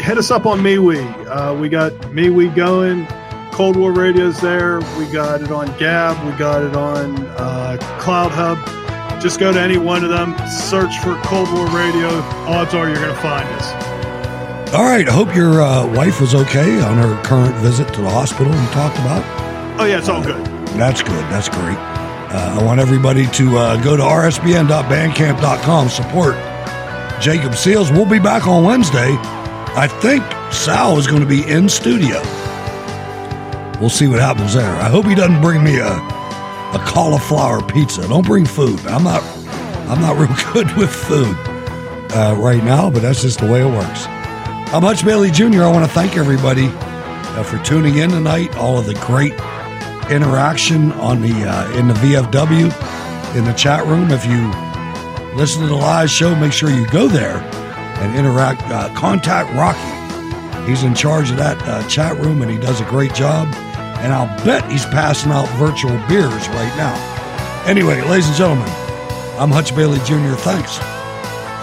Hit us up on MeWe. We got MeWe going. Cold War Radio's there. We got it on Gab. We got it on Cloud Hub. Just go to any one of them. Search for Cold War Radio. Odds are you're going to find us. All right. I hope your wife was okay on her current visit to the hospital you talked about. Oh, yeah, it's all good. That's good. That's great. I want everybody to go to rsbn.bandcamp.com. Support Jacob Seals. We'll be back on Wednesday. I think Sal is going to be in studio. We'll see what happens there. I hope he doesn't bring me a cauliflower pizza. Don't bring food. I'm not real good with food right now, but that's just the way it works. I'm Hutch Bailey Jr. I want to thank everybody for tuning in tonight. All of the great interaction on the in the VFW in the chat room. If you listen to the live show, make sure you go there and interact. Contact Rocky. He's in charge of that chat room, and he does a great job. And I'll bet he's passing out virtual beers right now. Anyway, ladies and gentlemen, I'm Hutch Bailey Jr. Thanks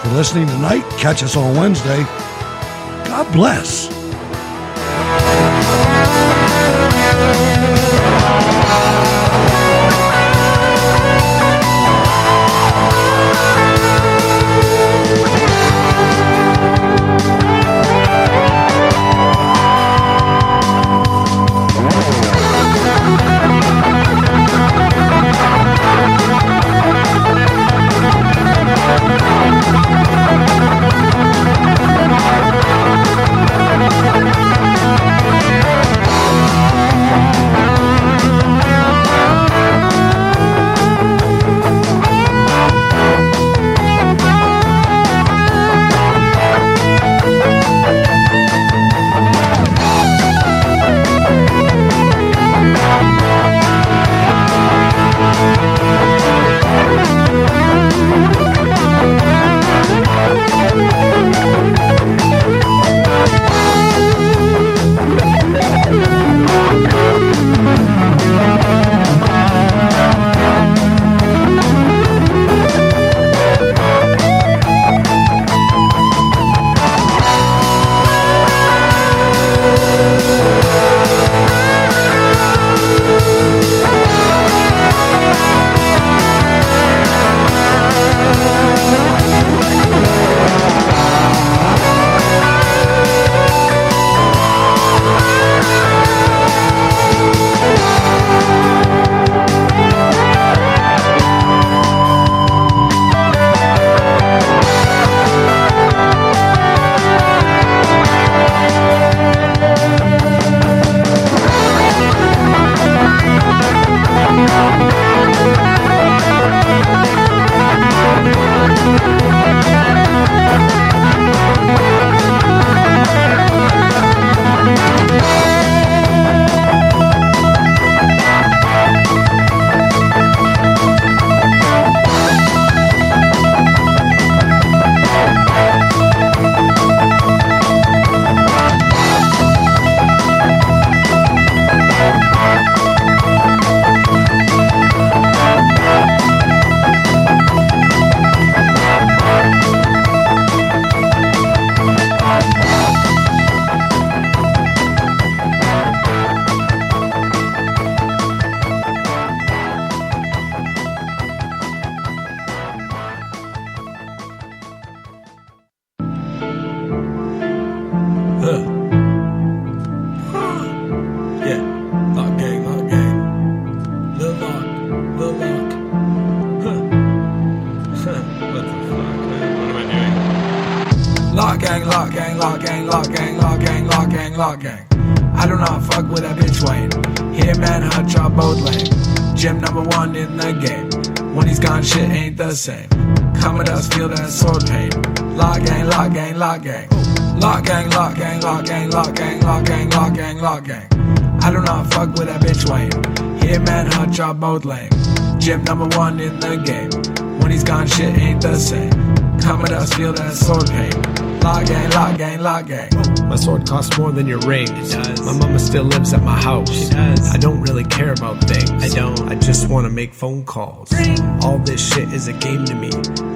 for listening tonight. Catch us on Wednesday. God bless. gang, law gang, law gang, law gang. I do not fuck with that bitch Wayne. Him and Hutch are both lame. Jim #1 in the game. When he's gone, shit ain't the same. Come with us, feel that sword pain. Law gang, law gang, law gang. Law gang, law gang, law gang, law gang, law gang, law gang, law gang. I do not fuck with that bitch Wayne. Him and Hutch are both lame. Jim #1 in the game. When he's gone, shit ain't the same. Come with us, feel that sword pain. Law gang, law gang, law gang. My sword costs more than your ring. It does. My mama still lives at my house. She does. I don't really care about things. I don't. I just want to make phone calls. All this shit is a game to me.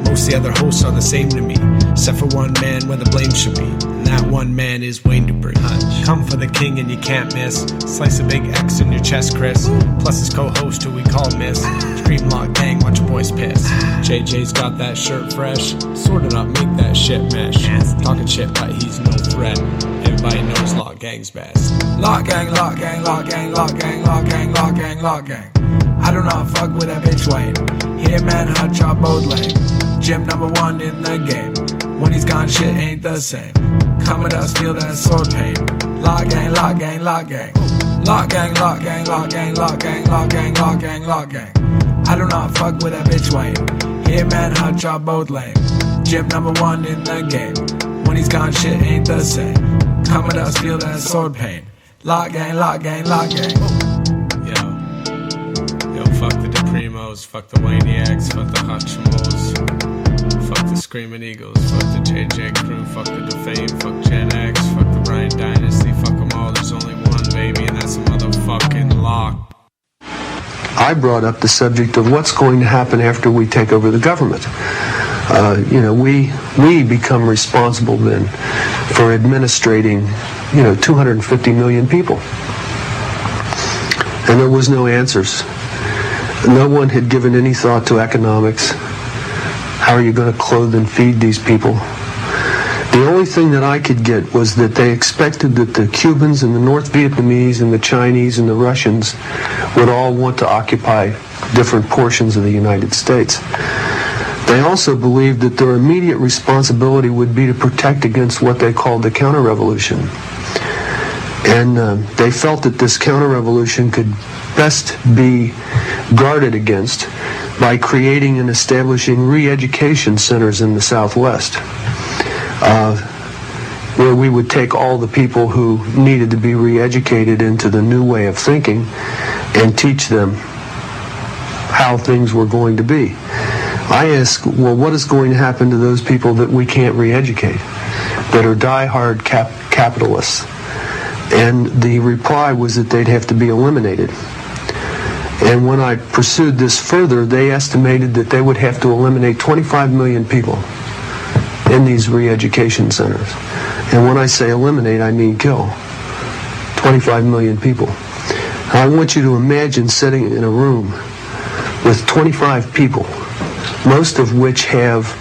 Most of the other hosts are the same to me, except for one man where the blame should be. And that one man is Wayne Dupree. Come for the king and you can't miss. Slice a big X in your chest, Chris. Plus his co-host who we call Miss. Scream Lock Gang, watch your boys piss. JJ's got that shirt fresh. Sort it up, make that shit mesh. Talking shit like he's no threat. Everybody knows Lock Gang's best. Lock gang, lock gang, lock gang, lock gang, lock gang, lock gang, lock gang. I do not fuck with that bitch Wayne. Him and Hutch are both lame. Jim #1 in the game. When he's gone, shit ain't the same. Come with us, feel that sword pain. Law gang, law gang, law gang. Law gang, law gang, law gang, law gang, law gang, law gang, law gang. I do not fuck with that bitch Wayne. Him and Hutch are both lame. Jim #1 in the game. When he's gone, shit ain't the same. Come with us, feel that sword pain. Law gang, law gang, law gang. Yo, fuck the DePrimos, fuck the Wayniacs, fuck the Hutchimos, fuck the Screaming Eagles, fuck the JJ crew, fuck the Defame, fuck Gen X, fuck the Bryan Dynasty, fuck them all, there's only one baby, and that's a motherfucking lock. I brought up the subject of what's going to happen after we take over the government. We become responsible then for administrating, 250 million people. And there was no answers. No one had given any thought to economics. How are you going to clothe and feed these people? The only thing that I could get was that they expected that the Cubans and the North Vietnamese and the Chinese and the Russians would all want to occupy different portions of the United States. They also believed that their immediate responsibility would be to protect against what they called the counter-revolution. And they felt that this counter-revolution could best be guarded against by creating and establishing re-education centers in the Southwest, where we would take all the people who needed to be re-educated into the new way of thinking and teach them how things were going to be. I ask, well, what is going to happen to those people that we can't re-educate, that are die-hard capitalists? And the reply was that they'd have to be eliminated. And when I pursued this further, they estimated that they would have to eliminate 25 million people in these re-education centers. And when I say eliminate, I mean kill. 25 million people. I want you to imagine sitting in a room with 25 people, most of which have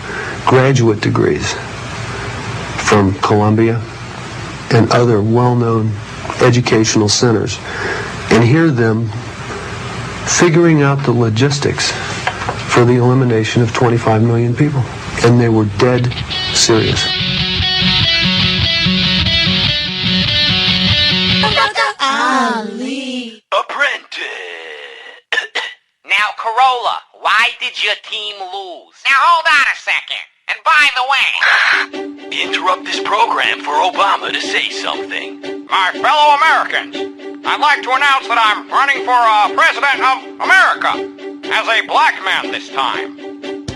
graduate degrees from Columbia and other well-known educational centers, and hear them figuring out the logistics for the elimination of 25 million people. And they were dead serious. Ali Apprentice. Now, Corolla, why did your team lose? Now, hold on a second. And by the way... Interrupt this program for Obama to say something. My fellow Americans, I'd like to announce that I'm running for President of America as a black man this time.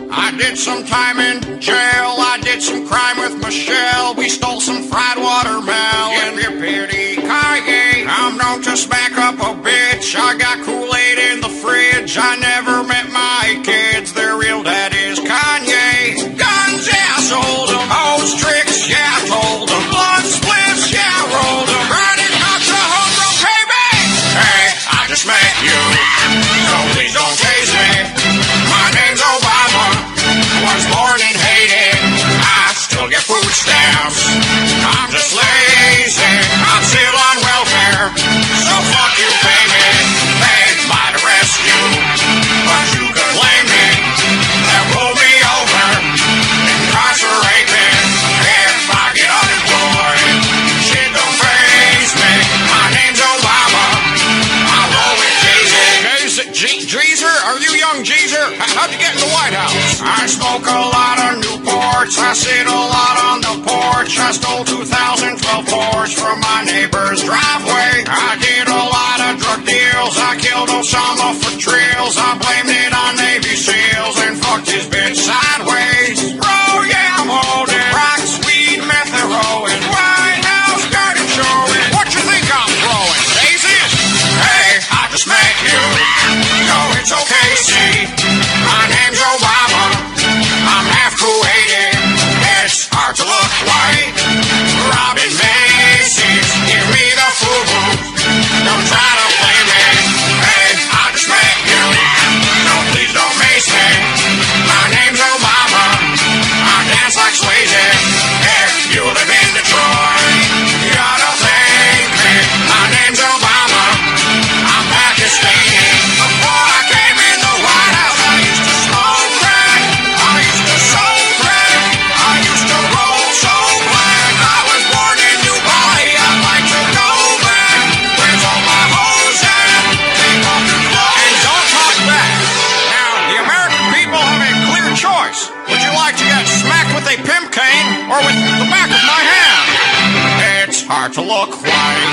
I did some time in jail. I did some crime with Michelle. We stole some fried watermelon. Give your pity, Kanye. I'm known to smack up a bitch. I got Kool-Aid in the fridge. I never met my kids. Their real dad is Kanye. Guns, yeah, sold them. Hoes, tricks, yeah, told them. Blood splits, yeah, rolled them. Riding up to homegrown payback. Hey, I just met you, so please don't chase me. My name's Obama. Was born in Haiti. I still get food stamps. I'm just lazy. I'm still on welfare. So fuck you, baby. They might arrest you. I stole 2012 Porsche from my neighbor's driveway. I did a lot of drug deals. I killed Osama for trills. I blamed it on Navy SEALs and fucked his bitch sideways. Oh yeah, I'm holding rocks, weed, meth, heroin. White House garden showing. What you think I'm throwing? Daisies? Hey, I just met you. No, it's okay, see. My name's Obama. I'm half Kuwaiti. It's hard to look white. Robin Macy's, give me the FUBU. Don't try to play me. Hey, I just met you. No, please don't mace me. My name's Obama. I dance like Swayze. If you live in Detroit, you gotta thank me. My name's Obama. I'm Pakistani. Before I came in the White House, I used to smoke crack. I used to soul crack. I used to roll so black. I was born in Dubai. I'd like to go back. Where's all my hoes at? Take off your clothes and don't talk back. Now, the American people have a clear choice. Would you like to get smacked with a pimp cane or with the back of my hand? It's hard to look white.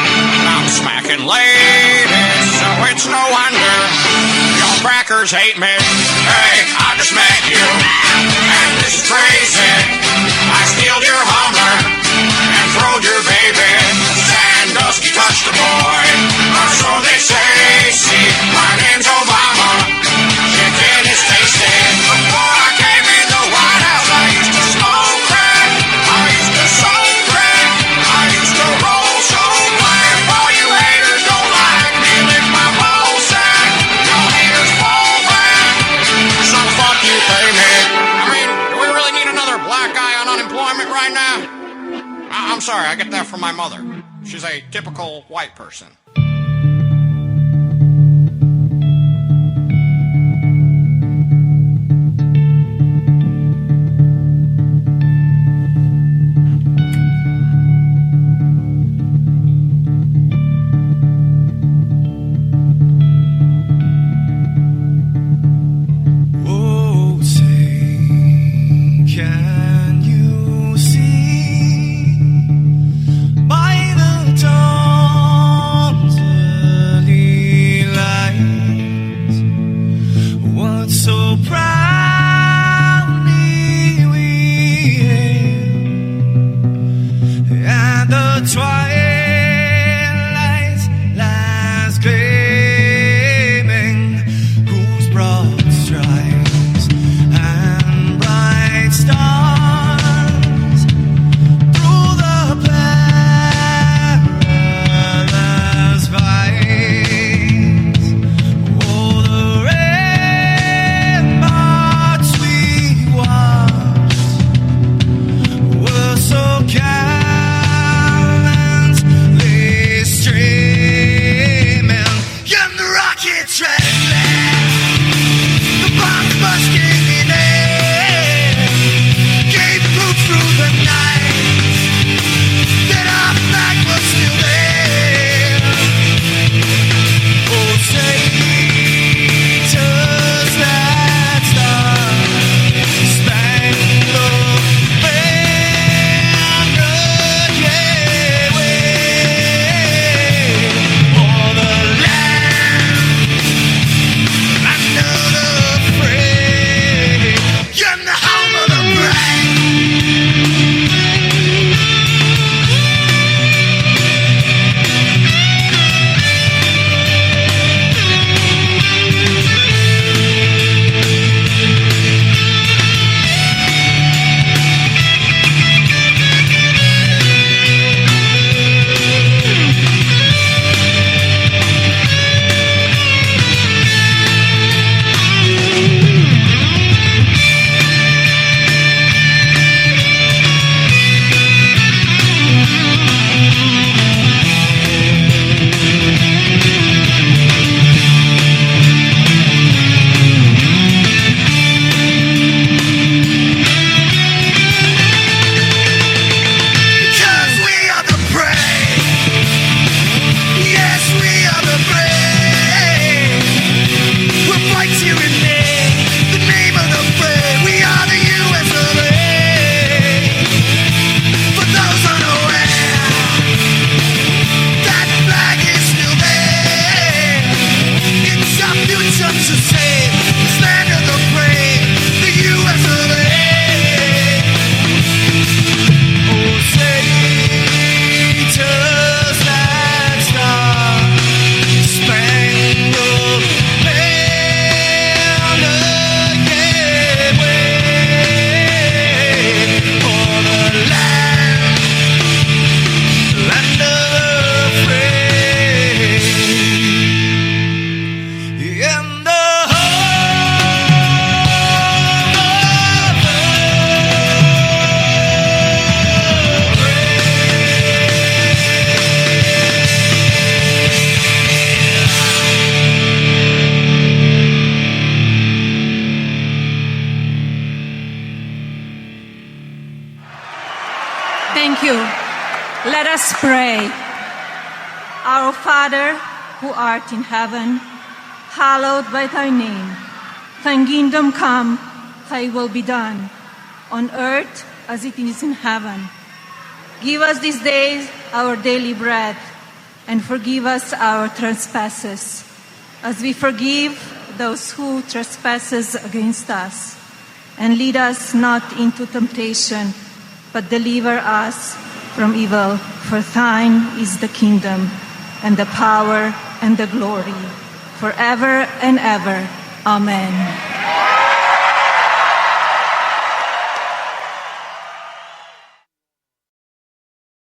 I'm smacking ladies, so it's no wonder y'all crackers hate me. Hey, I just met you, and this is crazy. I steal your Hummer and throw your baby. Sandusky touched the boy, or so they say. See, my name's Obama. Chicken is tasty. Before I came in the White House, I used to smoke crack. I used to soul crack. I used to roll so black. All you haters don't like me. Lick my ball sack. Y'all haters fall back. So fuck you, pay me. I mean, do we really need another black guy on unemployment right now? I'm sorry, I get that from my mother. She's a typical white person. Oh, say, can you see by the dawn's Our Father, who art in heaven, hallowed be thy name. Thy kingdom come, thy will be done, on earth as it is in heaven. Give us this day our daily bread, and forgive us our trespasses, as we forgive those who trespass against us. And lead us not into temptation, but deliver us from evil. For thine is the kingdom, and the power, and the glory, forever and ever. Amen.